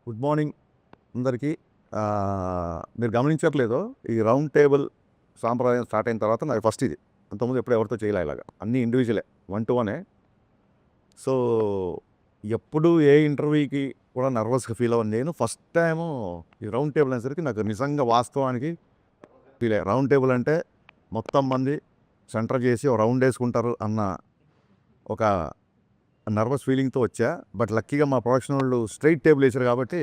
Good morning అందరికీ. మీరు గమనించట్లేదో ఈ రౌండ్ టేబుల్ సాంప్రదాయం స్టార్ట్ అయిన తర్వాత నాకు ఫస్ట్ ఇది. అంతకుముందు ఎప్పుడు ఎవరితో చేయలే ఇలాగా, అన్నీ ఇండివిజువలే, 1-to-1. సో ఎప్పుడు ఏ ఇంటర్వ్యూకి కూడా నర్వస్గా ఫీల్ అవ్వను నేను. ఫస్ట్ టైము ఈ రౌండ్ టేబుల్ అనేసరికి నాకు నిజంగా వాస్తవానికి ఫీల్ అయ్యా. రౌండ్ టేబుల్ అంటే మొత్తం మంది సెంటర్ చేసి ఒక రౌండ్ వేసుకుంటారు అన్న ఒక నర్వస్ ఫీలింగ్తో వచ్చా. బట్ లక్కీగా మా ప్రొడక్షన్ వాళ్ళు స్ట్రైట్ టేబుల్ వేసారు కాబట్టి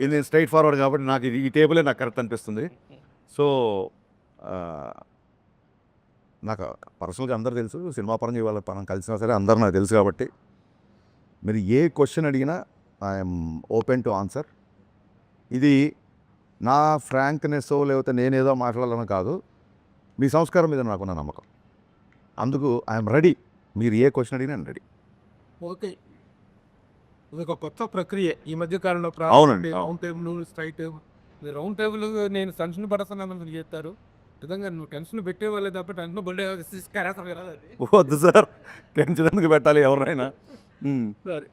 ఇది స్ట్రైట్ ఫార్వర్డ్ కాబట్టి నాకు ఈ టేబులే నాకు కరెక్ట్ అనిపిస్తుంది. సో నాకు పర్సనల్గా అందరూ తెలుసు, సినిమా పరంగా ఇవాళ మనం కలిసినా సరే అందరూ నాకు తెలుసు కాబట్టి మీరు ఏ క్వశ్చన్ అడిగినా ఐఎమ్ ఓపెన్ టు ఆన్సర్. ఇది నా ఫ్రాంక్నెస్ లేకపోతే నేనేదో మాట్లాడాలని కాదు, మీ సంస్కారం మీద నాకున్న నమ్మకం. అందుకు ఐఎమ్ రెడీ. మీరు ఏ క్వశ్చన్ అడిగినా రెడీ. ఓకే, ఇది ఒక కొత్త ప్రక్రియ ఈ మధ్య కాలంలో. అవునండి. Round table, straight table. Round table నేను టెన్షన్ పడుతున్నాను చేస్తారు. నిజంగా నువ్వు టెన్షన్ పెట్టేవాళ్ళే తప్ప టెన్షన్ పడే వద్దు సార్, టెన్షన్ ఎందుకు పెట్టాలి ఎవరైనా. సరే,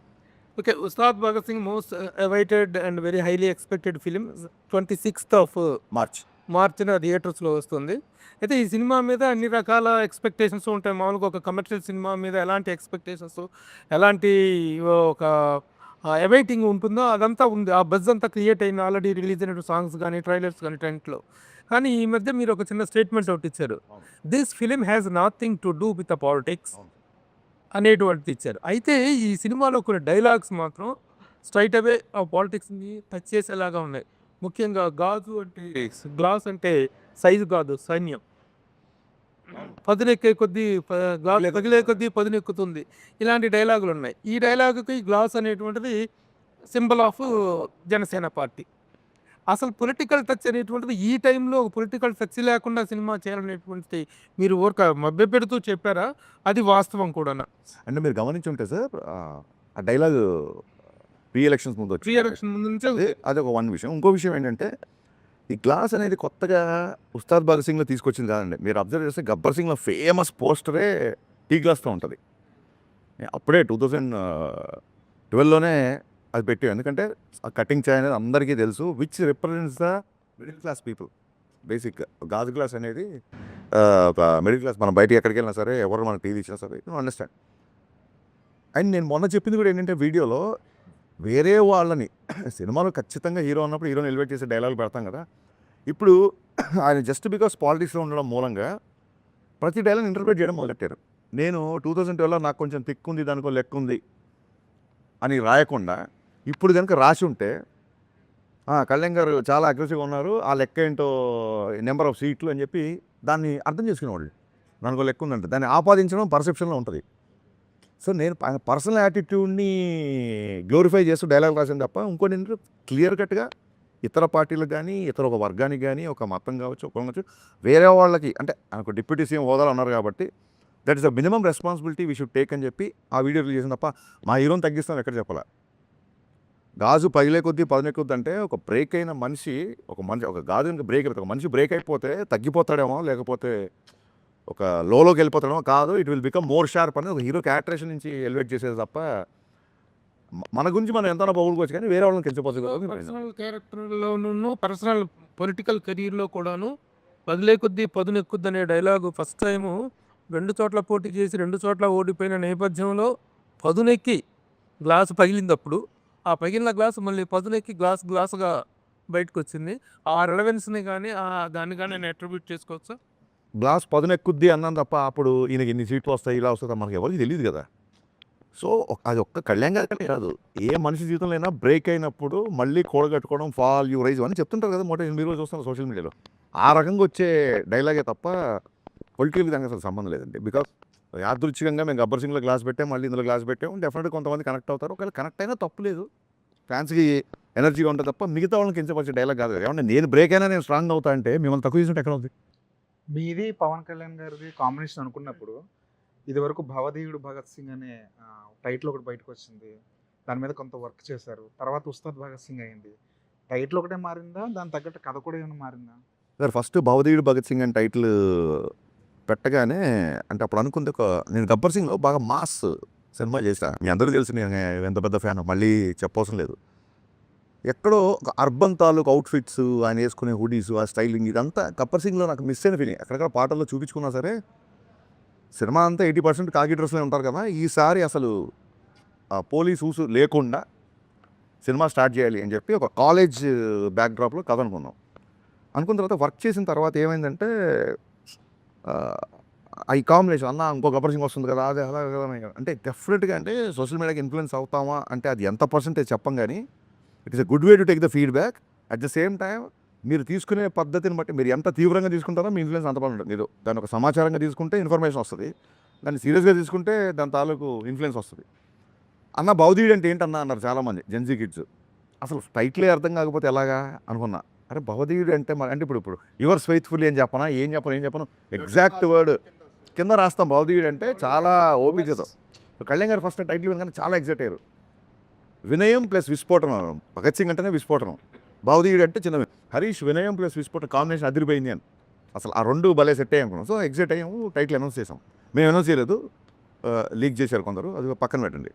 okay. Ustaad Bhagat Singh most awaited and very highly expected film 26th మార్చిన థియేటర్స్లో వస్తుంది. అయితే ఈ సినిమా మీద అన్ని రకాల ఎక్స్పెక్టేషన్స్ ఉంటాయి. మామూలుగా ఒక కమర్షియల్ సినిమా మీద ఎలాంటి ఎక్స్పెక్టేషన్స్, ఎలాంటి ఒక అవైటింగ్ ఉంటుందో అదంతా ఉంది. ఆ బజ్ అంతా క్రియేట్ అయింది ఆల్రెడీ రిలీజ్ అయిన సాంగ్స్ కానీ, ట్రైలర్స్ కానీ, టెంట్లో. కానీ ఈ మధ్య మీరు ఒక చిన్న స్టేట్మెంట్ ఒకటి ఇచ్చారు, this film has nothing to do with the politics అనేటువంటిది ఇచ్చారు. అయితే ఈ సినిమాలో కొన్ని డైలాగ్స్ మాత్రం స్ట్రైట్ అవే ఆ పాలిటిక్స్ని టచ్ చేసేలాగా ఉన్నాయి. ముఖ్యంగా గాజు అంటే గ్లాస్ అంటే సైజు కాదు, సైన్యం. పదునెక్కే కొద్దీ పగిలే కొద్దీ పదునెక్కుతుంది. ఇలాంటి డైలాగులు ఉన్నాయి. ఈ డైలాగుకి గ్లాస్ అనేటువంటిది సింబల్ ఆఫ్ జనసేన పార్టీ. అసలు పొలిటికల్ టచ్ అనేటువంటిది ఈ టైంలో పొలిటికల్ టచ్ లేకుండా సినిమా చేయాలనేటువంటిది మీరు ఊరక మభ్య పెడుతూ చెప్పారా? అది వాస్తవం కూడా. అంటే మీరు గమనించుంటే సార్, ఆ డైలాగ్ ప్రీ ఎలక్షన్స్ ముందు ప్రీ ఎలక్షన్ ముందు నుంచే అది ఒక వన్ విషయం. ఇంకో విషయం ఏంటంటే ఈ గ్లాస్ అనేది కొత్తగా ఉస్తాద్ భగత్ సింగ్లో తీసుకొచ్చింది కాదండి. మీరు అబ్జర్వ్ చేస్తే గబ్బర్ సింగ్లో ఫేమస్ పోస్టరే టీ గ్లాస్తో ఉంటుంది. అప్పుడే 2012లోనే అది పెట్టాం. ఎందుకంటే ఆ కటింగ్ చాయ్ అనేది అందరికీ తెలుసు, which represents the middle class people. Basic గాజు గ్లాస్ అనేది మిడిల్ క్లాస్. మనం బయటికి ఎక్కడికి వెళ్ళినా సరే, ఎవరు మన టీవీ ఇచ్చినా సరే, యూ అండర్స్టాండ్. అండ్ నేను మొన్న చెప్పింది కూడా ఏంటంటే, వీడియోలో వేరే వాళ్ళని సినిమాలో ఖచ్చితంగా హీరో ఉన్నప్పుడు హీరోని ఎలివేట్ చేసే డైలాగులు పెడతాం కదా. ఇప్పుడు ఆయన జస్ట్ బికాస్ పాలిటిక్స్లో ఉండడం మూలంగా ప్రతి డైలాగ్ ఇంటర్ప్రిట్ చేయడం మొదలెట్టారు. నేను 2012లో నాకు కొంచెం తిక్కు ఉంది, దానికో లెక్క ఉంది అని రాయకుండా ఇప్పుడు కనుక రాసి ఉంటే కళ్యాణ్ గారు చాలా అగ్రెసివ్గా ఉన్నారు, ఆ లెక్క ఏంటో నెంబర్ ఆఫ్ సీట్లు అని చెప్పి దాన్ని అర్థం చేసుకునేవాళ్ళు. దానికో లెక్క ఉందంటే దాన్ని ఆపాదించడం పర్సెప్షన్లో ఉంటుంది. సో నేను పర్సనల్ యాటిట్యూడ్ని గ్లోరిఫై చేస్తూ డైలాగ్ రాసాను తప్ప ఇంకోటి ఏంటంటే క్లియర్ కట్గా ఇతర పార్టీలకు కానీ, ఇతర ఒక వర్గానికి కానీ, ఒక మతం కావచ్చు, ఒక కావచ్చు, వేరే వాళ్ళకి అంటే ఒక డిప్యూటీ సీఎం హోదాలో ఉన్నారు కాబట్టి that is the minimum responsibility we should take అని చెప్పి ఆ వీడియో రిలీజ్ చేసిన తప్ప మా హీరోని తగ్గిస్తాం ఎక్కడ చెప్పాలా. గాజు పగిలే కొద్దీ పదునెక్కుద్ది అంటే ఒక బ్రేక్ అయిన మనిషి, ఒక గాజు ఇంకా బ్రేక్ అయిపోతుంది, ఒక మనిషి బ్రేక్ అయిపోతే తగ్గిపోతాడేమో, లేకపోతే ఒక లోకి వెళ్ళిపోతాడేమో కాదు, it will become more sharp అనేది ఒక హీరో క్యారెక్టరేషన్ నుంచి ఎలివేట్ చేసేది తప్ప మన గురించి మనం ఎంతైనా పొగుడుకోవచ్చు కానీ వేరే వాళ్ళని కెలిచిపోతుంది. పర్సనల్ క్యారెక్టర్లోనూ పర్సనల్ పొలిటికల్ కెరీర్లో కూడాను పదిలే కొద్దీ పదునెక్కుద్ది అనే డైలాగు ఫస్ట్ టైము 2 చోట్ల పోటీ చేసి 2 చోట్ల ఓడిపోయిన నేపథ్యంలో పదునెక్కి గ్లాసు పగిలిందప్పుడు ఆ పగిలిన గ్లాసు మళ్ళీ పదునెక్కి గ్లాసుగా బయటకు వచ్చింది. ఆ రెలవెన్స్ని కానీ దాన్ని కానీ నేను అట్రిబ్యూట్ చేసుకోవచ్చా? గ్లాస్ పదునెక్కుద్ది అన్నాను తప్ప అప్పుడు ఈయనకి ఇన్ని సీట్లు వస్తాయి, ఇలా వస్తుంది మనకి ఎవరికి తెలియదు కదా. సో అది ఒక్క కళ్యాణ్ గారికనే కాదు, ఏ మనిషి జీవితంలో అయినా బ్రేక్ అయినప్పుడు మళ్ళీ కూడగట్టుకోవడం, ఫాల్ యూ రైజ్ అని చెప్తుంటారు కదా. మీరు రోజు చూస్తున్నారు సోషల్ మీడియాలో, ఆ రకంగా వచ్చే డైలాగే తప్ప పొలిటికల్ దానికి అసలు సంబంధం లేదండి. బికాస్ యాదృచ్ఛికంగా మేము గబ్బర్ సింగ్లో గ్లాస్ పెట్టాం, మళ్ళీ ఇందులో గ్లాస్ పెట్టాం, డెఫినెట్గా కొంతమంది కనెక్ట్ అవుతారు. ఒకవేళ కనెక్ట్ అయినా తప్పు లేదు, ఫ్యాన్స్కి ఎనర్జీగా ఉంటుంది తప్ప మిగతా వాళ్ళకి కించపరిచే డైలాగ్ కాదు. ఏమన్నా నేను బ్రేక్ అయినా నేను స్ట్రాంగ్ అవుతా అంటే మిమ్మల్ని తక్కువ చేసినట్టు ఎక్కడ ఉంది? మీది పవన్ కళ్యాణ్ గారిది కాంబినేషన్ అనుకున్నప్పుడు ఇదివరకు భవదీయుడు భగత్ సింగ్ అనే టైటిల్ ఒకటి బయటకు వచ్చింది, దాని మీద కొంత వర్క్ చేశారు. తర్వాత ఉస్తాద్ భగత్ సింగ్ అయింది. టైటిల్ ఒకటే మారిందా, దాని తగ్గట్టు కథ కూడా ఏమైనా మారిందా? సార్ ఫస్ట్ భవదీయుడు భగత్ సింగ్ అని టైటిల్ పెట్టగానే అంటే అప్పుడు అనుకుంది నేను గబ్బర్ సింగ్లో బాగా మాస్ సినిమా చేసా. మీ అందరికీ తెలుసు నేను ఎంత పెద్ద ఫ్యాన్, మళ్ళీ చెప్పవసరం లేదు. ఎక్కడో ఒక అర్బన్ తాలూకు అవుట్ఫిట్స్, ఆయన వేసుకునే హుడీస్, ఆ స్టైలింగ్ ఇదంతా గబ్బర్ సింగ్లో నాకు మిస్ అయిన ఫీలింగ్. ఎక్కడెక్కడ పాటల్లో చూపించుకున్నా సరే సినిమా అంతా 80% కాకి డ్రెస్లో ఉంటారు కదా, ఈసారి అసలు ఆ పోలీస్ ఊసు లేకుండా సినిమా స్టార్ట్ చేయాలి అని చెప్పి ఒక కాలేజ్ బ్యాక్డ్రాప్లో కథ అనుకున్న తర్వాత వర్క్ చేసిన తర్వాత ఏమైందంటే ఈ కాంబినేషన్ అన్న ఇంకో గబ్బర్ సింగ్ వస్తుంది కదా, అదే అలా అంటే డెఫినెట్గా అంటే సోషల్ మీడియాకి ఇన్ఫ్లుయెన్స్ అవుతామా అంటే అది ఎంత పర్సెంటేజ్ చెప్పం, కానీ it is a good way to take the feedback. At the same time మీరు తీసుకునే పద్ధతిని బట్టి మీరు ఎంత తీవ్రంగా తీసుకుంటారో మీ ఇన్ఫ్లుయెన్స్ అంత బాగుంటుంది. మీరు దాన్ని ఒక సమాచారంగా తీసుకుంటే ఇన్ఫర్మేషన్ వస్తుంది, దాన్ని సీరియస్గా తీసుకుంటే దాని తాలూకు ఇన్ఫ్లుయెన్స్ వస్తుంది. అన్న భవదీయుడు అంటే ఏంటన్నా అన్నారు చాలామంది జెన్జీ కిడ్స్. అసలు టైటిలే అర్థం కాకపోతే ఎలాగా అనుకున్నా. అరే భవదీయుడు అంటే అంటే ఇప్పుడు యువర్స్ ఫెయిత్ఫుల్లీ అని చెప్పనా, ఏం చెప్పను ఎగ్జాక్ట్ వర్డ్ కింద రాస్తాం. భవదీయుడు అంటే చాలా ఓపికతో. కళ్యాణ్ గారు ఫస్ట్ టైటిల్ వినగానే చాలా ఎగ్జైట్ అయ్యారు. వినయం ప్లస్ విస్ఫోటనం. భగత్ సింగ్ అంటేనే విస్ఫోటనం, భవదీయుడు అంటే చిన్న. హరీష్ వినయం ప్లస్ విస్ఫోటనం కాంబినేషన్ అదిరిపోయింది అని అసలు ఆ రెండు భలే సెట్ అయ్యాం అనుకున్నాం. సో ఎగ్జైట్ అయ్యాము, టైటిల్ అనౌన్స్ చేసాం. మేము అనౌన్స్ చేయలేదు, లీక్ చేశారు కొందరు, అది పక్కన పెట్టండి.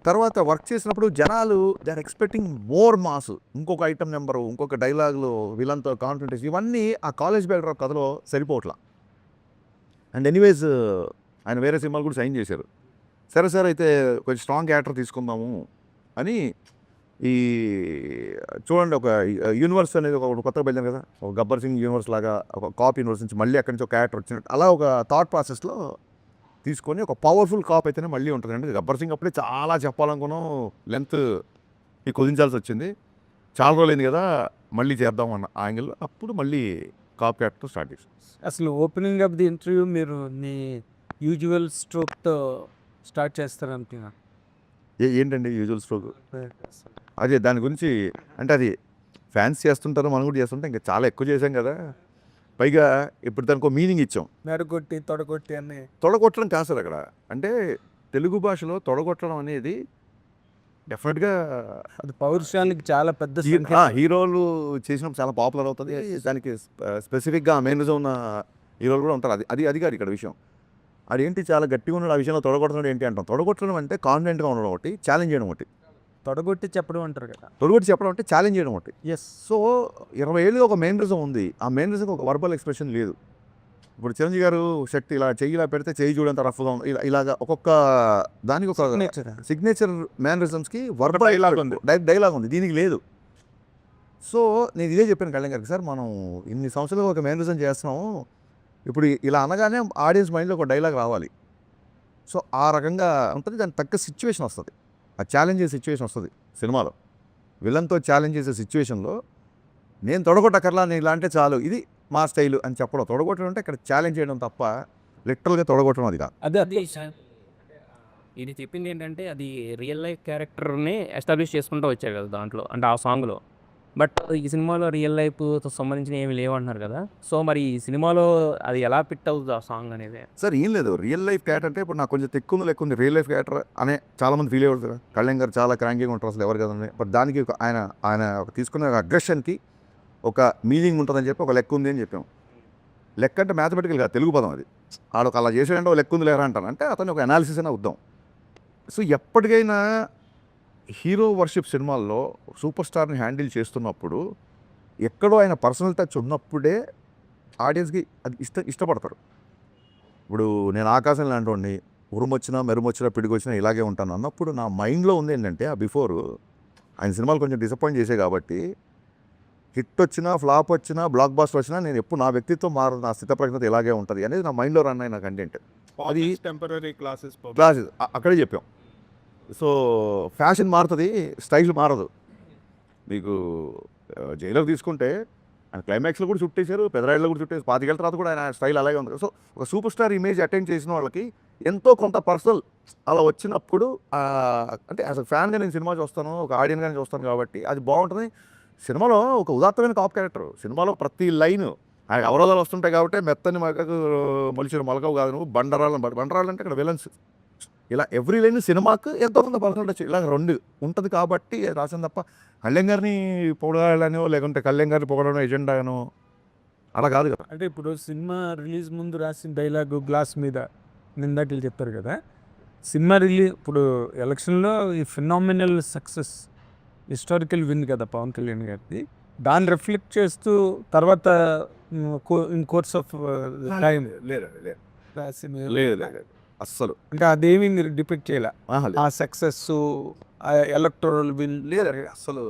తర్వాత వర్క్ చేసినప్పుడు జనాలు they are expecting more mass, ఇంకొక ఐటమ్ నెంబరు, ఇంకొక డైలాగులు, విలన్తో కాన్ఫిడెన్స్, ఇవన్నీ ఆ కాలేజ్ బ్యాక్డ్రాప్ కథలో సరిపోవట్లా. అండ్ ఎనీవేస్ ఆయన వేరే సినిమాలు కూడా సైన్ చేశారు. సరే సార్ అయితే కొంచెం స్ట్రాంగ్ యాక్టర్ తీసుకుందాము అని ఈ చూడండి ఒక యూనివర్స్ అనేది ఒక కొత్తగా బయలుదేరు కదా, ఒక గబ్బర్ సింగ్ యూనివర్స్ లాగా ఒక కాప్ యూనివర్స్ నుంచి మళ్ళీ అక్కడి నుంచి ఒక క్యారెక్టర్ వచ్చినట్టు అలా ఒక థాట్ ప్రాసెస్లో తీసుకొని ఒక పవర్ఫుల్ కాప్ అయితేనే మళ్ళీ ఉంటుంది. అంటే గబ్బర్ సింగ్ అప్పుడే చాలా చెప్పాలనుకున్నాం, లెంత్ కుదించాల్సి వచ్చింది. చాలా రోజులైంది కదా మళ్ళీ చేద్దాం అన్న యాంగిల్, అప్పుడు మళ్ళీ కాప్ క్యారెక్టర్ స్టార్ట్ చేసాం. అసలు ఓపెనింగ్ ఆఫ్ ది ఇంటర్వ్యూ మీరు నీ యూజువల్ స్ట్రోక్తో స్టార్ట్ చేస్తారనుకున్నా. ఏంటండి యూజువల్ స్ట్రోక్? అదే దాని గురించి అంటే అది ఫ్యాన్స్ చేస్తుంటారు, మనం కూడా చేస్తుంటాం, ఇంకా చాలా ఎక్కువ చేసాం కదా. పైగా ఇప్పుడు దానికి ఒక మీనింగ్ ఇచ్చాం. మెడగొట్టి తొడగొట్టి అని. తొడగొట్టడం కాదు సార్ అక్కడ. అంటే తెలుగు భాషలో తొడగొట్టడం అనేది డెఫినెట్గా అది పౌరుషానికి చాలా పెద్ద హీరోలు చేసినప్పుడు చాలా పాపులర్ అవుతుంది. దానికి స్పెసిఫిక్గా మెయిన్గా ఉన్న హీరోలు కూడా ఉంటారు. అది కాదు ఇక్కడ విషయం. అదేంటి చాలా గట్టిగా ఉన్నాడు ఆ విషయంలో, తొడగొట్టడం ఏంటి అంటాం. తొడగొట్టడం అంటే కాన్ఫిడెంట్గా ఉండడం ఒకటి, ఛాలెంజ్ చేయడం ఒకటి. తొడగొట్టి చెప్పడం అంటారు కదా, తొడగొట్టి చెప్పడం అంటే ఛాలెంజ్ చేయడం ఒకటి. ఎస్. సో 20 ఏళ్ళుగా ఒక మెయిన్రిజం ఉంది, ఆ మెయిన్రిజంకి ఒక వర్బల్ ఎక్స్ప్రెషన్ లేదు. ఇప్పుడు చిరంజీవి గారు షర్ట్ ఇలా చెయ్యి ఇలా పెడితే చెయ్యి చూడంత రఫ్గా ఉంది, ఇలాగా ఒక్కొక్క దానికి ఒక సిగ్నేచర్ మేనరిజమ్స్కి వర్బల్ డైలాగ్ ఉంది, దీనికి లేదు. సో నేను ఇదే చెప్పాను కళ్యాణ్ గారికి, సార్ మనం ఇన్ని సంవత్సరాలుగా ఒక మేనరిజం చేస్తున్నాము, ఇప్పుడు ఇలా అనగానే ఆడియన్స్ మైండ్లో ఒక డైలాగ్ రావాలి. సో ఆ రకంగా ఉంటుంది, దానికి తగ్గ సిచ్యువేషన్ వస్తుంది, ఆ ఛాలెంజ్ చేసే సిచ్యువేషన్ వస్తుంది సినిమాలో. విలన్తో ఛాలెంజ్ చేసే సిచ్యువేషన్లో నేను తొడగొట్టకర్లా, నేను ఇలా అంటే చాలు, ఇది మా స్టైలు అని చెప్పడం. తొడగొట్టడం అంటే ఇక్కడ ఛాలెంజ్ చేయడం తప్ప లిటరల్గా తొడగొట్టడం అది కాదు. అదే ఇది చెప్పింది ఏంటంటే అది రియల్ లైఫ్ క్యారెక్టర్ని ఎస్టాబ్లిష్ చేసుకుంటూ వచ్చారు కదా దాంట్లో, అంటే ఆ సాంగ్లో. బట్ ఈ సినిమాలో రియల్ లైఫ్తో సంబంధించిన ఏమి లేవంటున్నారు కదా, సో మరి ఈ సినిమాలో అది ఎలా ఫిట్ అవుతుంది ఆ సాంగ్ అనేది? సార్ ఏం లేదు, రియల్ లైఫ్ క్యారెక్టర్ అంటే ఇప్పుడు నాకు కొంచెం తెక్కుంది లెక్కుంది రియల్ లైఫ్ క్యారెక్టర్ అనే చాలామంది ఫీల్ అయ్యారు కదా. కళ్యాణ్ గారు చాలా క్రాంకీగా ఉంటారు అసలు ఎవరు కదండి. బట్ దానికి ఆయన తీసుకున్న అగ్రెషన్కి ఒక మీనింగ్ ఉంటుందని చెప్పి ఒక లెక్క ఉంది అని చెప్పాం. లెక్క అంటే మ్యాథమెటికల్ కాదు, తెలుగు పదం అది. ఆడొక అలా చేసాడంటే ఒక లెక్క ఉంది లేరా అంటాను, అంటే అతను ఒక అనాలిసిస్ అయినా వద్దాం. సో ఎప్పటికైనా హీరో వర్షిప్ సినిమాల్లో సూపర్ స్టార్ని హ్యాండిల్ చేస్తున్నప్పుడు ఎక్కడో ఆయన పర్సనల్ టచ్ ఉన్నప్పుడే ఆడియన్స్కి అది ఇష్టపడతారు. ఇప్పుడు నేను ఆకాశం లాంటి వాడిని, ఉరుమొచ్చినా మెరుమొచ్చినా పిడిగొచ్చినా ఇలాగే ఉంటాను అన్నప్పుడు నా మైండ్లో ఉంది ఏంటంటే ఆ బిఫోర్ ఆయన సినిమాలు కొంచెం డిసప్పాయింట్ చేసే కాబట్టి హిట్ వచ్చినా ఫ్లాప్ వచ్చినా బ్లాక్ బాస్టర్ వచ్చినా నేను ఎప్పుడు నా వ్యక్తిత్వం మారదు, నా స్థితప్రజ్ఞత ఇలాగే ఉంటుంది అనేది నా మైండ్లో రన్ అయిన కంటెంట్. అది టెంపరీ క్లాసెస్ అక్కడే చెప్పాం. సో ఫ్యాషన్ మారుతుంది, స్టైల్ మారదు. మీకు జైలర్ తీసుకుంటే ఆయన క్లైమాక్స్లో కూడా చుట్టేశారు, పెదరాయిలో కూడా చుట్టేసి 25 ఏళ్ళ తర్వాత కూడా ఆయన స్టైల్ అలాగే ఉంది. సో ఒక సూపర్ స్టార్ ఇమేజ్ అటెండ్ చేసిన వాళ్ళకి ఎంతో కొంత పర్సనల్ అలా వచ్చినప్పుడు అంటే యాజ్ అ ఫ్యాన్గా నేను సినిమా చూస్తాను, ఒక ఆడియన్గా చూస్తాను కాబట్టి అది బాగుంటుంది. సినిమాలో ఒక ఉదాత్తమైన కాప్ క్యారెక్టర్, సినిమాలో ప్రతి లైను ఆయన అవరోధాలు వస్తుంటాయి కాబట్టి మెత్తని మగకు మొలిచిన మొలకవు కాదు నువ్వు బండరాళ్ళు అంటే ఇక్కడ విలన్స్, ఇలా ఎవ్రీ లైన్ సినిమాకు ఎంతో కొంత పర్సనల్ టచ్ ఇలా రెండు ఉంటుంది కాబట్టి రాసింది తప్ప కళ్యాణ్ గారిని పొగడాలనో లేకుంటే కళ్యాణ్ గారిని పొగడనో ఎజెండానో అలా కాదు కదా. అంటే ఇప్పుడు సినిమా రిలీజ్ ముందు రాసిన డైలాగు గ్లాస్ మీద నిందాకలు చెప్పారు కదా, సినిమా రిలీజ్ ఇప్పుడు ఎలక్షన్లో ఈ ఫినామినల్ సక్సెస్ హిస్టారికల్ విన్ కదా పవన్ కళ్యాణ్ గారిది, దాన్ని రిఫ్లెక్ట్ చేస్తూ తర్వాత ఇన్ కోర్స్ ఆఫ్ టైం లేదు లేదు అస్సలు అంటే అదేమి మీరు డిపెక్ట్ చేయాల లేదు. ఆ సక్సెస్ ఎలక్టోరల్ విన్ లేదండి అసలు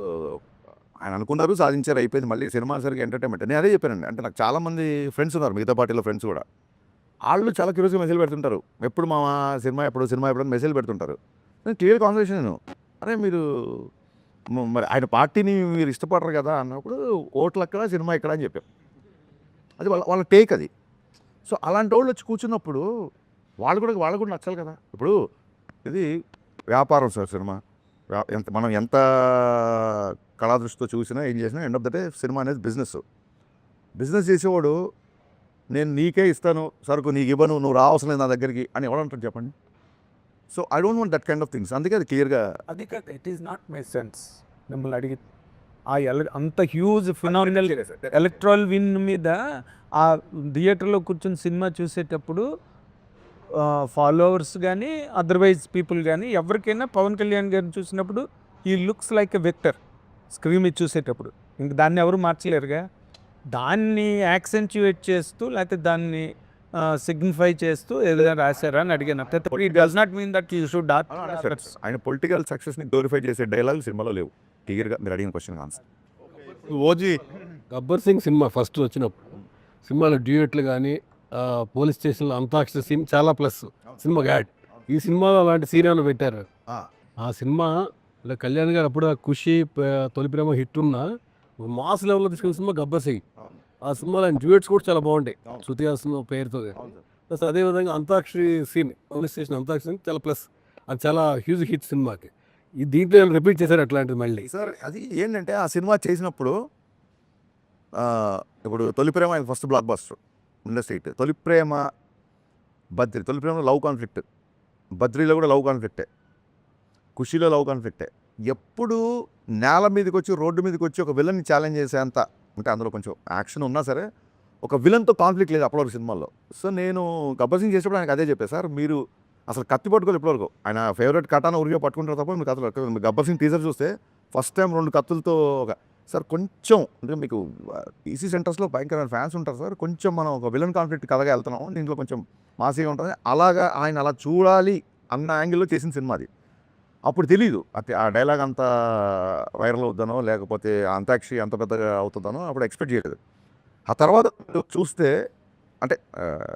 ఆయన అనుకున్నారు సాధించారు అయిపోయింది. మళ్ళీ సినిమా సరిగ్గా ఎంటర్టైన్మెంట్ నేను అదే చెప్పానండి. అంటే నాకు చాలామంది ఫ్రెండ్స్ ఉన్నారు, మిగతా పార్టీలో ఫ్రెండ్స్ కూడా. వాళ్ళు చాలా క్యూరియస్గా మెసేజ్ పెడుతుంటారు, ఎప్పుడు మా సినిమా ఎప్పుడు మెసేజ్ పెడుతుంటారు. నేను క్లియర్ కాన్వర్సేషన్ నేను, అరే మీరు మరి ఆయన పార్టీని మీరు ఇష్టపడరు కదా అన్నప్పుడు ఓట్లు అక్కడ సినిమా ఇక్కడ అని చెప్పాం. అది వాళ్ళ టేక్ అది. సో అలాంటి వాళ్ళు వచ్చి కూర్చున్నప్పుడు వాళ్ళు కూడా నచ్చాలి కదా. ఇప్పుడు ఇది వ్యాపారం సార్ సినిమా. మనం ఎంత కళాదృష్టితో చూసినా ఏం చేసినా end of the day cinema అనేది బిజినెస్ చేసేవాడు నేను నీకే ఇస్తాను సరుకు, నీకు ఇవ్వను, నువ్వు రావసరం లేదు నా దగ్గరికి అని ఎవడంటారు చెప్పండి. So I don't want that kind of things. అందుకే అది క్లియర్గా అది కాదు, it is not my sense. మిమ్మల్ని అడిగి అంత హ్యూజ్ ఫినామినల్ ఎలక్ట్రల్ విన్ మీద ఆ థియేటర్లో కూర్చొని సినిమా చూసేటప్పుడు ఫాలోవర్స్ కానీ అదర్వైజ్ పీపుల్ కానీ ఎవరికైనా పవన్ కళ్యాణ్ గారిని చూసినప్పుడు ఈ looks like a vector screen మీద చూసేటప్పుడు. ఇంక దాన్ని ఎవరు మార్చలేరుగా. దాన్ని యాక్సెంచుయేట్ చేస్తూ లేకపోతే దాన్ని సిగ్నిఫై చేస్తూ ఏదైనా రాశారా అని అడిగాను. It does not mean that you should ఆయన పొలిటికల్ సక్సెస్ని గ్లోరిఫై చేసే డైలాగ్ సినిమాలో లేవు. క్లియర్గా మీరు అడిగిన question answer. OG Gabbar Singh cinema first వచ్చినప్పుడు సినిమాలో డ్యూయెట్లు కానీ పోలీస్ స్టేషన్లో అంతాక్షరి సీన్ చాలా ప్లస్ సినిమా యాడ్. ఈ సినిమాలో అలాంటి సీన్ ఏమైనా పెట్టారు? ఆ సినిమా కళ్యాణ్ గారు అప్పుడు ఖుషి తొలి ప్రేమ హిట్ ఉన్న మాస్ లెవెల్లో తీసుకున్న సినిమా గబ్బర్ సింగ్. ఆ సినిమాలో ఆయన డ్యూయెట్స్ కూడా చాలా బాగుంటాయి శృతి హాసన్ పేరుతో. ప్లస్ అదేవిధంగా antakshari scene police station antakshari scene చాలా ప్లస్, అది చాలా హ్యూజ్ హిట్ సినిమాకి. ఈ దీంట్లో రిపీట్ చేశారు అట్లాంటిది మళ్ళీ. సార్ అది ఏంటంటే ఆ సినిమా చేసినప్పుడు ఇప్పుడు తొలి ప్రేమ ఆయన ఫస్ట్ బ్లాక్ బస్టర్ ఇండస్ట్రీ. తొలి ప్రేమ బద్రి, తొలి ప్రేమలో లవ్ కాన్ఫ్లిక్ట్, బద్రీలో కూడా లవ్ కాన్ఫ్లిక్టే, ఖుషీలో లవ్ కాన్ఫ్లిక్టే. ఎప్పుడు నేల మీదకి వచ్చి రోడ్డు మీదకి వచ్చి ఒక విలన్ని ఛాలెంజ్ చేసేంత, అంటే అందులో కొంచెం యాక్షన్ ఉన్నా సరే ఒక విలన్తో కాన్ఫ్లిక్ట్ లేదు అప్పటివరకు సినిమాల్లో. సో నేను గబ్బర్ సింగ్ చేసేప్పుడు ఆయనకు అదే చెప్పాను, సార్ మీరు అసలు కత్తి పట్టుకోవాలి ఇప్పటివరకు. ఆయన ఫేవరెట్ కటాన ఉరిగా పట్టుకుంటారు తప్ప మీరు కత్తులు. గబ్బర్ సింగ్ టీజర్ చూస్తే ఫస్ట్ టైం 2 కత్తులతో సార్ కొంచెం అంటే మీకు ఈసీ సెంటర్స్లో భయంకరమైన ఫ్యాన్స్ ఉంటారు సార్, కొంచెం మనం ఒక విలన్ కాన్ఫ్లిక్ట్ కథగా వెళ్తున్నాం, దీంట్లో కొంచెం మాసీగా ఉంటుంది అలాగా ఆయన అలా చూడాలి అన్న యాంగిల్లో చేసిన సినిమా అది. అప్పుడు తెలీదు ఆ డైలాగ్ అంత వైరల్ అవుతానో లేకపోతే అంతాక్షరి అంత పెద్దగా అవుతుందనో అప్పుడు ఎక్స్పెక్ట్ చేయలేదు. ఆ తర్వాత చూస్తే అంటే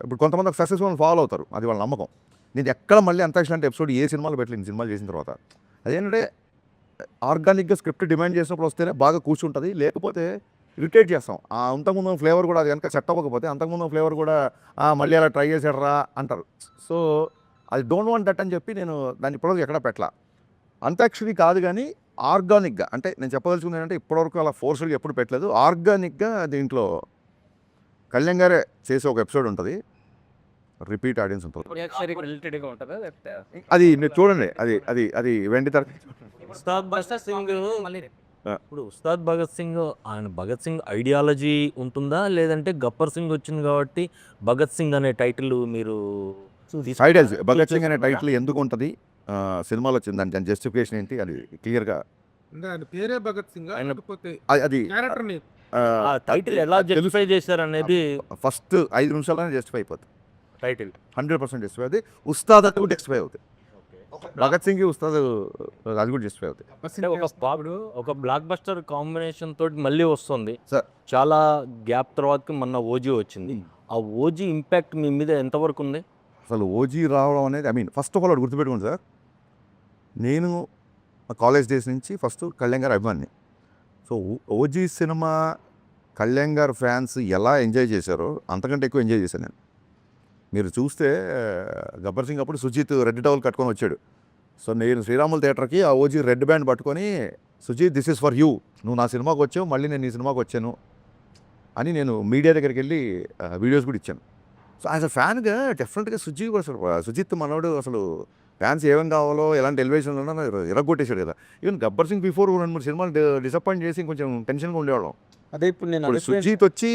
ఇప్పుడు కొంతమంది సక్సెస్ఫుల్ ఫాలో అవుతారు, అది వాళ్ళ నమ్మకం. నేను ఎక్కడ మళ్ళీ అంతాక్షరి అంటే ఎపిసోడ్ ఏ సినిమాలో పెట్టలేదు సినిమాలు చేసిన తర్వాత. అదేంటంటే ఆర్గానిక్గా స్క్రిప్ట్ డిమాండ్ చేసినప్పుడు వస్తేనే బాగా కూర్చుంటుంది, లేకపోతే ఇరిటేట్ చేస్తాం. అంతకుముందు ఫ్లేవర్ కూడా అది కనుక సెట్ అవ్వకపోతే అంతకుముందు ఫ్లేవర్ కూడా మళ్ళీ అలా ట్రై చేసాడరా అంటారు. సో అది డోంట్ వాంట్ దట్ అని చెప్పి నేను దాన్ని ఇప్పటివరకు ఎక్కడ పెట్టలా. అంతాక్షరి కాదు కానీ ఆర్గానిక్గా, అంటే నేను చెప్పదలుచుకుంది ఏంటంటే ఇప్పటివరకు అలా ఫోర్స్గా ఎప్పుడు పెట్టలేదు. ఆర్గానిక్గా దీంట్లో కళ్యాణ్ గారే చేసే ఒక ఎపిసోడ్ ఉంటుంది, రిపీట్ ఆడియన్స్ ఉంటుంది. రిలేటెడ్గా ఉంటుందా? అది మీరు చూడండి, అది అది అది వెండి తర ఉస్తాద్ భగత్ సింగ్ ఇప్పుడు ఉస్తాద్ భగత్ సింగ్ ఆయన భగత్ సింగ్ ఐడియాలజీ ఉంటుందా, లేదంటే గబ్బర్ సింగ్ వచ్చింది కాబట్టి భగత్ సింగ్ అనే టైటిల్ మీరు ఐడియాలజీ భగత్ సింగ్ అనే టైటిల్ ఎందుకు ఉంటుంది సినిమాలో వచ్చింది, దాని జస్టిఫికేషన్ ఏంటి అది క్లియర్గా ఆయన పేరే భగత్ సింగ్ అది క్యారెక్టర్ నేమ్. టైటిల్ ఎలా జస్టిఫై చేశారు అనేది ఫస్ట్ 5 నిమిషాల్లోనే జస్టిఫై అయిపోతుంది. టైటిల్ 100% జస్టిఫై అవుతుంది. ఉస్తాద్ అది కూడా జస్టిఫై అవుతుంది. భగత్ సింగ్ ఉస్తాద్ అది కూడా జస్టిఫై అవుతుంది. అంటే ఒక బ్లాక్ బస్టర్ కాంబినేషన్ తోటి మళ్ళీ వస్తుంది సార్. చాలా గ్యాప్ తర్వాత మొన్న ఓజీ వచ్చింది. ఆ ఓజీ ఇంపాక్ట్ మీ మీద ఎంతవరకు ఉంది? అసలు ఓజీ రావడం అనేది ఫస్ట్ ఆఫ్ ఆల్ ఒకటి గుర్తుపెట్టుకోండి సార్, నేను కాలేజ్ డేస్ నుంచి ఫస్ట్ కళ్యాణ్ గారు అభిమాని. So OG cinema Kalyan garu fans ఎలా ఎంజాయ్ చేశారో అంతకంటే ఎక్కువ ఎంజాయ్ చేశాను నేను. మీరు చూస్తే గబ్బర్ సింగ్ అప్పుడు సుజిత్ రెడ్ టవల్ కట్టుకొని వచ్చాడు. సో నేను శ్రీరాములు థియేటర్కి ఆ ఓజీ రెడ్ బ్యాండ్ పట్టుకొని, Sujeeth this is for you, నువ్వు నా సినిమాకి వచ్చావు, మళ్ళీ నేను ఈ సినిమాకి వచ్చాను అని నేను మీడియా దగ్గరికి వెళ్ళి వీడియోస్ కూడా ఇచ్చాను. సో యాజ్ అ ఫ్యాన్గా డెఫినెట్గా సుజిత్ మనోడు అసలు ఫ్యాన్స్ ఏమేం కావాలో ఎలాంటి ఎలివేషన్లు ఉన్నా ఇరగొట్టేశాడు కదా. ఈవెన్ గబ్బర్ సింగ్ బిఫోర్ 2-3 సినిమాలు డిసప్పాయింట్ చేసి కొంచెం టెన్షన్గా ఉండేవాళ్ళం. అదే ఇప్పుడు నేను ఇప్పుడు సుజిత్ వచ్చి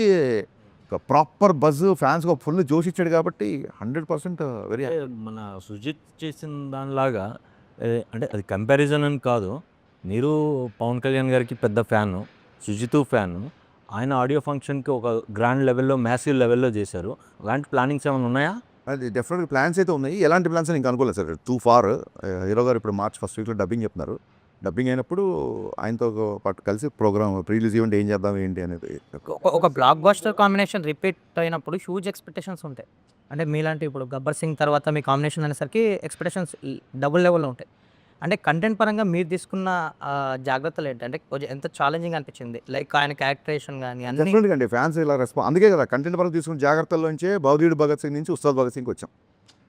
ఒక ప్రాపర్ బజ్ ఫ్యాన్స్కి ఒక ఫుల్ జోష్ ఇచ్చాడు కాబట్టి 100% వెరీ అంటే మన సుజిత్ చేసిన దానిలాగా అంటే అది కంపారిజన్ అని కాదు. మీరు పవన్ కళ్యాణ్ గారికి పెద్ద ఫ్యాను, సుజిత్ ఫ్యాను. ఆయన ఆడియో ఫంక్షన్‌కి ఒక గ్రాండ్ లెవెల్‌లో, మ్యాసివ్ లెవెల్‌లో చేశారు. అలాంటి ప్లానింగ్స్ ఏమైనా ఉన్నాయా? అది డెఫినెట్గా ప్లాన్స్ అయితే ఉన్నాయి. ఎలాంటి ప్లాన్స్ అని ఇంకా అనుకోలేదు సార్. Two far. హీరో గారు ఇప్పుడు మార్చ్ ఫస్ట్ వీక్లో డబ్బింగ్ చెప్తున్నారు. డబ్బింగ్ అయినప్పుడు ఆయనతో పాటు కలిసి ప్రోగ్రామ్ రిలీజ్ ఈవెంట్ ఏం చేద్దాం ఏంటి అనేది. ఒక బ్లాక్ బస్టర్ కాంబినేషన్ రిపీట్ అయినప్పుడు హ్యూజ్ ఎక్స్పెక్టేషన్స్ ఉంటాయి. అంటే మీలాంటి ఇప్పుడు 'గబ్బర్ సింగ్' తర్వాత మీ కాంబినేషన్ అనేసరికి ఎక్స్పెక్టేషన్స్ డబుల్ లెవెల్‌లో ఉంటాయి. అంటే కంటెంట్ పరంగా మీరు తీసుకున్న జాగ్రత్తలు ఏంటి? అంటే కొంచెం ఎంత ఛాలెంజింగ్ అనిపించింది? లైక్ ఆయన క్యారెక్టరేషన్ గాని అన్నీ డెఫినెట్గా అండి ఫ్యాన్స్ ఇలా అందుకే కదా కంటెంట్ పరంగా తీసుకున్న జాగ్రత్తల్లోంచే భవదీయుడు భగత్ సింగ్ నుంచి ఉస్తాద్ భగత్ సింగ్కి వచ్చాం.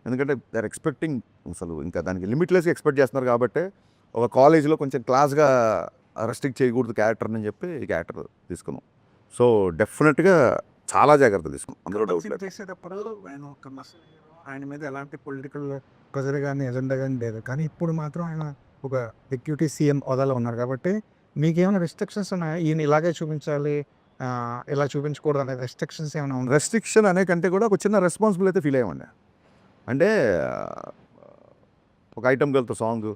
ఎందుకంటే దే ఆర్ ఎక్స్పెక్టింగ్, అసలు ఇంకా దానికి లిమిట్లెస్గా ఎక్స్పెక్ట్ చేస్తున్నారు కాబట్టి ఒక కాలేజ్లో కొంచెం క్లాస్గా రెస్ట్రిక్ట్ చేయకూడదు క్యారెక్టర్ అని చెప్పి ఈ క్యారెక్టర్ తీసుకున్నాం. సో డెఫినెట్గా చాలా జాగ్రత్తలు తీసుకున్నాం, అందులో డౌట్ లేదు. చేసేటప్పుడు ఆయన మీద ఎలాంటి పొలిటికల్ ప్రెజర్ కానీ ఎజెండా కానీ లేదు. కానీ ఇప్పుడు మాత్రం ఆయన ఒక డిప్యూటీ సీఎం హోదాలో ఉన్నారు కాబట్టి మీకేమైనా రెస్ట్రిక్షన్స్ ఉన్నాయా? ఈయన ఇలాగే చూపించాలి, ఇలా చూపించకూడదు అనే రెస్ట్రిక్షన్స్ ఏమైనా ఉన్నాయి? రెస్ట్రిక్షన్ అనే కంటే కూడా ఒక చిన్న రెస్పాన్సిబుల్ అయితే ఫీల్ అయ్యామండి. అంటే ఒక ఐటమ్ గర్ల్తో సాంగ్,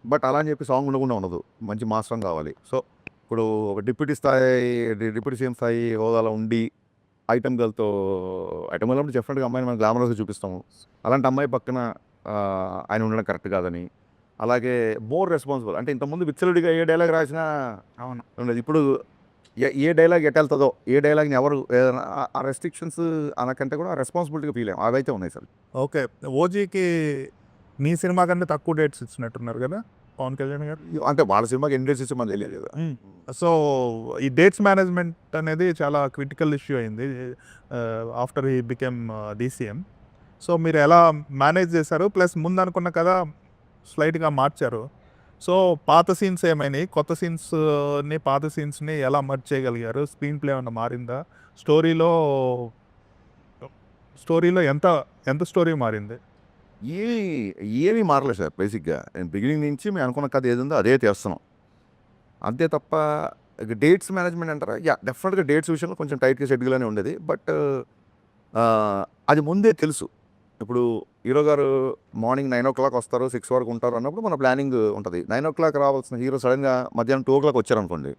బట్ అలా అని చెప్పి సాంగ్ ఉండకుండా ఉండదు, మంచి మాస్ సాంగ్ కావాలి. సో ఇప్పుడు ఒక డిప్యూటీ సీఎం స్థాయి హోదాలో ఉండి ఐటమ్ గర్ల్తో ఐటమ్ గర్ల్ అంటే డెఫినెట్గా అమ్మాయిని మనం గ్లామరస్గా చూపిస్తాము. అలాంటి అమ్మాయి పక్కన ఆయన ఉండడం కరెక్ట్ కాదని. అలాగే మోర్ రెస్పాన్సిబుల్ అంటే ఇంతకుముందు విచ్చలుడిగా ఏ డైలాగ్ రాసినా అవును. ఉండదు. ఇప్పుడు ఏ డైలాగ్ ఎటు వెళ్తుందో, ఏ డైలాగ్ని ఎవరు ఏదైనా ఆ రెస్ట్రిక్షన్స్ అనకంటే కూడా రెస్పాన్సిబిలిటీగా ఫీల్ అయ్యాం. అవైతే ఉన్నాయి సార్. ఓకే. ఓజీకి మీ సినిమా కంటే తక్కువ డేట్స్ ఇచ్చినట్టున్నారు కదా పవన్ కళ్యాణ్ గారు. అంటే వాళ్ళ సినిమాకి ఎన్ని డేట్స్ ఇస్తే మనకు తెలియదు కదా. సో ఈ డేట్స్ మేనేజ్మెంట్ అనేది చాలా క్రిటికల్ ఇష్యూ అయింది after he became DCM. So మీరు ఎలా మేనేజ్ చేశారు? ప్లస్ ముందు అనుకున్న కదా స్లైట్గా మార్చారు. సో పాత సీన్స్ ఏమైనాయి, కొత్త సీన్స్ని పాత సీన్స్ని ఎలా మర్చ్ చేయగలిగారు? స్క్రీన్ ప్లే ఏమన్నా మారిందా? స్టోరీలో ఎంత స్టోరీ మారింది? ఏమీ మారలేదు సార్. బేసిక్గా నేను బిగినింగ్ నుంచి మేము అనుకున్న కథ ఏది ఉందో అదే చేస్తున్నాం, అంతే తప్ప డేట్స్ మేనేజ్మెంట్ అంటారా, డెఫినెట్గా డేట్స్ విషయంలో కొంచెం టైట్గా షెడ్యూల్గానే ఉండేది. బట్ అది ముందే తెలుసు. ఇప్పుడు హీరో గారు మార్నింగ్ 9 o'clock వస్తారు, 6 వరకు ఉంటారు అన్నప్పుడు మన ప్లానింగ్ ఉంటుంది. 9 o'clock రావాల్సిన హీరో సడన్గా మధ్యాహ్నం 2 o'clock వచ్చారనుకోండి,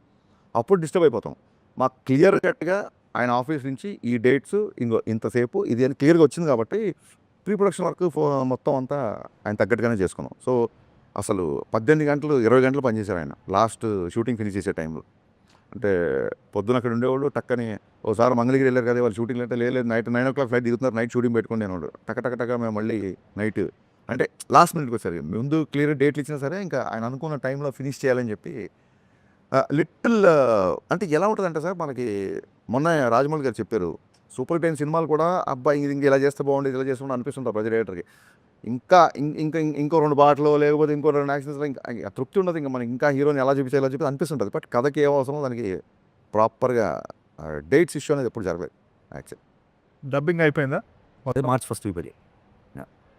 అప్పుడు డిస్టర్బ్ అయిపోతాం. మాకు క్లియర్ కట్గా ఆయన ఆఫీస్ నుంచి ఈ డేట్స్ ఇంతసేపు ఇది అని క్లియర్గా వచ్చింది కాబట్టి ప్రీ ప్రొడక్షన్ వర్క్ మొత్తం అంతా ఆయన తగ్గట్టుగానే చేసుకున్నాం. సో అసలు 18 గంటలు 20 గంటలు పనిచేశారు ఆయన లాస్ట్ షూటింగ్ ఫినిష్ చేసే టైంలో. అంటే పొద్దున అక్కడ ఉండేవాళ్ళు టక్కని ఒకసారి మంగళగిరి వెళ్ళారు కదా వాళ్ళు షూటింగ్ అంటే లేదు నైట్ 9 o'clock ఫ్లైట్ దిగుతున్నారు, నైట్ షూటింగ్ పెట్టుకుని నేను టక్క మేము మళ్ళీ నైట్ అంటే లాస్ట్ మినిట్కి వచ్చారు. ముందు క్లియర్ డేట్లు ఇచ్చినా సరే ఇంకా ఆయన అనుకున్న టైంలో ఫినిష్ చేయాలని చెప్పి లిటిల్ అంటే ఎలా ఉంటుందంటే సార్ మనకి మొన్న రాజమౌళి గారు చెప్పారు సూపర్ టెన్ సినిమాలు కూడా అబ్బాయి ఇంక ఇలా చేస్తే బాగుండేది ఇలా చేస్తుంటే అనిపిస్తుంటారు ప్రతి డైరెక్టర్కి. ఇంకో 2 పాటలు లేకపోతే ఇంకో 2 యాక్షన్స్లో ఇంకా తృప్తి ఉండదు. ఇంకా మనకి ఇంకా హీరోని ఎలా చూపించాలి ఇలా చెప్పి అనిపిస్తుంటుంది. బట్ కథకి ఏ అవసరం దానికి ప్రాపర్గా డేట్స్ ఇష్యూ అనేది ఎప్పుడు జరగలేదు. యాక్చువల్ డబ్బింగ్ అయిపోయిందా? March first week.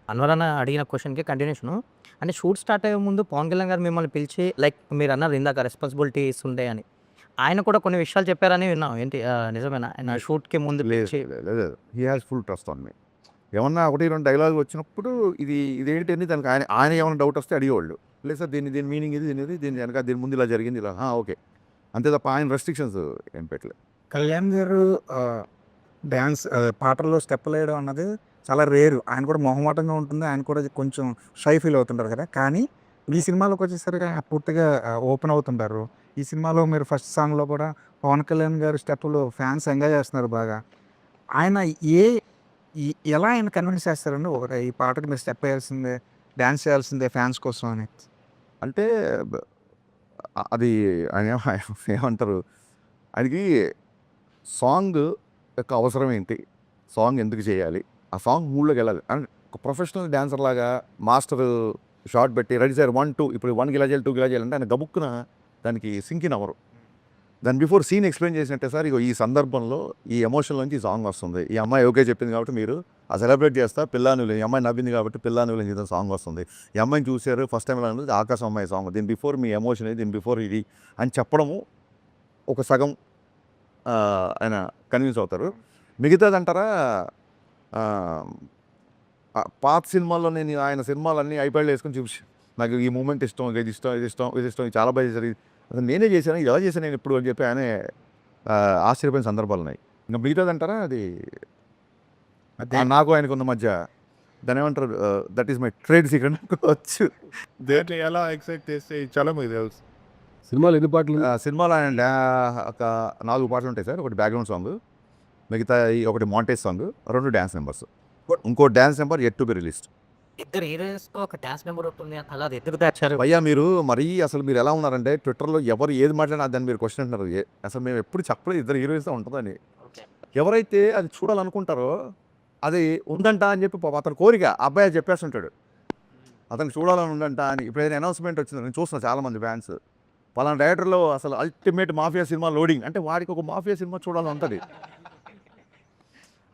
అన్వర్ అన్న అడిగిన క్వశ్చన్కి కంటిన్యూషను. అంటే షూట్ స్టార్ట్ అయ్యే ముందు పవన్ కళ్యాణ్ గారు మిమ్మల్ని పిలిచి లైక్ మీరు అన్నారు ఇందాక రెస్పాన్సిబిలిటీస్ ఉంటాయి అని, ఆయన కూడా కొన్ని విషయాలు చెప్పారని విన్నాం. ఏంటి నిజమేనా? ఆయన షూట్కి ముందు పిలిచి లేదు, he has full trust on me. ఏమన్నా 1-2 డైలాగ్ వచ్చినప్పుడు ఇదేంటి అని దానికి ఆయన ఏమైనా డౌట్ వస్తే అడిగేవాళ్ళు. లేదు సార్ దీని మీనింగ్ దీని వెనక దీని ముందు ఇలా జరిగింది ఇలా ఓకే అంతే తప్ప ఆయన రెస్ట్రిక్షన్స్ ఏం పెట్టలేదు. కళ్యాణ్ గారు డ్యాన్స్ పాటల్లో స్టెప్పులు వేయడం అన్నది చాలా రేరు. ఆయన కూడా మొహమాటంగా ఉంటుంది, ఆయన కూడా కొంచెం షై ఫీల్ అవుతుంటారు కదా. కానీ ఈ సినిమాలోకి వచ్చేసరికి ఆయన పూర్తిగా ఓపెన్ అవుతుంటారు. ఈ సినిమాలో మీరు ఫస్ట్ సాంగ్లో కూడా పవన్ కళ్యాణ్ గారు స్టెప్పులు ఫ్యాన్స్ ఎంజాయ్ చేస్తున్నారు బాగా. ఆయన ఎలా ఆయన కన్విన్స్ చేస్తారండి ఒకటి ఈ పాటకి మీరు స్టెప్ వేయాల్సిందే, డ్యాన్స్ చేయాల్సిందే ఫ్యాన్స్ కోసం అని? అంటే అది ఆయన ఏమంటారు ఆయనకి సాంగ్ యొక్క అవసరం ఏంటి, సాంగ్ ఎందుకు చేయాలి, ఆ సాంగ్ మూడ్లోకి వెళ్ళాలి. అండ్ ఒక ప్రొఫెషనల్ డ్యాన్సర్ లాగా మాస్టర్ షార్ట్ పెట్టి రెడీ సార్ 1 2 ఇప్పుడు 1 గిలా చేయాలి 2 గిలా చేయాలంటే ఆయన గబుక్కున దానికి సింకిన్ అవ్వరు. దాని బిఫోర్ సీన్ ఎక్స్ప్లెయిన్ చేసినట్టే సార్ ఇగో ఈ సందర్భంలో ఈ ఎమోషన్ నుంచి ఈ సాంగ్ వస్తుంది, ఈ అమ్మాయి ఓకే చెప్పింది కాబట్టి మీరు ఆ సెలబ్రేట్ చేస్తా పిల్లానులు, ఈ అమ్మాయి నవ్వింది కాబట్టి పిల్లానులు అని సాంగ్ వస్తుంది, ఈ అమ్మాయిని చూశారు ఫస్ట్ టైం అనేది ఆకాశం అమ్మాయి సాంగ్, దీని బిఫోర్ మీ ఎమోషన్ దీని బిఫోర్ ఇది అని చెప్పడము ఒక సగం ఆయన కన్విన్స్ అవుతారు. మిగతాది అంటారా పాత సినిమాల్లో నేను ఆయన సినిమాలన్నీ ఐప్యాడ్లో వేసుకొని చూపించి నాకు ఈ మూమెంట్ ఇష్టం, ఇది ఇష్టం, ఇది ఇష్టం, ఇది ఇష్టం, ఇది చాలా బాగా చేశారు, అసలు నేనే చేశాను, ఇది ఎలా చేశాను నేను ఇప్పుడు అని చెప్పి ఆయనే ఆశ్చర్యపోయిన సందర్భాలు ఉన్నాయి. ఇంకా మిగతాది అంటారా అది నాకు ఆయనకు ఉన్న మధ్య దాని ఏమంటారు, that is my trade secret వచ్చు. దేంట్లో ఎలా ఎక్సైట్ చేస్తే చాలా మీకు తెలుసు. సినిమాలు ఎన్ని పాటలు సినిమాలో ఆయన ఒక 4 పాటలు ఉంటాయి సార్. ఒకటి బ్యాక్గ్రౌండ్ సాంగ్, మిగతా ఒకటి మాంటేజ్ సాంగ్, 2 డ్యాన్స్ నెంబర్స్, ఇంకో dance number at to be released. ఇద్దరు హీరోయిన్స్తో ఒక డాన్స్ నెంబర్ ఉంటుంది, అలా అది ఎందుకు తెచ్చారు? భయ్యా మీరు మరీ అసలు మీరు ఎలా ఉన్నారంటే ట్విట్టర్లో ఎవరు ఏది మాట్లాడినా దాన్ని మీరు క్వశ్చన్ అంటున్నారు. అసలు మేము ఎప్పుడు చెప్పలేదు ఇద్దరు హీరోయిన్స్ ఉంటుందని. ఎవరైతే అది చూడాలనుకుంటారో అది ఉందంట అని చెప్పి అతని కోరిక అబ్బాయి చెప్పేస్తుంటాడు, అతను చూడాలని ఉందంట అని. ఇప్పుడు ఏదైనా అనౌన్స్మెంట్ వచ్చింది, నేను చూస్తున్నా చాలామంది ఫ్యాన్స్ పలానా డైరెక్టర్లో అసలు అల్టిమేట్ మాఫియా సినిమా లోడింగ్ అంటే వాడికి ఒక మాఫియా సినిమా చూడాలని ఉంటుంది.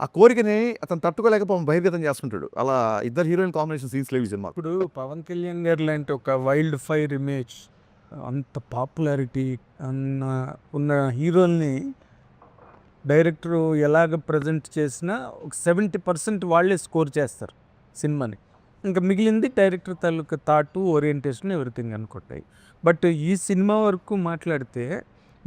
ఆ కోరికని అతను తట్టుకోలేకపోతే బహిర్గతం చేస్తుంటాడు. అలా ఇద్దరు హీరోయిన్ కాంబినేషన్ సీన్స్ లేవు ఈ సినిమా. ఇప్పుడు పవన్ కళ్యాణ్ గారు లాంటి ఒక వైల్డ్ ఫైర్ ఇమేజ్, అంత పాపులారిటీ ఉన్న హీరోల్ని డైరెక్టర్ ఎలాగ ప్రజెంట్ చేసినా ఒక 70% వాళ్ళే స్కోర్ చేస్తారు సినిమాని. ఇంకా మిగిలింది డైరెక్టర్ తాలూకా థాటు, ఓరియంటేషన్, ఎవ్రీథింగ్ అనుకుంటాయి. బట్ ఈ సినిమా వరకు మాట్లాడితే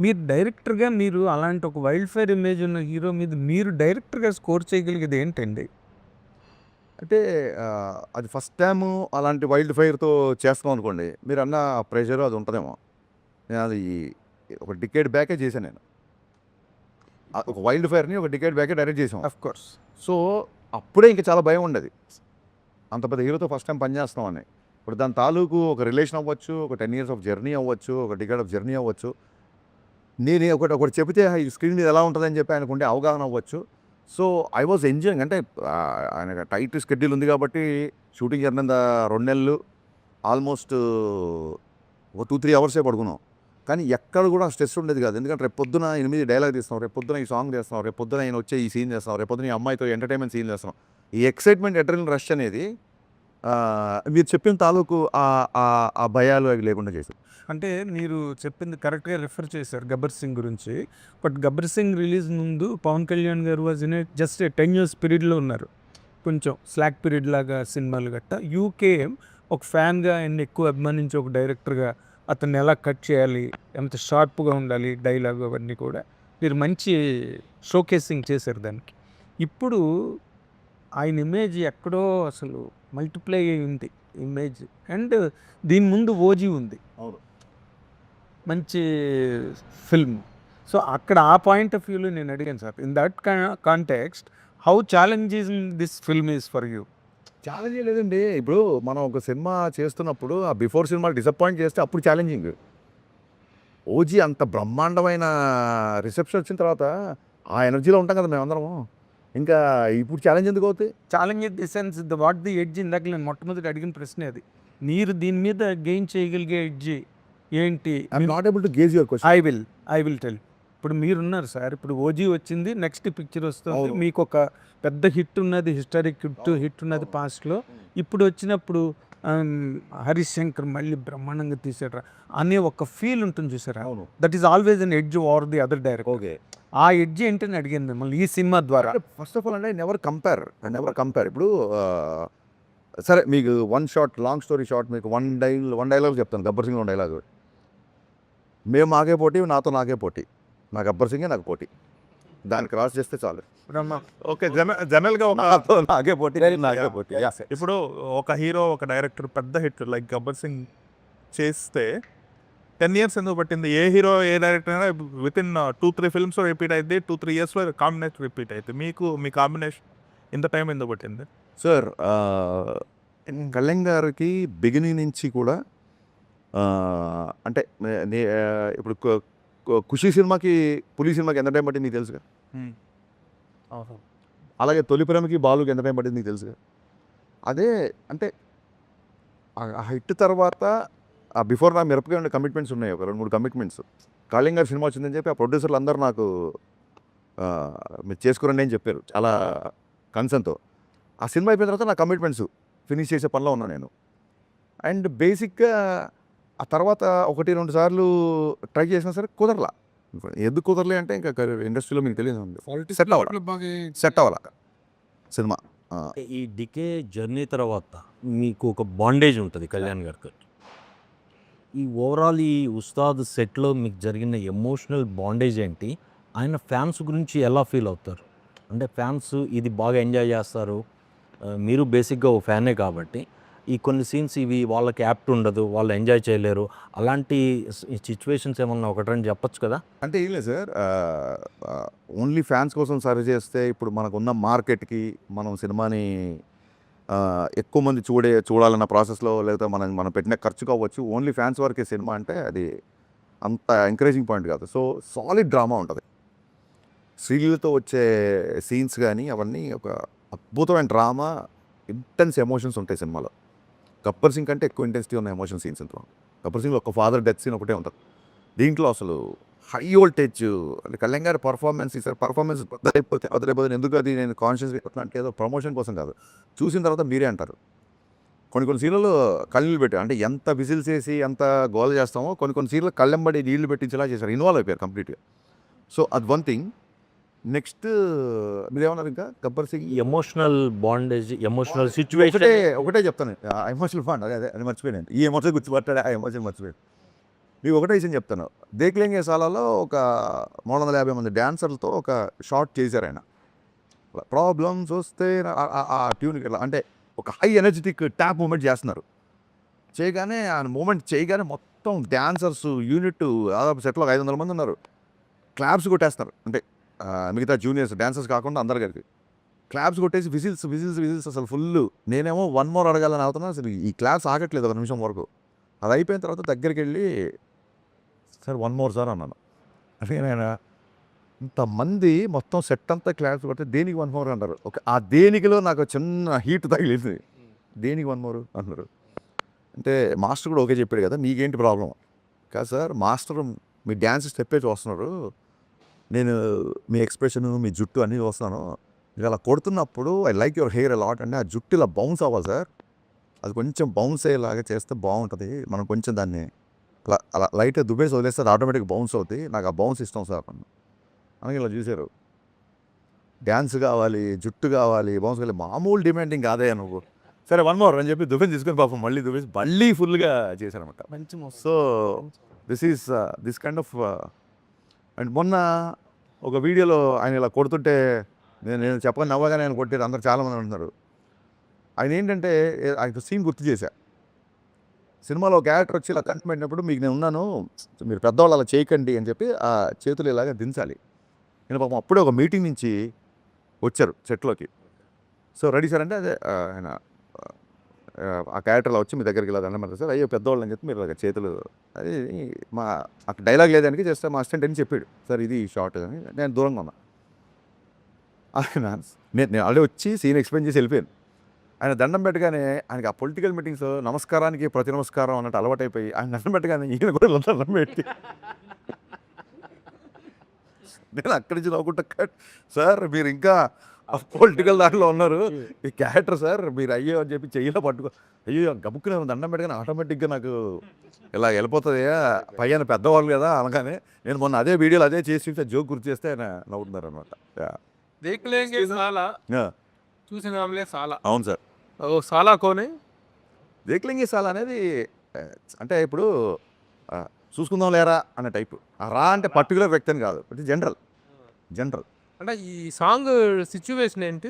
మీరు డైరెక్టర్గా మీరు అలాంటి ఒక వైల్డ్ ఫైర్ ఇమేజ్ ఉన్న హీరో మీద మీరు డైరెక్టర్గా స్కోర్ చేయగలిగేది ఏంటండి? అంటే అది ఫస్ట్ టైం అలాంటి వైల్డ్ ఫైర్తో చేస్తాం అనుకోండి, మీరు అన్న ప్రెషర్ అది ఉంటుందేమో. నేను అది ఒక డికేడ్ బ్యాకే చేశాను. నేను ఒక వైల్డ్ ఫైర్ని ఒక డికేడ్ బ్యాకే డైరెక్ట్ చేసాం. Of course. సో అప్పుడే ఇంకా చాలా భయం ఉండేది, అంత పెద్ద హీరోతో ఫస్ట్ టైం పనిచేస్తామని. ఇప్పుడు దాని తాలూకు ఒక రిలేషన్ అవ్వచ్చు, ఒక 10 years ఆఫ్ జర్నీ అవ్వచ్చు, ఒక డికేడ్ ఆఫ్ జర్నీ అవ్వచ్చు. నేను ఒకటి చెబితే ఈ స్క్రీన్ మీద ఎలా ఉంటుందని చెప్పి ఆయనకు ఉండే అవగాహన అవ్వచ్చు. So I was enjoying. అంటే ఆయన టైట్ షెడ్యూల్ ఉంది కాబట్టి షూటింగ్ జరిగిన 2 నెలలు ఆల్మోస్ట్ ఒక 2-3 hours పడుకున్నాం. కానీ ఎక్కడ కూడా స్ట్రెస్ ఉండేది కాదు. ఎందుకంటే రేపు పొద్దున 8 డైలాగ్ తీస్తాం, రేపు పొద్దున ఈ సాంగ్ చేస్తాం, రేపు పొద్దున ఆయన వచ్చే ఈ సీన్ చేస్తాం, రేపు పొద్దున ఈ అమ్మాయితో ఎంటర్టైన్మెంట్ సీన్ చేస్తాం. ఈ ఎక్సైట్మెంట్, అడ్రినల్ రష్ అనేది మీరు చెప్పిన తాలూకు ఆ భయాలు అవి లేకుండా చేశారు. అంటే మీరు చెప్పింది కరెక్ట్గా రిఫర్ చేశారు గబ్బర్ సింగ్ గురించి. బట్ గబ్బర్ సింగ్ రిలీజ్ ముందు పవన్ కళ్యాణ్ గారు వాజ్ ఇన్ జస్ట్ 10 years పీరియడ్లో ఉన్నారు, కొంచెం స్లాక్ పీరియడ్ లాగా సినిమాలు గట్ట. యూకే ఒక ఫ్యాన్గా ఆయన ఎక్కువ అభిమానించి ఒక డైరెక్టర్గా అతన్ని ఎలా కట్ చేయాలి, ఎంత షార్ప్గా ఉండాలి డైలాగ్, అవన్నీ కూడా మీరు మంచి షోకేసింగ్ చేశారు దానికి. ఇప్పుడు ఆయన ఇమేజ్ ఎక్కడో అసలు మల్టిప్లై అయి ఉంది ఇమేజ్. అండ్ దీని ముందు ఓజీ ఉంది, అవును, మంచి ఫిల్మ్. సో అక్కడ ఆ పాయింట్ ఆఫ్ వ్యూలో నేను అడిగాను sir, in that context how challenging this film is for you? Challenge లేదండి. ఇప్పుడు మనం ఒక సినిమా చేస్తున్నప్పుడు ఆ బిఫోర్ సినిమా డిసప్పాయింట్ చేస్తే అప్పుడు ఛాలెంజింగ్. ఓజీ అంత బ్రహ్మాండమైన రిసెప్షన్ వచ్చిన తర్వాత ఆ ఎనర్జీలో ఉంటాం కదా మేమందరము. ఇంకా ఇప్పుడు ఛాలెంజ్ ఎందుకు అవుతాయి? Challenge in the sense what the edge, ఇందాక నేను మొట్టమొదటి అడిగిన ప్రశ్నే అది. మీరు దీని మీద గెయిన్ చేయగలిగే ఎడ్జ్ ఏంటి? I'm not able to gauge your question. I will tell. ఇప్పుడు మీరున్నారు సార్, ఇప్పుడు ఓజీ వచ్చింది, నెక్స్ట్ పిక్చర్ వస్తుంది, అవును. మీకు ఒక పెద్ద హిట్ ఉన్నది, హిస్టారిక్ హిట్ ఉన్నది పాస్ట్లో. ఇప్పుడు వచ్చినప్పుడు హరీష్ శంకర్ మళ్ళీ బ్రహ్మాండంగా తీసాడు అనే ఒక ఫీల్ ఉంటుంది చూసారా, అవును, that is always an edge over the other director. Okay. ఆ ఎడ్జ్ ఏంటని అడిగాను మిమ్మల్ని ఈ సినిమా ద్వారా. ఫస్ట్ ఆఫ్ ఆల్ అంటే నెవర్ కంపేర్. ఇప్పుడు సరే మీకు one shot, long story short, మీకు వన్ డైలాగ్ చెప్తాను. గబ్బర్ సింగ్ 1 డైలాగ్, మేము మాకే పోటీ, నాతో నాకే పోటీ, నా గబ్బర్ సింగే నాకు పోటీ, దాన్ని క్రాస్ చేస్తే చాలు. ఓకే, జనరల్గా ఒక నాతో నాకే పోటీ, నాకే పోటీ. ఇప్పుడు ఒక హీరో, ఒక డైరెక్టర్ పెద్ద హిట్ లైక్ గబ్బర్ సింగ్ చేస్తే 10 years ఎందుకు పట్టింది? ఏ హీరో, ఏ డైరెక్టర్ అయినా విత్ ఇన్ 2-3 films రిపీట్ అయితే 2-3 yearsలో కాంబినేషన్ రిపీట్ అయితే మీ కాంబినేషన్ ఇంత టైం ఎందుకు పట్టింది? సార్ కళ్యాణ్ గారికి బిగినింగ్ నుంచి కూడా అంటే ఇప్పుడు ఖుషి సినిమాకి, పులి సినిమాకి ఎంత టైం పట్టింది నీకు తెలుసుగా. అలాగే తొలి ప్రేమకి, బాలుకి ఎంత టైం పట్టింది నీకు తెలుసుగా. అదే అంటే ఆ హిట్ తర్వాత ఆ బిఫోర్ నా మిరపకాయ ఉండే కమిట్మెంట్స్ ఉన్నాయి, ఒక 2-3 కమిట్మెంట్స్. కళ్యాణ్ గారి సినిమా వచ్చిందని చెప్పి ఆ ప్రొడ్యూసర్లు అందరూ నాకు మీరు చేసుకురండి అని చెప్పారు చాలా కన్సర్న్తో. ఆ సినిమా అయిపోయిన తర్వాత నా కమిట్మెంట్స్ ఫినిష్ చేసే పనిలో ఉన్నాను నేను. అండ్ బేసిక్గా ఆ తర్వాత 1-2 సార్లు ట్రై చేసినా సరే కుదరలా. ఎందుకు కుదరలే అంటే ఇంకా ఇండస్ట్రీలో మీకు తెలియదు, సెట్ అవ్వాలి, సెట్ అవ్వాలి సినిమా. ఈ డికే జర్నీ తర్వాత మీకు ఒక బాండేజ్ ఉంటుంది కళ్యాణ్ గారికి. ఈ ఓవరాల్ ఈ ఉస్తాద్ సెట్లో మీకు జరిగిన ఎమోషనల్ బాండేజ్ ఏంటి? ఆయన ఫ్యాన్స్ గురించి ఎలా ఫీల్ అవుతారు? అంటే ఫ్యాన్స్ ఇది బాగా ఎంజాయ్ చేస్తారు, మీరు బేసిక్గా ఓ ఫ్యానే కాబట్టి ఈ కొన్ని సీన్స్ ఇవి వాళ్ళకి యాప్ట్ ఉండదు, వాళ్ళు ఎంజాయ్ చేయలేరు, అలాంటి సిచ్యువేషన్స్ ఏమన్నా ఒకటి రెండు చెప్పొచ్చు కదా? అంటే ఏం లేదు సార్, ఓన్లీ ఫ్యాన్స్ కోసం సర్వ్ చేస్తే ఇప్పుడు మనకున్న మార్కెట్కి మనం సినిమాని ఎక్కువ మంది చూడాలన్న ప్రాసెస్లో, లేకపోతే మనం పెట్టిన ఖర్చు కావచ్చు, ఓన్లీ ఫ్యాన్స్ వరకే సినిమా అంటే అది అంత ఎంకరేజింగ్ పాయింట్ కాదు. సో సాలిడ్ డ్రామా ఉంటుంది, స్త్రీలతో వచ్చే సీన్స్ కానీ అవన్నీ ఒక అద్భుతమైన డ్రామా, ఇంటెన్స్ ఎమోషన్స్ ఉంటాయి సినిమాలో. గబ్బర్ సింగ్ కంటే ఎక్కువ ఇంటెన్సిటీ ఉన్న ఎమోషన్ సీన్స్ ఇంట్లో. గబ్బర్ సింగ్లో ఒక ఫాదర్ డెత్ సీన్ ఒకటే ఉంటుంది, దీంట్లో అసలు హై వోల్టేజ్. అంటే కళ్యాణ్ గారి పర్ఫార్మెన్స్ ఈసారి పర్ఫార్మెన్స్ వదిలేకపోతే ఎందుకు అది నేను కాన్షియస్ అంటే ఏదో ప్రమోషన్ కోసం కాదు, చూసిన తర్వాత మీరే అంటారు. కొన్ని సీన్లలో కళ్ళు పెట్టి, అంటే ఎంత విజిల్స్ వేసి ఎంత గోల్ చేస్తామో కొన్ని సీన్లు కళ్ళెంబడి నీళ్లు పెట్టించేలా చేశారు, ఇన్వాల్వ్ అయిపోయారు కంప్లీట్గా. సో అది వన్ థింగ్. నెక్స్ట్ మీరేమన్నారు ఇంకా Gabbar Singh emotional bondage, emotional situation ఒకటే చెప్తాను, ఎమోషనల్ బాండ్ అది మర్చిపోయాను, ఈ ఎమోషన్ గుర్తుపట్టాడు, ఆ ఎమోషన్ మర్చిపోయాను. మీకు ఒకటే విషయం చెప్తాను, దేక్లేంగే సాలాలో ఒక 350 మంది డాన్సర్లతో ఒక షార్ట్ చేశారు ఆయన. ప్రాబ్లమ్స్ వస్తే ఆ ట్యూన్కి ఇలా అంటే ఒక హై ఎనర్జెటిక్ ట్యాప్ మూమెంట్ చేస్తున్నారు. చేయగానే ఆ మూమెంట్ చేయగానే మొత్తం డాన్సర్స్ యూనిట్ దాదాపు సెట్లో 500 మంది ఉన్నారు, క్లాప్స్ కొట్టేస్తున్నారు. అంటే మిగతా జూనియర్స్ డాన్సర్స్ కాకుండా అందరు కలిపి క్లాప్స్ కొట్టేసి విజిల్స్ అసలు ఫుల్. నేనేమో 1 more అడగాలని అవుతున్నా, అసలు ఈ క్లాప్స్ ఆగట్లేదు ఒక నిమిషం వరకు. అది అయిపోయిన తర్వాత దగ్గరికి వెళ్ళి సార్ 1 more సార్ అన్నాను. అంటే నేను ఇంతమంది మొత్తం సెట్ అంతా క్లాప్స్ కొడితే దేనికి 1 more అంటారు. ఓకే, ఆ దేనికిలో నాకు చిన్న హీట్ తగిలింది, దేనికి 1 more అన్నారు. అంటే మాస్టర్ కూడా ఓకే చెప్పాడు కదా, మీకేంటి ప్రాబ్లం? కాదు సార్, మాస్టర్ మీ డ్యాన్స్ స్టెప్పే చూస్తున్నారు, నేను మీ ఎక్స్ప్రెషన్ మీ జుట్టు అన్నీ చూస్తున్నాను, ఇక అలా కొడుతున్నప్పుడు I like your hair a lot, అంటే ఆ జుట్టు ఇలా బౌన్స్ అవ్వాలి సార్, అది కొంచెం బౌన్స్ అయ్యేలాగా చేస్తే బాగుంటుంది, మనం కొంచెం దాన్ని అలా లైట్గా దుబ్బేసి వదిలేస్తే అది ఆటోమేటిక్గా బౌన్స్ అవుతుంది, నాకు ఆ బౌన్స్ ఇష్టం సార్ అని ఇలా చూశారు. డ్యాన్స్ కావాలి, జుట్టు కావాలి, బౌన్స్ కావాలి, మామూలు డిమాండింగ్ కాదే నువ్వు. సరే 1 more అని చెప్పి దుబ్బెని తీసుకొని పాపం మళ్ళీ దుబ్బేసి మళ్ళీ ఫుల్గా చేశారనమాట. So this kind of. And మొన్న ఒక వీడియోలో ఆయన ఇలా కొడుతుంటే నేను చెప్పగానే నవ్వగానే ఆయన కొట్టారు, అందరు చాలామంది అంటున్నారు. ఆయన ఏంటంటే ఆయన సీన్ గుర్తు చేశా, సినిమాలో ఒక క్యారెక్టర్ వచ్చి ఇలా కంటి పెట్టినప్పుడు మీకు నేను ఉన్నాను, మీరు పెద్దవాళ్ళు అలా చేయకండి అని చెప్పి ఆ చేతులు ఇలాగా దించాలి. నేను పాపం అప్పుడే ఒక మీటింగ్ నుంచి వచ్చారు సెట్లోకి. సో రెడీ సార్ అంటే అదే ఆయన ఆ క్యారెక్టర్లో వచ్చి మీ దగ్గరికి ఇలా దండం పెడతారు సార్, అయ్యో పెద్దవాళ్ళు అని చెప్పి మీరు ఇలాగ చేతులు, అది మా అక్కడ డైలాగ్ లేదానికి చేస్తే మా అసిస్టెంట్ అని చెప్పాడు సార్ ఇది షార్ట్ అని. నేను దూరంగా ఉన్నా, ఆయన నేను ఆల్రెడీ వచ్చి సీన్ ఎక్స్ప్లెయిన్ చేసి వెళ్ళిపోయాను. ఆయన దండం పెట్టగానే ఆయనకి ఆ పొలిటికల్ మీటింగ్స్ నమస్కారానికి ప్రతి నమస్కారం అన్నట్టు అలవాటైపోయి ఆయన దండం పెట్టగానే ఈయన కూడా దండం పెట్టి నేను అక్కడి నుంచి నవ్వుకుంటా, సార్ మీరు ఇంకా ఆ పొలిటికల్ దాంట్లో ఉన్నారు, ఈ క్యారెక్టర్ సార్ మీరు అయ్యో అని చెప్పి చెయ్యిలో పట్టుకో, అయ్యో గబుక్కు నేను దండం పెట్టగానే ఆటోమేటిక్గా నాకు ఇలా వెళ్ళిపోతుంది, పైన పెద్దవాళ్ళు కదా అనగానే. నేను మొన్న అదే వీడియోలో అదే చేసి జోక్ గుర్తు చేస్తే ఆయన నవ్వుతున్నారు అనమాట. దేక్లేంగే సాలా చూసిన వాళ్ళే సాలా. అవును సార్, ఓ సాలా కోనే దేక్లేంగే సాలా అనేది అంటే ఇప్పుడు చూసుకుందాం లేరా అనే టైపు. రా అంటే పర్టికులర్ వ్యక్తి అని కాదు, ఇది జనరల్. అంటే ఈ సాంగ్ సిచ్యువేషన్ ఏంటి?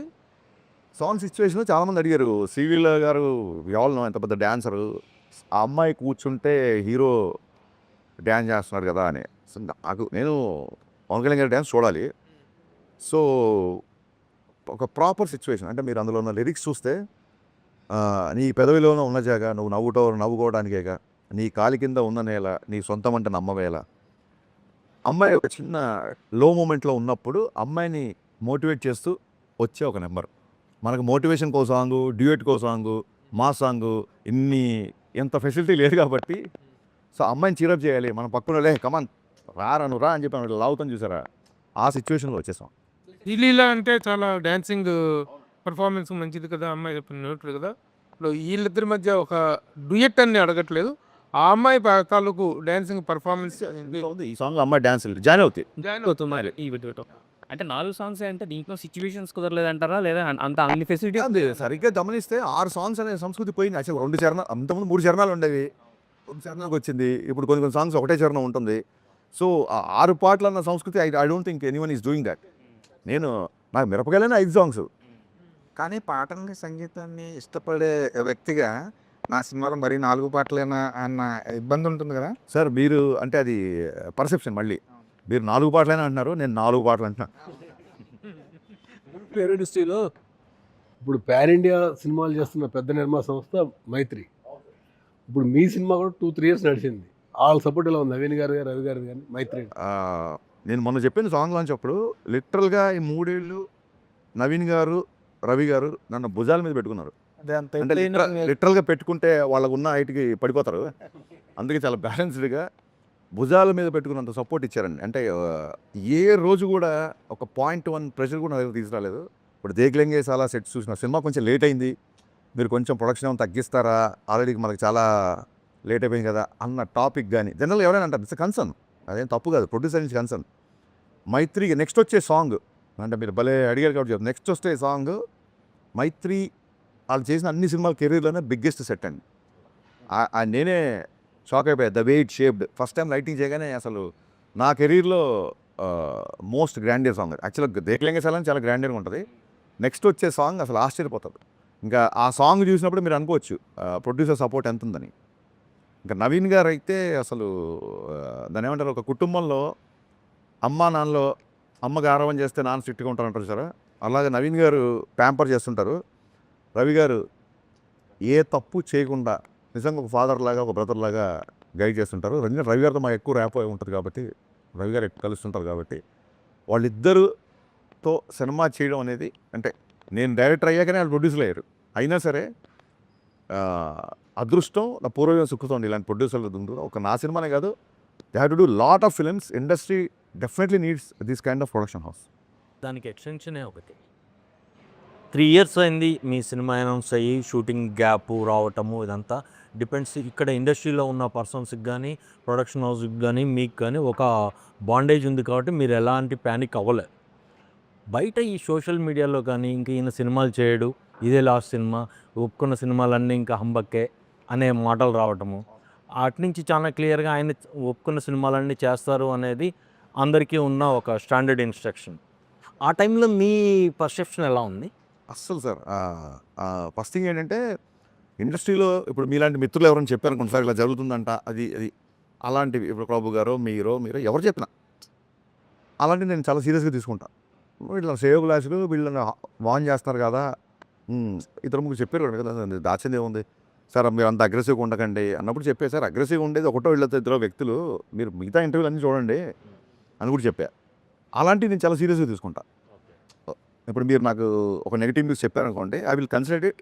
సాంగ్ సిచ్యువేషన్ చాలామంది అడిగారు, శ్రీలీల గారు ఎవరు ఎంత పెద్ద డాన్సరు, ఆ అమ్మాయి కూర్చుంటే హీరో డ్యాన్స్ చేస్తున్నారు కదా అని. సో నేను పవన్ కళ్యాణ్ గారి డ్యాన్స్ చూడాలి. సో ఒక ప్రాపర్ సిచ్యువేషన్, అంటే మీరు అందులో ఉన్న లిరిక్స్ చూస్తే నీ పెదవిలోనే ఉన్న జాగ నువ్వు నవ్వుకోవడానికేగా, నీ కాలి కింద ఉన్న నేల నీ సొంతం అంటే నమ్మవేళ. అమ్మాయి ఒక చిన్న లో మూమెంట్లో ఉన్నప్పుడు అమ్మాయిని మోటివేట్ చేస్తూ వచ్చే ఒక నెంబర్. మనకు మోటివేషన్ కో సాంగు, డ్యూయట్ కో సాంగు, మా సాంగు ఎంత ఫెసిలిటీ లేదు కాబట్టి, సో అమ్మాయిని చీరప్ చేయాలి, మన పక్కన లే కమాన్ రా అని చెప్పి లావుతాను చూసారా, ఆ సిచ్యువేషన్లో వచ్చేసాం. శ్రీలీల అంటే చాలా డాన్సింగ్ పర్ఫార్మెన్స్ మంచిది కదా, అమ్మాయి చెప్పినట్టు కదా. ఇప్పుడు వీళ్ళిద్దరి మధ్య ఒక డ్యూయట్ అని అడగట్లేదు, ఆ అమ్మాయి తాలూకు డాన్సింగ్ పర్ఫార్మెన్స్ ఈ సాంగ్ అమ్మాయి డాన్స్ జాయిన్ అవుతాయి. జాయిన్ అవుతున్నారు. ఈ వీటితో అంటే 4 సాంగ్స్ అంటే దీంట్లో సిచ్యువేషన్స్ కుదరలేదంటారా? లేదా అంత అన్ని ఫెసిలిటీ అంతే సరిగ్గా గమనిస్తే 6 సాంగ్స్ అనే సంస్కృతి పోయింది. అసలు 2 చరణాలు, అంతకుముందు 3 చరణాలు ఉండేవి, 2 చరణాలకు వచ్చింది. ఇప్పుడు కొన్ని కొన్ని సాంగ్స్ ఒకటే చరణం ఉంటుంది. సో 6 పాటలు అన్న సంస్కృతి I don't think anyone is doing that. నాకు మిరపకాయలైన 5 సాంగ్స్. కానీ పాటల్ని సంగీతాన్ని ఇష్టపడే వ్యక్తిగా నా సినిమాలో మరీ 4 పాటలేనా అన్న ఇబ్బంది ఉంటుంది కదా. సార్ మీరు అంటే అది పర్సెప్షన్. మళ్ళీ మీరు 4 పాటలైనా అంటున్నారు, నేను 4 పాటలు అంటున్నా. ఇండస్ట్రీలో ఇప్పుడు పాన్ ఇండియా సినిమాలు చేస్తున్న పెద్ద నిర్మాణ సంస్థ మైత్రి. ఇప్పుడు మీ సినిమా కూడా 2-3 ఇయర్స్ నడిచింది. వాళ్ళ సపోర్ట్ ఎలా ఉంది? నవీన్ గారు, రవి గారు కానీ మైత్రి. నేను మొన్న చెప్పిన సాంగ్ లాంచ్ అప్పుడు లిటరల్గా ఈ 3 ఏళ్ళు నవీన్ గారు, రవి గారు నన్ను భుజాల మీద పెట్టుకున్నారు. అంటే లిటరల్గా పెట్టుకుంటే వాళ్ళకు ఉన్న హైట్కి పడిపోతారు. అందుకే చాలా బ్యాలెన్స్డ్గా భుజాల మీద పెట్టుకున్నంత సపోర్ట్ ఇచ్చారండి. అంటే ఏ రోజు కూడా ఒక 0.1 ప్రెషర్ కూడా నా దగ్గర తీసుకురాలేదు. ఇప్పుడు దేక్లెంగే చాలా సెట్స్ చూసిన సినిమా కొంచెం లేట్ అయింది, మీరు కొంచెం ప్రొడక్షన్ ఏమైనా తగ్గిస్తారా, ఆల్రెడీ మనకి చాలా లేట్ అయిపోయింది కదా అన్న టాపిక్ కానీ జనరల్గా ఎవరైనా అంటారు. ఇట్స్ కన్సర్న్, అదేం తప్పు కాదు, ప్రొడ్యూసర్ నుంచి కన్సర్న్. మైత్రికి నెక్స్ట్ వచ్చే సాంగ్ అంటే మీరు భలే అడిగారు కాబట్టి చెప్తాను. నెక్స్ట్ వచ్చే సాంగ్ మైత్రి వాళ్ళు చేసిన అన్ని సినిమాల కెరీర్లోనే బిగ్గెస్ట్ సెట్ అండి. నేనే షాక్ అయిపోయా. The way it shaped. First time lighting చేయగానే అసలు నా కెరీర్లో మోస్ట్ గ్రాండియర్ సాంగ్. యాక్చువల్గా దేక్లెంగే సాలని చాలా గ్రాండియర్గా ఉంటుంది. నెక్స్ట్ వచ్చే సాంగ్ అసలు ఆశ్చర్యపోతుంది. ఇంకా ఆ సాంగ్ చూసినప్పుడు మీరు అనుకోవచ్చు ప్రొడ్యూసర్ సపోర్ట్ ఎంత ఉందని. ఇంకా నవీన్ గారు అయితే అసలు దాని ఏమంటారు, ఒక కుటుంబంలో అమ్మ నాన్నలో అమ్మ గారాబం చేస్తే నాన్న స్ట్రిక్ట్గా ఉంటారంటారు సార్, అలాగే నవీన్ గారు ప్యాంపర్ చేస్తుంటారు. రవి గారు ఏ తప్పు చేయకుండా నిజంగా ఒక ఫాదర్ లాగా, ఒక బ్రదర్ లాగా గైడ్ చేస్తుంటారు. రవి గారితో మాకు ఎక్కువ ర్యాప్ అయి ఉంటుంది కాబట్టి, రవి గారు ఎక్కువ కలుస్తుంటారు కాబట్టి వాళ్ళిద్దరుతో సినిమా చేయడం అనేది, అంటే నేను డైరెక్టర్ అయ్యాకనే వాళ్ళు ప్రొడ్యూసర్లు అయ్యారు. అయినా సరే అదృష్టం నా పూర్వజం సుఖుతుంది ఇలాంటి ప్రొడ్యూసర్లు ముందు. ఒక నా సినిమానే కాదు, they have to do lot of films. Industry definitely needs this kind of production house. దానికి ఎక్స్టెన్షనే ఒకటి. 3 ఇయర్స్ అయింది మీ సినిమా అనౌన్స్ అయ్యి, షూటింగ్ గ్యాప్ రావటము, ఇదంతా డిపెండ్స్. ఇక్కడ ఇండస్ట్రీలో ఉన్న పర్సన్స్కి కానీ, ప్రొడక్షన్ హౌస్కి కానీ, మీకు కానీ ఒక బాండేజ్ ఉంది కాబట్టి మీరు ఎలాంటి ప్యానిక్ అవ్వలేదు. బయట ఈ సోషల్ మీడియాలో కానీ ఇంకా ఈయన సినిమాలు చేయడు, ఇదే లాస్ట్ సినిమా, ఒప్పుకున్న సినిమాలన్నీ ఇంకా హంబక్కే అనే మాటలు రావటము, అటు నుంచి చాలా క్లియర్గా ఆయన ఒప్పుకున్న సినిమాలన్నీ చేస్తారు అనేది అందరికీ ఉన్న ఒక స్టాండర్డ్ ఇన్స్ట్రక్షన్. ఆ టైంలో మీ పర్సెప్షన్ ఎలా ఉంది? అస్సలు సార్ ఫస్ట్ థింగ్ ఏంటంటే, ఇండస్ట్రీలో ఇప్పుడు మీలాంటి మిత్రులు ఎవరైనా చెప్పారనుకోండి సార్ ఇలా జరుగుతుందంట, అది అలాంటివి ఇప్పుడు ప్రభు గారో మీరు ఎవరు చెప్పినా అలాంటివి నేను చాలా సీరియస్గా తీసుకుంటా. వీళ్ళ సేవ్ క్లాసులు వీళ్ళని వాన్ చేస్తున్నారు కదా, ఇద్దరు ముగ్గురు చెప్పారు కదా, దాచింది ఏముంది సార్, మీరు అంత అగ్రెసివ్గా ఉండకండి అన్నప్పుడు చెప్పే సార్, అగ్రెసివ్గా ఉండేది ఒకటో వీళ్ళతో ఇద్దరు వ్యక్తులు, మీరు మిగతా ఇంటర్వ్యూలు అన్నీ చూడండి అని కూడా చెప్పా. అలాంటివి నేను చాలా సీరియస్గా తీసుకుంటా. ఇప్పుడు మీరు నాకు ఒక నెగిటివ్ న్యూస్ చెప్పారనుకోండి, ఐ విల్ కన్సిడర్ ఇట్,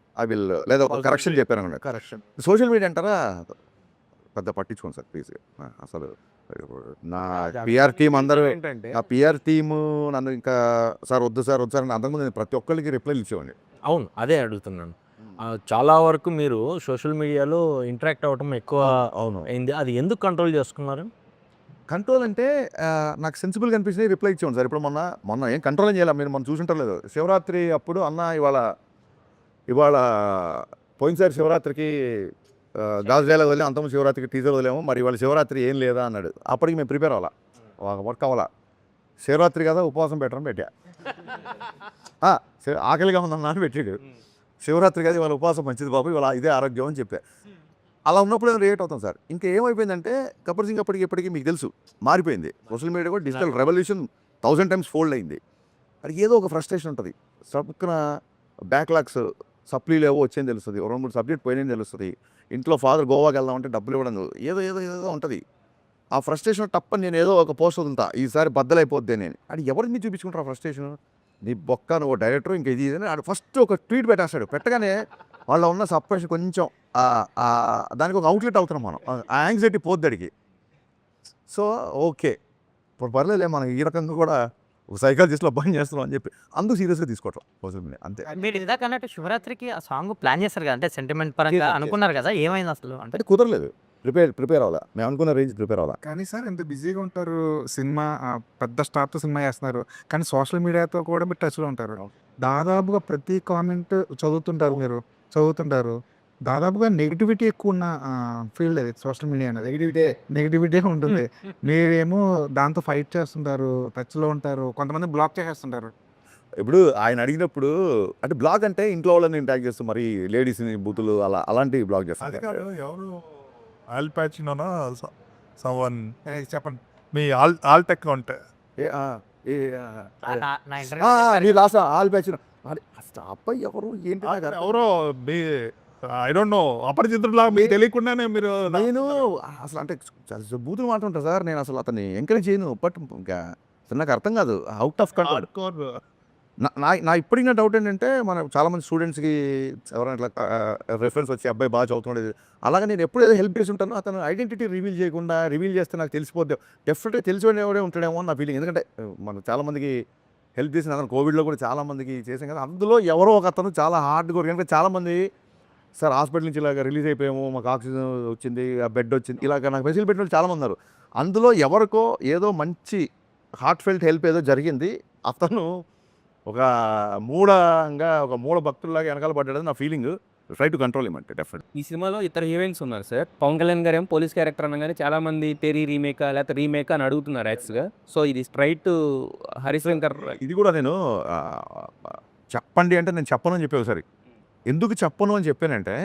లేదా ఒక కరెక్షన్ చెప్పారనుకోండి. కరెక్షన్. సోషల్ మీడియా అంటారా, పెద్ద పట్టించుకోండి సార్ ప్లీజ్. అసలు నా పిఆర్ టీం అందరూ, ఏంటంటే నా పిఆర్ టీము నన్ను ఇంకా సార్ వద్దు సార్ అని అంతకుముందు నేను ప్రతి ఒక్కరికి రిప్లైలు ఇచ్చేవాడిని. అవును, అదే అడుగుతున్నాను. చాలా వరకు మీరు సోషల్ మీడియాలో ఇంటరాక్ట్ అవ్వటం ఎక్కువ అవును. అయింది. అది ఎందుకు కంట్రోల్ చేసుకున్నారు? కంట్రోల్ అంటే నాకు సెన్సిబుల్గా అనిపించినవి రిప్లై ఇచ్చేవాడు సార్. ఇప్పుడు మొన్న ఏం కంట్రోల్ ఏం చేయాలి, మీరు మనం చూసుంటారు లేదు, శివరాత్రి అప్పుడు అన్న ఇవాళ పోయినసారి శివరాత్రికి గాజు డైలాగ్ వదిలేము, అంతకుముందు శివరాత్రికి టీజర్ వదిలేము, మరి ఇవాళ శివరాత్రి ఏం లేదా అన్నాడు. అప్పటికి మేము ప్రిపేర్ అవ్వాలా, వర్క్ అవ్వాలా. శివరాత్రి కదా ఉపవాసం పెట్టడం పెట్టా, ఆకలిగా ఉందన్నా అని పెట్టాడు. శివరాత్రి కదా ఇవాళ ఉపవాసం మంచిది బాబు, ఇవాళ ఇదే ఆరోగ్యం అని చెప్పా. అలా ఉన్నప్పుడు ఏమైనా రియాక్ట్ అవుతాం సార్. ఇంకా ఏమైపోయిందంటే గబ్బర్ సింగ్ ఇప్పటికి మీకు తెలుసు మారిపోయింది. సోషల్ మీడియా కూడా డిజిటల్ రెవల్యూషన్ 1000 times ఫోల్డ్ అయింది. అది ఏదో ఒక ఫ్రస్ట్రేషన్ ఉంటుంది. సబ్కున బ్యాక్లాగ్స్ సప్లీలు ఏవో వచ్చేది తెలుస్తుంది, 2-3 సబ్జెక్ట్ పోయినని తెలుస్తుంది, ఇంట్లో ఫాదర్ గోవాకి వెళ్దామంటే డబ్బులు ఇవ్వడం ఏదో ఉంటుంది. ఆ ఫ్రస్ట్రేషన్ తప్ప నేను ఏదో ఒక పోస్ట్ వదులుతా, ఈసారి బద్దలైపోద్ది నేను. అది ఎవరిని చూపించుకుంటారు ఆ ఫ్రస్ట్రేషన్? నీ బొక్క, నువ్వు డైరెక్టర్, ఇంకా ఇది అని ఫస్ట్ ఒక ట్వీట్ పెట్టేస్తాడు. పెట్టగానే వాళ్ళ ఉన్న సప్రెషన్ కొంచెం దానికి ఒక అవుట్లెట్ అవుతున్నాం మనం, ఆ యాంగ్జైటీ పోద్ది అడిగి. సో ఓకే ఇప్పుడు పర్లేదు, మనం ఈ రకంగా కూడా ఒక సైకాలజిస్ట్లో పని చేస్తున్నాం అని చెప్పి అందుకు సీరియస్గా తీసుకోవటం సోషల్ మీడియా అంతే. మీరు ఇందాక అన్నట్టు శివరాత్రికి ఆ సాంగ్ ప్లాన్ చేస్తారు కదా, అంటే సెంటిమెంట్ పరంగా అనుకున్నారు కదా, ఏమైంది అసలు? అంటే అంటే కుదరలేదు. ప్రిపేర్ అవ్వాలా, మేము అనుకున్న రేంజ్ ప్రిపేర్ అవ్వాలా. కానీ సార్ ఇంత బిజీగా ఉంటారు, సినిమా పెద్ద స్టార్తో సినిమా చేస్తున్నారు, కానీ సోషల్ మీడియాతో కూడా మీరు టచ్లో ఉంటారు. దాదాపుగా ప్రతి కామెంట్ చదువుతుంటారు. దాదాపుగా నెగిటివిటీ ఎక్కువ ఉన్న ఫీల్డ్ అది సోషల్ మీడియా అనేది. నెగిటివిటీ ఉంటుంది. మీరేమో దాంతో ఫైట్ చేస్తుంటారు, టచ్లో ఉంటారు, కొంతమంది బ్లాక్ చేసేస్తుంటారు. ఇప్పుడు ఆయన అడిగినప్పుడు అంటే బ్లాగ్ అంటే ఇంట్లో వాళ్ళని ఇంటాక్ట్ చేస్తూ మరి లేడీస్ని బూతులు అలాంటి బ్లాగ్ అది చేస్తారు. కాదు, ఎవరు ఆల్ ప్యాచినోనా సమ్వన్ చెప్పండి. మీ ఆల్ట్ అకౌంట్ నా ఇంటర్వ్యూ లాస్ట్ ఆల్ బ్యాచ్ అబ్బాయి ఎవరు ఏంటి నాకు అర్థం ఎవరో మీ ఐ డోంట్ నో అపరిచితులా మీకు తెలియకుండానే మీరు నేను అసలు అంటే బూతులు మాట్లాడుంటా సార్, నేను అసలు అతన్ని ఎంకరేజ్ చేయను. బట్ ఇంకా అసలు నాకు అర్థం కాదు, అవుట్ ఆఫ్ కంట్రోల్. hardcore. నా ఇప్పటికి నా డౌట్ ఏంటంటే మన చాలామంది స్టూడెంట్స్కి ఎవరైనా ఇట్లా రెఫరెన్స్ వచ్చి అబ్బాయి బాగా చదువుతున్నాడు, అలాగే నేను ఎప్పుడు ఏదో హెల్ప్ చేసి ఉంటానో అతను ఐడెంటిటీ రివీల్ చేస్తే నాకు తెలిసిపోద్ది. డెఫినెట్గా తెలిసిపోయినవాడే ఉంటాడేమో అని నా ఫీలింగ్. ఎందుకంటే మనం చాలామందికి హెల్ప్ చేసిన అతను కోవిడ్లో కూడా చాలామందికి చేసాం కదా, అందులో ఎవరో ఒక అతను చాలా హార్డ్ కోర్. కనుక చాలామంది సార్ హాస్పిటల్ నుంచి ఇలాగ రిలీజ్ అయిపోయాము, మాకు ఆక్సిజన్ వచ్చింది, ఆ బెడ్ వచ్చింది, ఇలాగ నాకు మెసేజ్ పెట్టిన వాళ్ళు చాలామంది ఉన్నారు. అందులో ఎవరికో ఏదో మంచి హార్ట్ ఫెల్ట్ హెల్ప్ ఏదో జరిగింది, అతను ఒక మూఢ భక్తుల్లాగా వెనకాల పడ్డాడని నా ఫీలింగ్. ట్రై టు కంట్రోల్ ఇమంటే డెఫినెట్. ఈ సినిమాలో ఇద్దరు హీరోయిన్స్ ఉన్నారు సార్. పవన్ కళ్యాణ్ గారు ఏమో పోలీస్ క్యారెక్టర్ అనగానే చాలా మంది తెరీ రీమేకా లేకపోతే రీమేకా అని అడుగుతున్నారు యాక్చువల్గా. సో ఇది స్ట్రైట్ హరిశంకర్. ఇది కూడా నేను చెప్పండి అంటే నేను చెప్పను అని చెప్పి ఒకసారి. ఎందుకు చెప్పను అని చెప్పానంటే,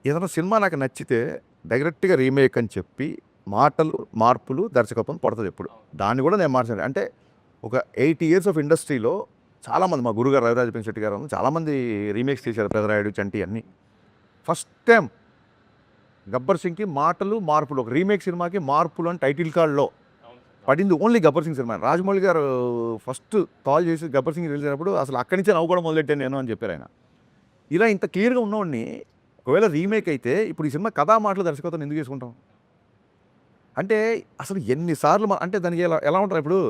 ఏదైనా సినిమా నాకు నచ్చితే డైరెక్ట్గా రీమేక్ అని చెప్పి మాటలు మార్పులు దర్శకత్వం పడుతుంది ఎప్పుడు. దాన్ని కూడా నేను మార్చాను. అంటే ఒక 8 years ఆఫ్ ఇండస్ట్రీలో చాలామంది, మా గురుగారు రవిరాజ పెంశెట్టి గారు చాలామంది రీమేక్స్ చేశారు, పెదరాయుడు, చంటి అన్నీ. ఫస్ట్ టైం గబ్బర్ సింగ్కి మాటలు మార్పులు, ఒక రీమేక్ సినిమాకి మార్పులు అని టైటిల్ కార్డ్లో పడింది ఓన్లీ గబ్బర్ సింగ్ సినిమా. రాజమౌళి గారు ఫస్ట్ కాల్ చేసి గబ్బర్ సింగ్ రిలీజ్ అయినప్పుడు అసలు అక్కడి నుంచే నవ్వుకోవడం మొదలెట్టాను నేను అని చెప్పారు ఆయన. ఇలా ఇంత క్లియర్గా ఉన్నవాడిని ఒకవేళ రీమేక్ అయితే ఇప్పుడు ఈ సినిమా కథా మాటలు దర్శకత్వం ఎందుకు చేసుకుంటాం అంటే అసలు ఎన్నిసార్లు అంటే దానికి ఎలా ఉంటారు. ఇప్పుడు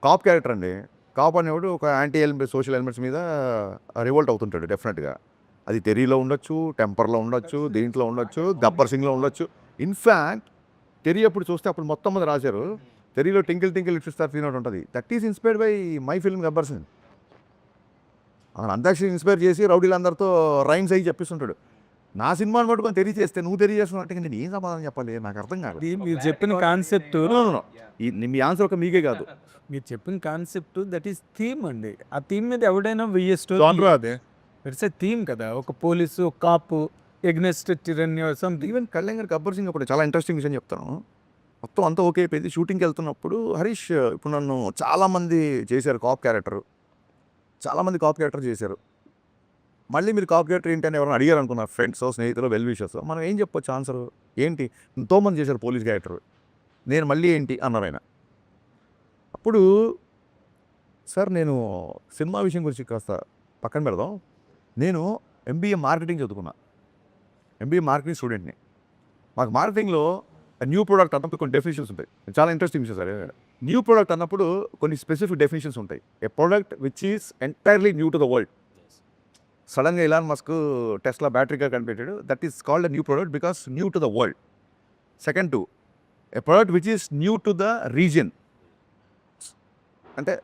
కాప్ క్యారెక్టర్ అండి, కాప్ అనేవాడు ఒక యాంటీ ఎలిమెంట్ సోషల్ ఎలిమెంట్స్ మీద రివోల్ట్ అవుతుంటాడు డెఫినెట్గా. అది తెరీలో ఉండొచ్చు, టెంపర్లో ఉండొచ్చు, దీంట్లో ఉండొచ్చు, గబ్బర్ సింగ్లో ఉండొచ్చు. ఇన్ఫ్యాక్ట్ తెరీ అప్పుడు చూస్తే అప్పుడు మొత్తం మంది రాశారు, తెరీలో టింకిల్ టింకిల్ లిటిల్ స్టార్ ఫీన్ ఒకటి ఉంటుంది. That is inspired by my film Gabbar Singh. అతను అంతాక్షరి ఇన్స్పైర్ చేసి రౌడీలందరితో రైమ్స్ అయ్యి చెప్పిస్తుంటాడు. నా సినిమాని పట్టుకొని తెలియజేస్తే నువ్వు తెలియజేస్తున్నావు అంటే నేను ఏం సమాధానం చెప్పాలి, నాకు అర్థం కాదు. ఇది మీరు చెప్పిన కాన్సెప్ట్, మీ ఆన్సర్ ఒక మీకే కాదు, మీరు చెప్పిన కాన్సెప్ట్ దట్ ఈస్ థీమ్ అండి. ఆ థీమ్ మీద ఎవడైనా Genre అదే. ఇట్స్ ఏ థీమ్ కదా. ఒక పోలీసు, ఒక కాపు, ఎగ్నెస్ట్ టిరన్యూ సంథింగ్. ఈవెన్ కళ్యాణ్ గారు గబ్బర్ సింగ్ అప్పుడు చాలా ఇంట్రెస్టింగ్ విషయం చెప్తాను. మొత్తం అంతా ఓకే అయిపోయింది. షూటింగ్కి వెళ్తున్నప్పుడు హరీష్ ఇప్పుడు నన్ను చాలామంది చేశారు కాప్ క్యారెక్టర్, చాలామంది కాప్ క్యారెక్టర్ చేశారు. మళ్ళీ మీరు కాప్ క్యారెక్టర్ ఏంటి అని ఎవరైనా అడిగారు అనుకున్న ఫ్రెండ్స్, స్నేహితులు, వెల్ విషర్స్, మనం ఏం చెప్పొచ్చు ఆన్సర్ ఏంటి? ఎంతోమంది చేశారు పోలీస్ క్యారెక్టర్, నేను మళ్ళీ ఏంటి అన్నారు ఆయన. అప్పుడు సార్ నేను సినిమా విషయం గురించి కాస్త పక్కన పెడదాం. నేను MBA మార్కెటింగ్ చదువుకున్నా, MBA మార్కెటింగ్ స్టూడెంట్ని. మాకు మార్కెటింగ్లో న్యూ ప్రోడక్ట్ అన్నప్పుడు కొన్ని డెఫినేషన్స్ ఉంటాయి. చాలా ఇంట్రెస్టింగ్ విషయం సార్. న్యూ ప్రోడక్ట్ అన్నప్పుడు కొన్ని స్పెసిఫిక్ డెఫినేషన్స్ ఉంటాయి. A product which is entirely new to the world. సడన్గా Elon Musk Tesla battery car కనిపెట్టాడు, that is called a new product because new to the world. Second to a product which is new to the region. అంటే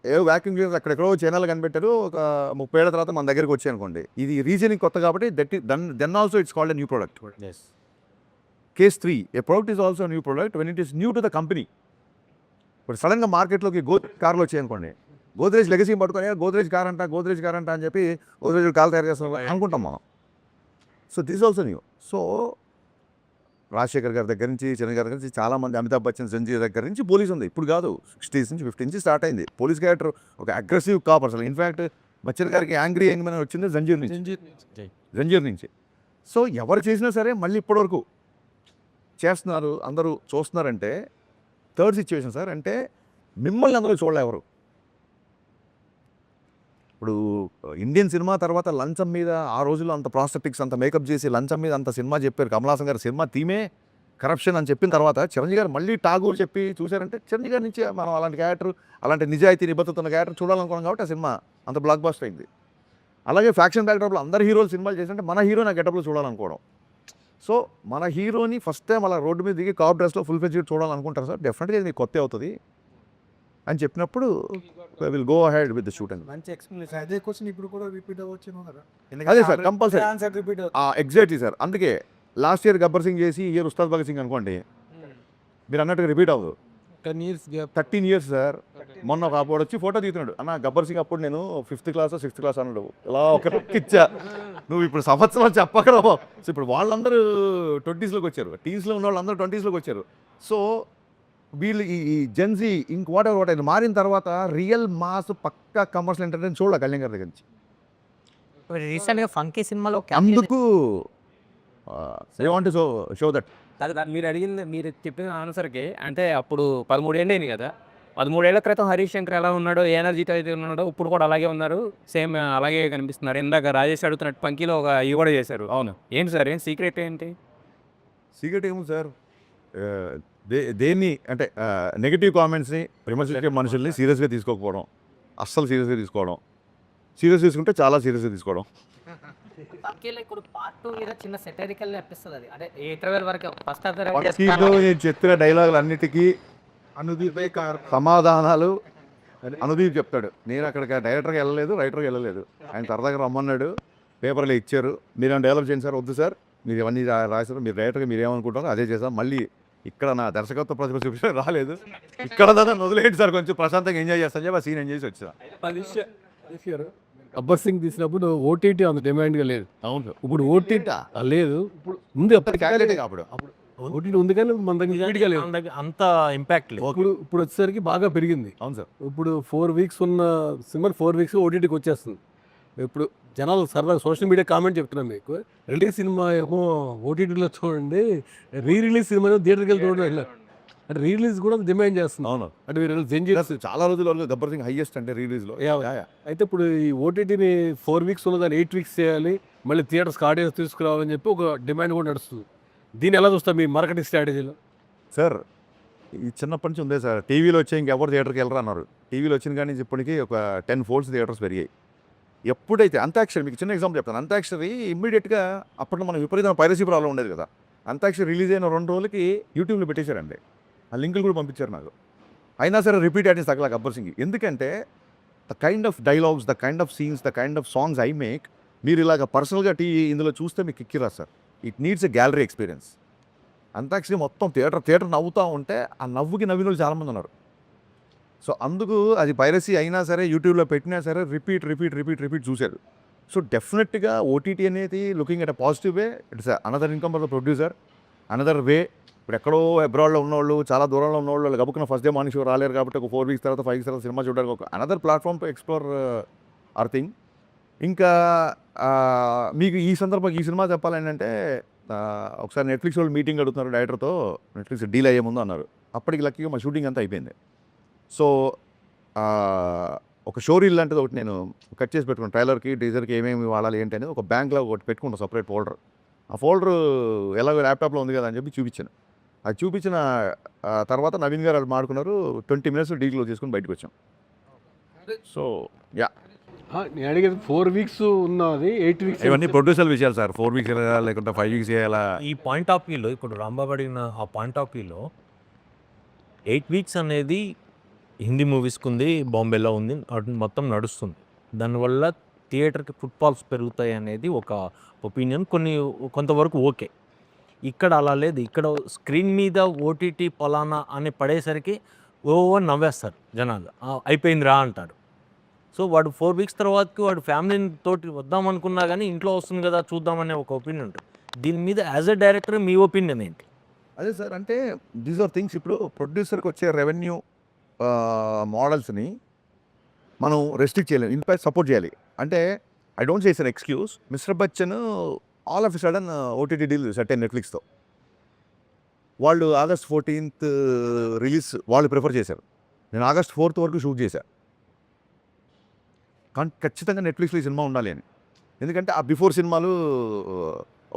ఏ vacuum cleaners అక్కడెక్కడో చైనాలో కనిపెట్టారు, ఒక 30 ఏళ్ల తర్వాత మన దగ్గరికి వచ్చాయి అనుకోండి, ఇది రీజియన్కి కొత్త కాబట్టి then also it's called a new product. Case 3 a product is also new product when it is new to the company. ఇప్పుడు సడన్గా మార్కెట్లోకి గోద్రేజ్ కార్లు వచ్చాయి అనుకోండి, గోద్రేజ్ లెగసీ పట్టుకొని గోద్రేజ్ కార్ అంట అని చెప్పి గోద్రేజ్ కార్ తయారు చేస్తాం అనుకుంటాం మనం. So this also new. So Rajasekhar గారి దగ్గర నుంచి, చిరంజీవి గారి దగ్గర నుంచి, చాలామంది, అమితాబ్ బచ్చన్, సంజయ్ దగ్గర నుంచి పోలీస్ ఉంది. ఇప్పుడు కాదు, 60s నుంచి 50s నుంచి స్టార్ట్ అయింది పోలీస్ క్యారెక్టర్. ఒక అగ్రెసివ్ కాప్ అసలు. ఇన్ఫ్యాక్ట్ బచ్చన్ గారికి యాంగ్రీ యంగ్ మ్యాన్ వచ్చింది జంజీర్ నుంచి. సో ఎవరు చేసినా సరే మళ్ళీ ఇప్పటివరకు చేస్తున్నారు, అందరూ చూస్తున్నారంటే థర్డ్ సిచ్యువేషన్ సార్. అంటే మిమ్మల్ని అందరూ చూడలే ఎవరు. ఇప్పుడు ఇండియన్ సినిమా తర్వాత లంచం మీద ఆ రోజుల్లో అంత ప్రాస్టెటిక్స్ అంత మేకప్ చేసి లంచం మీద అంత సినిమా చెప్పారు. కమలాసన్ గారు సినిమా థీమే కరప్షన్ అని చెప్పిన తర్వాత చిరంజీవి గారు మళ్ళీ టాగూర్ చెప్పి చూశారంటే చిరంజీవి గారి నుంచి మనం అలాంటి క్యారెక్టర్, అలాంటి నిజాయితీ నిబద్ధతున్న క్యారెక్టర్ చూడాలనుకున్నాం కాబట్టి ఆ సినిమా అంత బ్లాక్ బస్టర్ అయింది. అలాగే ఫ్యాక్షన్ బ్యాక్డ్రాప్లో అందరు హీరోలు సినిమాలు చేసినట్టే మన హీరో నా గెటప్లో చూడాలనుకోవడం. సో మన హీరోని ఫస్ట్ టైం అలా రోడ్డు మీద దిగి కాప్ డ్రెస్లో ఫుల్ ఫెజ్ చూడాలనుకుంటారు సార్, డెఫినెట్గా ఇది మీకు కొత్త అవుతుంది అని చెప్పినప్పుడు will go ahead with the shoot and మంచి ఎక్స్ప్లెనేషన్. అదే క్వశ్చన్ ఇప్పుడు కూడా రిపీట్ అవ్వచ్చు కదా. అదే sir compulsory answer repeat exactly sir. అందుకే లాస్ట్ ఇయర్ గబ్బర్ సింగ్ చేసి ఈ ఇయర్ ఉస్తాద్ భగత్ సింగ్ అనుకోండి, మీరు అన్నట్టుగా రిపీట్ అవ్వదు. 10 years gap. 13 years sir. మొన్న ఒక అప్పుడు వచ్చి ఫోటో తీస్తున్నాడు, అన్న గబ్బర్ సింగ్ అప్పుడు నేను 5th క్లాస్ 6th క్లాస్ అన్నాడు, ఇలా ఒక ఇచ్చా. నువ్వు ఇప్పుడు సంవత్సరం చెప్పకరా. సో ఇప్పుడు వాళ్ళందరూ 20sలోకి వచ్చారు, టీన్స్లో ఉన్న వాళ్ళందరూ 20sలోకి వచ్చారు. సో వీళ్ళు ఈ జెన్జీ ఇంక వాట్ ఎవర్ మారిన తర్వాత రియల్ మాస్ పక్కా కమర్షియల్ ఎంటర్టైన్మెంట్ చూడాలి కళ్యాణ్ గారి దగ్గర నుంచి. రీసెంట్గా ఫంకీ సినిమాలో అందుకు I want to show that. మీరు అడిగింది, మీరు చెప్పిన ఆన్సర్కి అంటే అప్పుడు 13 ఏళ్ళు అయింది కదా, 13 ఏళ్ల క్రితం హరీష్ శంకర్ ఎలా ఉన్నాడో, ఏ ఎనర్జీతో అయితే ఉన్నాడో ఇప్పుడు కూడా అలాగే ఉన్నారు, సేమ్ అలాగే కనిపిస్తున్నారు. ఇందాక రాజేష్ అడుగుతున్నట్టు పంకీలో ఒక ఇవి కూడా చేశారు. అవును, ఏంటి సార్, ఏం సీక్రెట్ ఏంటి? సీక్రెట్ ఏముంది సార్, దేన్ని అంటే నెగిటివ్ కామెంట్స్ని విమర్శించే మనుషుల్ని సీరియస్గా తీసుకోకపోవడం, అస్సలు సీరియస్గా తీసుకోవడం, సీరియస్ తీసుకుంటే చాలా సీరియస్గా తీసుకోవడం. పంకీలో ఇప్పుడు పార్ట్ 2 మీద చిన్న సెటరికల్ అనిపిస్తుంది. అది అంటే ఇంటర్వెల్ వరకు ఫస్ట్ హాఫ్ పంకీలో నేను చెప్పిన డైలాగులు అన్నిటికీ సమాధానాలు అనుదీప్ చెప్తాడు. నేను అక్కడికి డైరెక్టర్కి వెళ్ళలేదు, రైటర్కి వెళ్ళలేదు, ఆయన సరదాగా రమ్మన్నాడు, పేపర్లో ఇచ్చారు, మీరు డెవలప్ చేయండి సార్. వద్దు సార్, మీరు ఇవన్నీ రాశారు, మీరు డైరెక్టర్గా మీరు ఏమనుకుంటారో అదే చేసాం. మళ్ళీ ఇక్కడ నా దర్శకత్వ ప్రతిభ చూపించడం రాలేదు, ఇక్కడ దాన్ని వదిలేయండి సార్, కొంచెం ప్రశాంతంగా ఎంజాయ్ చేస్తాను చెప్పి ఆ సీన్ ఎంజాయ్ చేసి వచ్చా. గబ్బర్ సింగ్ తీసినప్పుడు ఓటీటీ అంత డిమాండ్గా లేదు. అవును, ఇప్పుడు ఓటీటీ లేదు, ఇప్పుడు ఉంది. అప్పుడు ఓటీటీ ఉంది కానీ మన దగ్గర స్పీడ్గా లేదు, అంత ఇంపాక్ట్ లేదు. ఇప్పుడు వచ్చేసరికి బాగా పెరిగింది. అవును సార్. ఇప్పుడు 4 weeks ఉన్న సినిమా 4 weeks ఓటీటీకి వచ్చేస్తుంది. ఇప్పుడు జనాలు సరదాగా సోషల్ మీడియా కామెంట్ చెప్తున్నాను మీకు, రిలీజ్ సినిమా ఏమో ఓటీటీలో చూడండి, రిలీజ్ సినిమా ఏమో థియేటర్కి వెళ్ళి చూడండి వెళ్ళారు. అంటే రిలీజ్ కూడా డిమాండ్ చేస్తుంది. అవును, అంటే మీరు చాలా రోజుల వరకు గబ్బర్ సింగ్ హైయెస్ట్ అంటే రిలీజ్లో. అయితే ఇప్పుడు ఈ ఓటీటీని 4 weeks ఉన్నదాన్ని 8 weeks చేయాలి, మళ్ళీ థియేటర్స్కి ఆడియన్స్ తీసుకురావాలని చెప్పి ఒక డిమాండ్ కూడా నడుస్తుంది. దీన్ని ఎలా చూస్తారు మీ మార్కెటింగ్ స్ట్రాటజీలో? సార్ ఈ చిన్నప్పటి నుంచి ఉందే సార్, టీవీలో వచ్చే ఇంకెవరు థియేటర్కి వెళ్ళరా అన్నారు, టీవీలో వచ్చిన కానీ ఇప్పటికీ ఒక 10 folds థియేటర్స్ పెరిగాయి. ఎప్పుడైతే అంతాక్షరి, మీకు చిన్న ఎగ్జాంపుల్ చెప్తాను, అంతాక్షరి ఇమ్మీడియట్గా అప్పుడు మనం విపరీతమైన పైరసీ ప్రాబ్లం ఉండేది కదా, అంతాక్షరి రిలీజ్ అయిన 2 రోజులకి యూట్యూబ్లో పెట్టేశారండి, ఆ లింకులు కూడా పంపించారు నాకు. అయినా సరే రిపీట్ ఆడియన్స్ తగ్గల గబ్బర్ సింగ్. ఎందుకంటే the kind of dialogues, the kind of scenes, the kind of songs I make, మీరు ఇలాగ పర్సనల్గా ఇందులో చూస్తే మీకు ఎక్కిరా sir. It needs a gallery experience. అంతాక్షరి మొత్తం థియేటర్ నవ్వుతూ ఉంటే ఆ నవ్వుకి నవ్విన వాళ్ళు చాలామంది ఉన్నారు. సో అందుకు అది పైరసీ అయినా సరే యూట్యూబ్లో పెట్టినా సరే రిపీట్ చూశారు. సో డెఫినెట్గా ఓటీటీ అనేది looking at a positive way, it's another income for the producer, another way. ఇప్పుడు ఎక్కడో అబ్రాడ్లో ఉన్నవాళ్ళు, చాలా దూరంలో ఉన్నవాళ్ళు, వాళ్ళు గబుక్కున ఫస్ట్ డే మార్నింగ్ షో రాలేరు కాబట్టి ఒక 4 weeks తర్వాత 5 weeks తర్వాత సినిమా చూడడానికి ఒక another platform to explore hour thing. ఇంకా మీకు ఈ సందర్భంగా ఈ సినిమా చెప్పాలంటే ఒకసారి నెట్ఫ్లిక్స్ వాళ్ళు మీటింగ్ అడుగుతున్నారు డైరెక్టర్తో, నెట్ఫ్లిక్స్ డీల్ అయ్యే ముందు అన్నారు. అప్పటికి లక్కీగా మా షూటింగ్ అంతా అయిపోయింది. సో ఒక షో రీల్ లాంటిది ఒకటి నేను కట్ చేసి పెట్టుకున్నాను, ట్రైలర్కి టీజర్కి ఏమేమి వాడాలి ఏంటి అనేది ఒక బ్యాంక్లో ఒకటి పెట్టుకుంటాను, సపరేట్ ఫోల్డర్. ఆ ఫోల్డర్ ఎలాగో ల్యాప్టాప్లో ఉంది కదా అని చెప్పి చూపించాను. అది చూపించిన తర్వాత నవీన్ గారు వాళ్ళు మాడుకున్నారు, 20 minutes డీల్ చేసుకుని బయటకు వచ్చాం. సో యా, నేను అడిగేది 4 weeks ఉన్నది 8 weeks ఇవన్నీ ప్రొడ్యూసర్ విషయాలు సార్. 4 weeks చేయాలా లేకుంటే 5 weeks చేయాలా? ఈ పాయింట్ ఆఫ్ వ్యూలో ఇప్పుడు రాంబాబు అడిగిన ఆ పాయింట్ ఆఫ్ వ్యూలో 8 weeks అనేది హిందీ మూవీస్కి ఉంది, బాంబేలో ఉంది, మొత్తం నడుస్తుంది. దానివల్ల థియేటర్కి ఫుట్ఫాల్స్ పెరుగుతాయి అనేది ఒక ఒపీనియన్, కొంతవరకు ఓకే. ఇక్కడ అలా లేదు. ఇక్కడ స్క్రీన్ మీద ఓటీటీ పలానా అని పడేసరికి నవ్వేస్తారు జనాలు, అయిపోయింది రా అంటారు. సో వాడు 4 weeks తర్వాతకి వాడు ఫ్యామిలీ తోటి వద్దామనుకున్నా కానీ ఇంట్లో వస్తుంది కదా చూద్దామనే ఒక ఒపీనియన్ ఉంటుంది. దీని మీద as a director me opinion ఏంటి? అదే సార్, అంటే దీస్ ఆర్ థింగ్స్. ఇప్పుడు ప్రొడ్యూసర్కి వచ్చే రెవెన్యూ మోడల్స్ని మనం రెస్ట్రిక్ట్ చేయలేము, ఇన్ఫాక్ట్ సపోర్ట్ చేయాలి. అంటే I don't say it's an excuse. Mister Bachchan all of a sudden OTT deal set అయ్యి నెట్ఫ్లిక్స్తో, వాళ్ళు August 14th రిలీజ్ వాళ్ళు ప్రిఫర్ చేశారు. నేను August 4th వరకు షూట్ చేశాను. కానీ ఖచ్చితంగా నెట్ఫ్లిక్స్లో ఈ సినిమా ఉండాలి అని. ఎందుకంటే ఆ బిఫోర్ సినిమాలు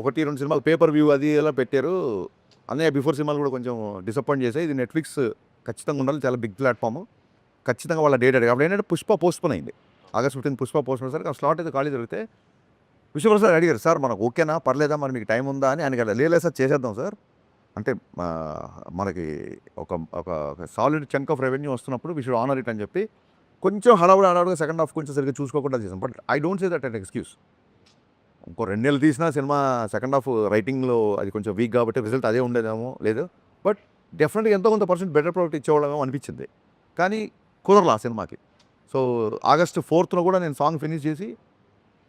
1-2 సినిమాలు పేపర్ వ్యూ అది ఎలా పెట్టారు, అన్నయ్య బిఫోర్ సినిమాలు కూడా కొంచెం డిసప్పాయింట్ చేశాయి. ఇది నెట్ఫ్లిక్స్ ఖచ్చితంగా ఉండాలి, చాలా బిగ్ ప్లాట్ఫామ్, ఖచ్చితంగా వాళ్ళ డేట్ అడిగి. అప్పుడు ఏంటంటే పుష్ప పోస్ట్పోన్ అయింది, August 15th పుష్ప పోస్ట్పోన్ సరికి ఆ స్లాట్ అయితే ఖాళీ దొరికితే విశ్వప్రసాద్ అడిగారు, సార్ మనకు ఓకేనా పర్లేదా మరి మీకు టైం ఉందా అని ఆయన లేదు సార్ చేసేద్దాం సార్ అంటే మనకి ఒక ఒక సాలిడ్ చంక్ ఆఫ్ రెవెన్యూ వస్తున్నప్పుడు వీ షుడ్ ఆనర్ ఇట్ అని చెప్పి కొంచెం హడావుడిగా సెకండ్ హాఫ్ కొంచెం సరిగ్గా చూసుకోకుండా చేసాం. But I don't say that and excuse. ఇంకో 2 నెలలు తీసినా సినిమా సెకండ్ హాఫ్ రైటింగ్లో అది కొంచెం వీక్ కాబట్టి రిజల్ట్ అదే ఉండేదేమో లేదు. బట్ డెఫినెట్గా ఎంతో కొంత % బెటర్ ప్రోడక్ట్ ఇచ్చేవాళ్ళమేమో అనిపించింది. కానీ కుదరలా ఆ సినిమాకి. సో ఆగస్టు 4th కూడా నేను సాంగ్ ఫినిష్ చేసి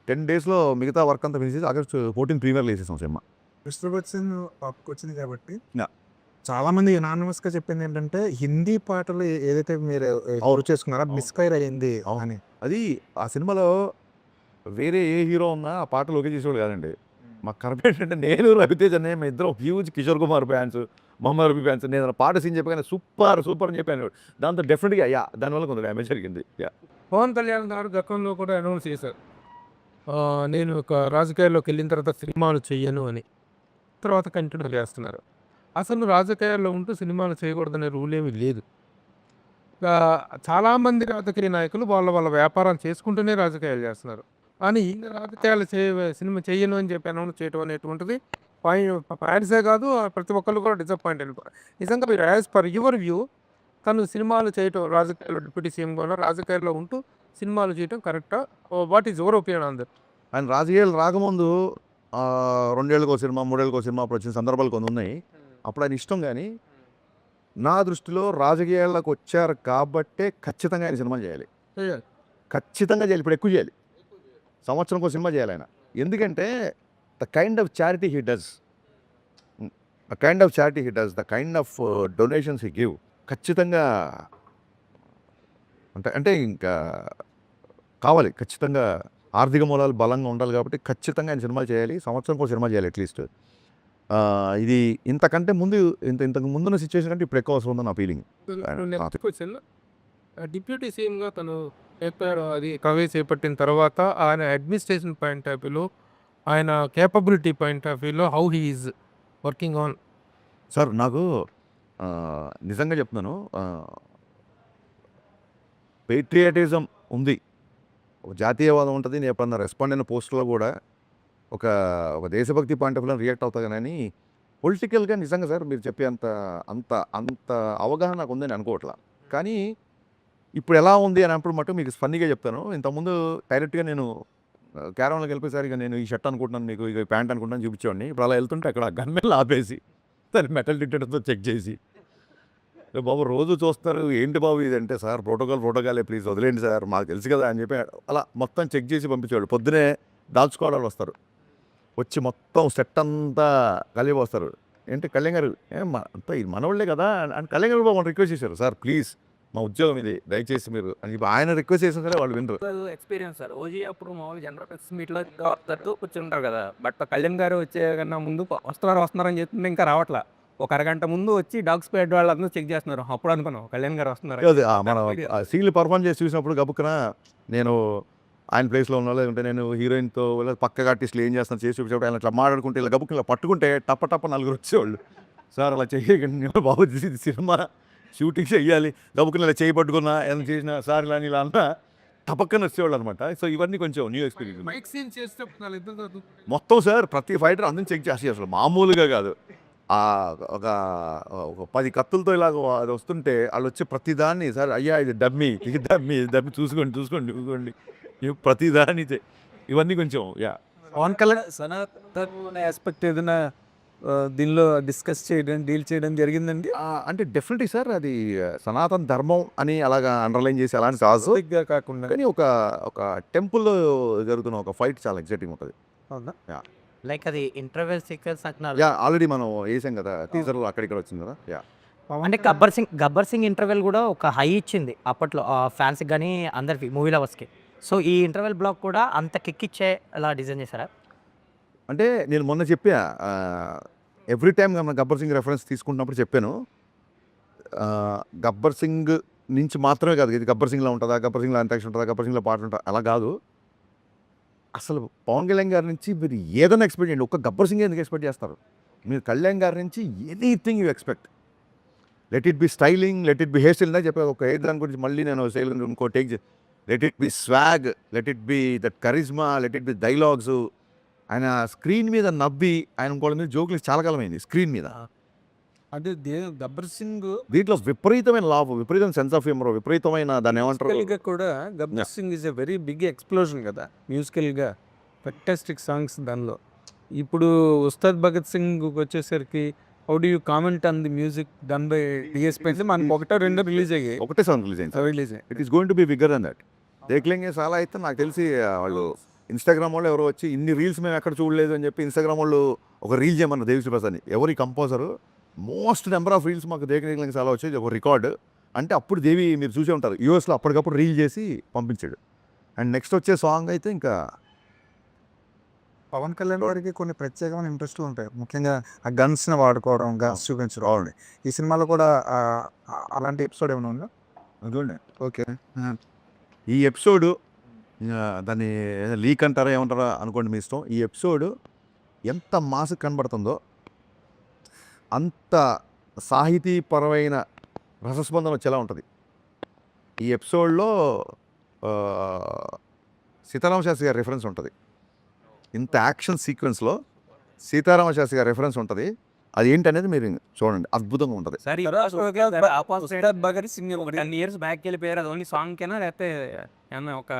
10 డేస్లో మిగతా వర్క్ అంతా ఫినిష్ చేసి ఆగస్టు 14 ప్రీమియర్లో వేసేసాం సినిమా. మిస్టర్ బచ్చన్ టాప్కి వచ్చింది కాబట్టి Yeah. చాలా మంది గా చెప్పింది ఏంటంటే హిందీ పాటలు ఏదైతే మీరు ఎవరు చేసుకున్నారో మిస్ఫైర్ అయ్యింది అని. అది ఆ సినిమాలో వేరే ఏ హీరో ఉన్నా ఆ పాటలు ఓకే చేసేవాడు కాదండి. మాకు కరెక్ట్ ఏంటంటే నేను రవితేజ్ అనే మా ఇద్దరం huge Kishore Kumar fans, Mohammed Rafi fans. నేను ఆ పాట సీన్ చెప్పగానే సూపర్ అని చెప్పాను. దాంతో డెఫినెట్గా దానివల్ల కొంత డ్యామేజ్ జరిగింది. పవన్ కళ్యాణ్ గారు గతంలో కూడా అనౌన్స్ చేశారు, నేను ఒక రాజకీయాల్లోకి వెళ్ళిన తర్వాత సినిమాలు చెయ్యను అని. తర్వాత కంటిన్యూ చేస్తున్నారు. అసలు రాజకీయాల్లో ఉంటూ సినిమాలు చేయకూడదనే రూల్ ఏమీ లేదు. చాలామంది రాజకీయ నాయకులు వాళ్ళ వ్యాపారాలు చేసుకుంటూనే రాజకీయాలు చేస్తున్నారు. కానీ ఈయన రాజకీయాలు సినిమా చేయను అని చెప్పి అనౌన్స్ చేయడం అనేటువంటిది ఫ్యాన్సే కాదు ప్రతి ఒక్కళ్ళు కూడా డిసప్పాయింట్ అయిపోయారు. నిజంగా మీరు యాజ్ పర్ యువర్ వ్యూ తను సినిమాలు చేయటం, రాజకీయాల్లో డిప్యూటీ సీఎంగా రాజకీయాల్లో ఉంటూ సినిమాలు చేయటం కరెక్టా? What is your opinion on that? ఆయన రాజకీయాలు రాకముందు 2 ఏళ్ళకో సినిమా, 3 ఏళ్ళకో సినిమా అప్పుడు వచ్చిన సందర్భాలు కొన్ని ఉన్నాయి. అప్పుడు ఆయన ఇష్టం. కానీ నా దృష్టిలో రాజకీయాల్లోకి వచ్చారు కాబట్టే ఖచ్చితంగా ఆయన సినిమాలు చేయాలి. ఖచ్చితంగా చేయాలి. ఇప్పుడు ఎక్కువ చేయాలి. సంవత్సరంకో సినిమా చేయాలి ఆయన. ఎందుకంటే the kind of charity he does, the kind of donations he give ఖచ్చితంగా అంటే ఇంకా కావాలి. ఖచ్చితంగా ఆర్థిక మూలాలు బలంగా ఉండాలి కాబట్టి ఖచ్చితంగా ఆయన సినిమాలు చేయాలి. సంవత్సరంకో సినిమా చేయాలి అట్లీస్ట్. ఇది ఇంతకంటే ముందు ఇంతకు ముందున్న సిచ్యువేషన్ కంటే ఇప్పుడు ఎక్కువ అవసరం ఉందని నా ఫీలింగ్. డిప్యూటీ సీఎంగా తను చెప్పారు, అది కవే చేపట్టిన తర్వాత ఆయన అడ్మినిస్ట్రేషన్ పాయింట్ ఆఫ్ వ్యూలో, ఆయన కేపబిలిటీ పాయింట్ ఆఫ్ వ్యూలో how he is working on. Sir నాకు నిజంగా చెప్తున్నాను, పేట్రియాటిజం ఉంది, ఒక జాతీయవాదం ఉంటుంది. నేను ఎప్పుడన్నా రెస్పాండ్ అయిన పోస్టులో కూడా ఒక దేశభక్తి పాయింట్ ఆఫ్ వ్యూలో రియాక్ట్ అవుతా. కానీ పొలిటికల్గా నిజంగా సార్ మీరు చెప్పే అంత అవగాహన నాకు ఉందని అనుకోవట్లా. కానీ ఇప్పుడు ఎలా ఉంది అని అప్పుడు మటు మీకు ఫన్నీగా చెప్తాను. ఇంతకుముందు డైరెక్ట్గా నేను క్యారవన్లోకి వెళ్ళిపోయేసరి ఇక నేను ఈ షర్ట్ అనుకుంటున్నాను, మీకు ఇక ప్యాంట్ అనుకుంటున్నాను చూపించేవాడిని. ఇప్పుడు అలా వెళ్తుంటే అక్కడ గన్మెన్లు ఆపేసి దాన్ని మెటల్ డిటెక్టర్తో చెక్ చేసి, బాబు రోజు చూస్తారు ఏంటి బాబు ఇదంటే, సార్ ప్రోటోకాలే ప్లీజ్ వదిలేండి సార్ మాకు తెలుసు కదా అని చెప్పి అలా మొత్తం చెక్ చేసి పంపించేవాడు. పొద్దునే దాల్చుకోవడాలు వస్తారు, వచ్చి మొత్తం సెట్ అంతా కలిపి వస్తారు. ఏంటి కళ్యాణ్ గారు అంతా ఇది మనవాళ్ళే కదా అని కళ్యాణ్ గారు బాబు రిక్వెస్ట్ చేశారు, సార్ ప్లీజ్ మా ఉద్యోగం ఇది దయచేసి మీరు అని చెప్పి ఆయన రిక్వెస్ట్ చేసిన సరే వాళ్ళు వినరు. Experience sir. ఓజీ అప్పుడు మామూలు జనరల్ ప్రెస్ మీట్లో కూర్చుంటారు కదా, బట్ కళ్యాణ్ గారు వచ్చే కన్నా ముందు వస్తున్నారని చెప్తుంటే ఇంకా రావట్లా. ఒక అరగంట ముందు వచ్చి డాగ్ స్క్వాడ్ వాళ్ళందరూ చెక్ చేస్తున్నారు. అప్పుడు అనుకున్నాం కళ్యాణ్ గారు వస్తున్నారు. అదే మనం సీన్లు పర్ఫార్మ్ చేసి చూసినప్పుడు గబుక్కున నేను ఆయన ప్లేస్లో ఉన్న లేదంటే నేను హీరోయిన్తో పక్కగా ఆర్టిస్టులు ఏం చేస్తాను చేసి చూపించేప్పుడు ఆయన ఇట్లా మాట్లాడుకుంటే ఇలా గబుక్కుని ఇలా పట్టుకుంటే టప్ప 4 వచ్చేవాళ్ళు. సార్ అలా చేయకండి బాబు, సినిమా షూటింగ్ చెయ్యాలి, గబుక్కుని ఇలా చేయి పట్టుకున్నా ఏమైనా చేసినా సార్ ఇలా అంతా టపక్కన వచ్చేవాళ్ళు అనమాట. సో ఇవన్నీ కొంచెం న్యూ ఎక్స్పీరియన్స్. మైక్ సీన్ చేస్తే మొత్తం సార్ ప్రతి ఫైటర్ అందరిని చెక్ చేసి అసలు మామూలుగా కాదు. ఒక 10 కత్తులతో ఇలాగ అది వస్తుంటే వాళ్ళు వచ్చి ప్రతిదాన్ని సార్ అయ్యా ఇది డమ్మీ చూసుకోండి ప్రతిదాన్ని ఇవన్నీ కొంచెం పవన్ కళ్యాణ్ సనాతన ఆస్పెక్ట్ ఏదైనా దీనిలో డిస్కస్ చేయడం డీల్ చేయడం జరిగిందండి. అంటే డెఫినెట్లీ సార్ అది సనాతన ధర్మం అని అలాగా అండర్లైన్ చేసి అలాంటి కాదు కాకుండా కానీ ఒక టెంపుల్లో జరుగుతున్న ఒక ఫైట్ చాలా ఎక్సైటింగ్ ఉంటుంది. అవునా? లైక్ అది ఇంటర్వెల్ సీక్వెన్స్ అంటున్నారు. ఆల్రెడీ మనం వేసాం కదా టీజర్ అక్కడిక్కడ వచ్చింది కదా. అంటే గబ్బర్ సింగ్ ఇంటర్వెల్ కూడా ఒక హై ఇచ్చింది అప్పట్లో ఫ్యాన్స్కి కానీ అందరికి మూవీ లవర్స్కి. సో ఈ ఇంటర్వెల్ బ్లాక్ కూడా అంత కిక్ ఇచ్చే అలా డిజైన్ చేశారా? అంటే నేను మొన్న చెప్పా, ఎవ్రీ టైం మనం గబ్బర్ సింగ్ రెఫరెన్స్ తీసుకుంటున్నప్పుడు చెప్పాను, గబ్బర్ సింగ్ నుంచి మాత్రమే కాదు ఇది గబ్బర్ సింగ్లో ఉంటుందా, గబ్బర్ సింగ్లో అంతాక్షి ఉంటుందా, గబ్బర్ సింగ్లో పాట ఉంటుందా, అలా కాదు. అసలు పవన్ కళ్యాణ్ గారి నుంచి మీరు ఏదైనా ఎక్స్పెక్ట్ చేయండి. ఒక్క గబ్బర్ సింగ్ ఎందుకు ఎక్స్పెక్ట్ చేస్తారు మీరు? కళ్యాణ్ గారి నుంచి anything you expect. Let it be styling, let it be hair style. చెప్పాను ఒక హెయిర్ దాని గురించి మళ్ళీ నేను స్టైల్ ఇంకో take. Let it be swag, let it be that charisma, let it be dialogues, ఆయన స్క్రీన్ మీద నవ్వి ఆయన ఇంకోళ్ళ మీద జోకులు చాలా కాలం అయింది స్క్రీన్ మీద. అంటే గబ్బర్ సింగ్ దీంట్లో విపరీతమైన లాభం, విపరీతమైన సెన్స్ ఆఫ్ హ్యూమర్, విపరీతమైన దాన్ని ఏమంటారు గా కూడా Gabbar Singh is a very big explosion కదా మ్యూజికల్గా. ఫెంటాస్టిక్ సాంగ్స్ దానిలో. ఇప్పుడు ఉస్తాద్ భగత్ సింగ్ వచ్చేసరికి how do you comment on the music done by DSP అంటే మనకు ఒకటో రెండో రిలీజ్ అయ్యాయి. ఒకటే సాంగ్ రిలీజ్ అయింది. రిలీజ్ అయ్యాయి. It is going to be bigger than that. దేఖ్లేంగే సాలా అయితే నాకు తెలిసి వాళ్ళు ఇన్స్టాగ్రామ్ వాళ్ళు ఎవరో వచ్చి ఇన్ని రీల్స్ మేము ఎక్కడ చూడలేదు అని చెప్పి ఇన్స్టాగ్రామ్ వాళ్ళు ఒక రీల్ చేయమన్నారు దేవిశ్రీ ప్రసాద్ని. ఎవరి composer most number of reels మాకు దేఖ్లేంగే చాలా వచ్చేది ఒక రికార్డ్. అంటే అప్పుడు దేవి మీరు చూసే ఉంటారు యూఎస్లో అప్పటికప్పుడు రీల్ చేసి పంపించాడు. అండ్ నెక్స్ట్ వచ్చే సాంగ్ అయితే ఇంకా పవన్ కళ్యాణ్ గారికి కొన్ని ప్రత్యేకమైన ఇంట్రెస్ట్లు ఉంటాయి, ముఖ్యంగా ఆ గన్స్ని వాడుకోవడం, గన్స్ చూపించడం. ఈ సినిమాలో కూడా అలాంటి ఎపిసోడ్ ఏమైనా ఉందా? చూడండి ఓకే. ఈ ఎపిసోడ్ దాన్ని లీక్ అంటారా ఏమంటారా అనుకోండి మీ ఇష్టం. ఈ ఎపిసోడ్ ఎంత మాసకు కనబడుతుందో అంత సాహితీపరమైన రసస్పందన వచ్చేలా ఉంటుంది. ఈ ఎపిసోడ్లో సీతారామ శాస్త్రి గారి రెఫరెన్స్ ఉంటుంది. ఇంత యాక్షన్ సీక్వెన్స్లో సీతారామ శాస్త్రి గారి రెఫరెన్స్ ఉంటుంది. అది ఏంటనేది మీరు చూడండి, అద్భుతంగా ఉంటుంది. సరే భగత్ సింగ్ 10 years బ్యాక్ వెళ్ళిపోయారు. అది ఓన్లీ సాంగ్కేనా లేకపోతే ఏమన్నా ఒక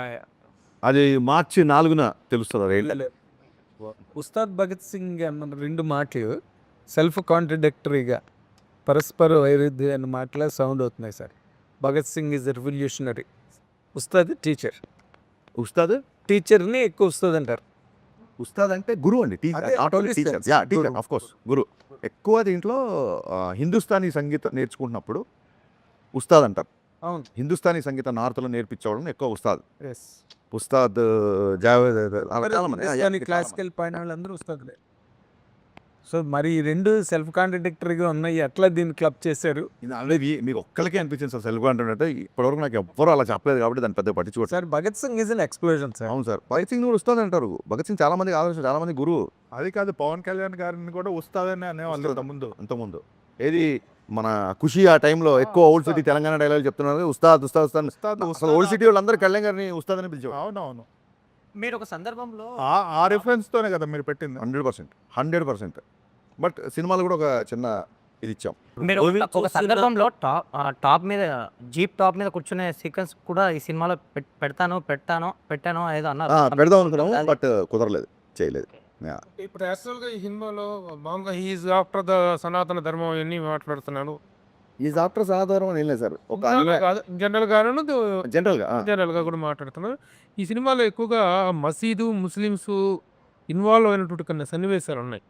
అది మార్చి 4న తెలుస్తుంది. ఉస్తాద్ భగత్ సింగ్ అన్న రెండు మాటలు సెల్ఫ్ కాంట్రడిక్టరీగా పరస్పర వైరుధ్యమైన మాటలే సౌండ్ అవుతున్నాయి sir. Bhagat Singh is revolutionary, Ustad teacher. ఉస్తాద్ టీచర్ని ఎక్కువ ఉస్తాద్ అంటారు. ఉస్తాద్ అంటే గురువు అండి, అదే, teacher. Teacher of course guru. ఎక్కువ దీంట్లో హిందుస్థానీ సంగీతం నేర్చుకుంటున్నప్పుడు ఉస్తాద్ అంటారు. అవును. హిందుస్థానీ సంగీతం నార్త్లో నేర్పించేవాళ్ళని ఎక్కువ ఉస్తాద్. ఎస్. ఉస్తాద్ జావేద్ అలా చాలా మంది. క్లాసికల్ పైన వాళ్ళందరూ ఉస్తాదులే. సో మరి ఈ రెండు సెల్ఫ్ కాంట్రడిక్టరీగా ఉన్నాయి, ఎట్లా దీన్ని క్లబ్ చేశారు? ఇది ఆల్రెడీ మీకు ఒక్కరికే అనిపించింది సార్ సెల్ఫ్ కాంటెంట్ అంటే. ఇప్పటివరకు నాకు ఎవ్వరూ అలా చెప్పలేదు కాబట్టి దాన్ని పెద్ద పట్టించుకోవచ్చు sir Bhagat Singh is an explosion sir. అవును సార్. భగత్ సింగ్ ఉస్తాద్ అంటారు. భగత్ సింగ్ చాలా మంది ఆలోచన, చాలా మంది గురువు. అది కాదు, పవన్ కళ్యాణ్ గారిని కూడా ఉస్తాదనే అనేవాళ్ళు అంతకుముందు ఏది మన ఖుషి ఆ టైంలో ఎక్కువ ఓల్డ్ సిటీ తెలంగాణ డైలాగ్ చెప్తున్నారు. ఉస్తాద్ ఉస్తాద్ ఉస్తాద్. అసలు ఓల్డ్ సిటీ వాళ్ళందరూ కళ్యాణ్ గారిని ఉస్తాద్ అని పిలిచేవారు. అవునవును. మీరు ఒక సందర్భంలో ఆ రిఫరెన్స్తోనే కదా మీరు పెట్టింది. 100%. బట్ సినిమాలో కూడా ఒక చిన్న ఇది ఇచ్చాం. మీరు ఒక సందర్భంలో టాప్ మీద జీప్ టాప్ మీద కూర్చునే సీక్వెన్స్ కూడా ఈ సినిమాలో పెట్టాను ఏదో అన్నారు. పెడదాం అనుకున్నాము బట్ కుదరలేదు, చేయలేదు. ఇప్పుడు యాక్చువల్గా ఈ సినిమాలో మామూలుగా హీఈస్ ఆఫ్టర్ ద సనాతన ధర్మం ఇవన్నీ మాట్లాడుతున్నాడు. ఈ ఆఫ్టర్ సాధారణం ఏం లేదు సార్, ఒక జనరల్గా కూడా మాట్లాడుతున్నారు. ఈ సినిమాలో ఎక్కువగా మసీదు, ముస్లిమ్స్ ఇన్వాల్వ్ అయినటువంటి కొన్ని సన్నివేశాలు ఉన్నాయి.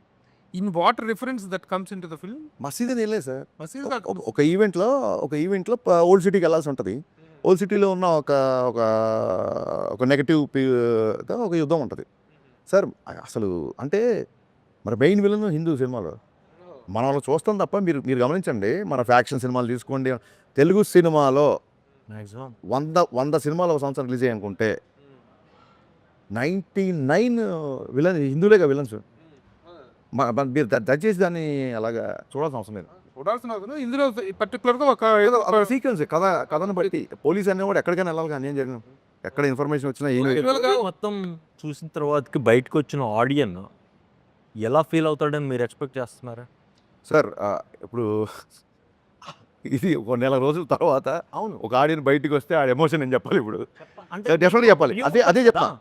In what reference that comes in to the film? మసీద్ ఏం లేదు సార్. మసీదు ఒక ఈవెంట్లో ఓల్డ్ సిటీకి వెళ్ళాల్సి ఉంటుంది. ఓల్డ్ సిటీలో ఉన్న ఒక నెగటివ్ ఒక యుద్ధం ఉంటుంది సార్. అసలు అంటే మరి మెయిన్ విలన్ హిందూ సినిమాలో మనం అలా చూస్తాం తప్ప మీరు గమనించండి. మన ఫ్యాక్షన్ సినిమాలు తీసుకోండి, తెలుగు సినిమాలో 100 సినిమాలు ఒక సంవత్సరం రిలీజ్ అయ్యనుకుంటే 99 విలన్ హిందువులేగా విలన్స్. మీరు దయచేసి దాన్ని అలాగా చూడాల్సిన అవసరం లేదు. చూడాల్సిన అవసరం ఇందులో పర్టికులర్గా ఒక సీక్వెన్స్ కథను బట్టి పోలీస్ అనేవాడు ఎక్కడికైనా వెళ్ళాలి కానీ ఏం జరిగిన ఎక్కడ ఇన్ఫర్మేషన్ వచ్చినా ఏం మొత్తం చూసిన తర్వాతకి బయటకు వచ్చిన ఆడియన్ ఎలా ఫీల్ అవుతాడని మీరు ఎక్స్పెక్ట్ చేస్తున్నారా సార్? ఇప్పుడు ఇది ఒక నెల రోజుల తర్వాత అవును ఒక ఆడియన్ బయటికి వస్తే ఆ ఎమోషన్ నేను చెప్పాలి. ఇప్పుడు డెఫినెట్గా చెప్పాలి. అదే చెప్తాను.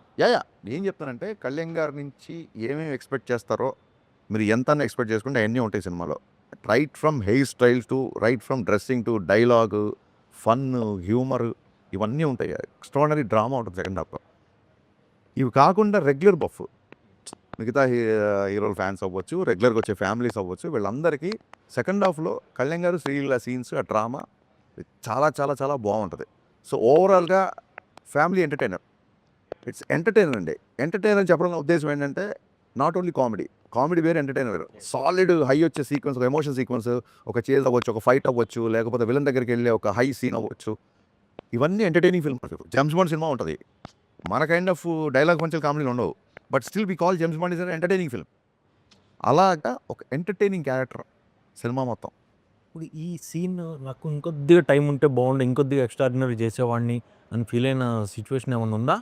నేను చెప్తానంటే కళ్యాణ్ గారి నుంచి ఏమేమి ఎక్స్పెక్ట్ చేస్తారో మీరు ఎంత ఎక్స్పెక్ట్ చేసుకుంటే అవన్నీ ఉంటాయి సినిమాలో. Right from hair styles to right from dressing to dialogue, fun, humour ఇవన్నీ ఉంటాయి. ఎక్స్ట్రాడినరీ డ్రామా ఉంటుంది సెకండ్ హాఫ్లో. ఇవి కాకుండా రెగ్యులర్ బఫ్ మిగతా హీరోల ఫ్యాన్స్ అవ్వచ్చు, రెగ్యులర్గా వచ్చే ఫ్యామిలీస్ అవ్వచ్చు, వీళ్ళందరికీ సెకండ్ హాఫ్లో కళ్యాణ్ గారు శ్రీలీల సీన్స్, ఆ డ్రామా చాలా చాలా చాలా బాగుంటుంది. సో ఓవరాల్గా ఫ్యామిలీ ఎంటర్టైనర్. ఇట్స్ ఎంటర్టైనర్ అండి. ఎంటర్టైనర్ చెప్పడం ఉద్దేశం ఏంటంటే నాట్ ఓన్లీ కామెడీ వేరే, ఎంటర్టైనర్ వేరు. సాలిడ్ హై వచ్చే సీక్వెన్స్, ఒక ఎమోషన్ సీక్వెన్స్, ఒక చేజ్ అవ్వచ్చు, ఒక ఫైట్ అవ్వచ్చు, లేకపోతే విలన్ దగ్గరికి వెళ్ళే ఒక హై సీన్ అవ్వచ్చు. ఇవన్నీ entertaining film. James Bond cinema ఉంటుంది, మన కైండ్ ఆఫ్ డైలాగ్ పంచులు కామెడీలు ఉండవు, but still we call James Bond is an entertaining film. అలాగా ఒక ఎంటర్టైనింగ్ క్యారెక్టర్ సినిమా మొత్తం. ఇప్పుడు ఈ సీన్ నాకు ఇంకొద్దిగా టైం ఉంటే బాగుండు, ఇంకొద్దిగా ఎక్స్ట్రాడినరీ చేసేవాడిని అని ఫీల్ అయిన సిచ్యువేషన్ ఏమైనా ఉందా?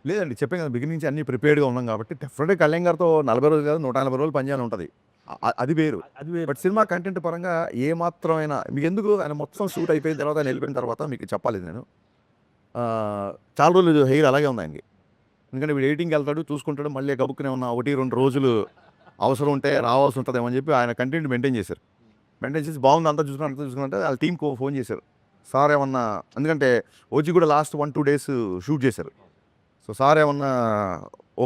లేదండి చెప్పాను కదా బిగినింగ్ నుంచి అన్ని ప్రిపేర్డ్గా ఉన్నాం కాబట్టి డెఫినెట్గా కళ్యాణ్ గారితో 40 రోజులు కాదు 140 రోజులు పనిచేయాలని ఉంటుంది. అది వేరు. బట్ సినిమా కంటెంట్ పరంగా ఏ మాత్రమైనా మీకు ఎందుకు ఆయన మొత్తం షూట్ అయిపోయిన తర్వాత ఆయన వెళ్ళిపోయిన తర్వాత మీకు చెప్పాలి నేను చాలా రోజులు హెయిర్ అలాగే ఉంది ఆయనకి. ఎందుకంటే వీడు ఎడిటింగ్కి వెళ్తాడు చూసుకుంటాడు మళ్ళీ గబుక్కునే ఉన్న 1-2 రోజులు అవసరం ఉంటే రావాల్సి ఉంటుందేమో అని చెప్పి ఆయన కంటెంట్ మెయింటైన్ చేశారు. మెయింటైన్ చేసి బాగుంది అంతా చూసుకుంటే వాళ్ళ టీంకి ఫోన్ చేశారు సార్ ఏమన్నా, ఎందుకంటే ఓజీ కూడా లాస్ట్ 1-2 డేస్ షూట్ చేశారు. సో సార్ ఏమన్నా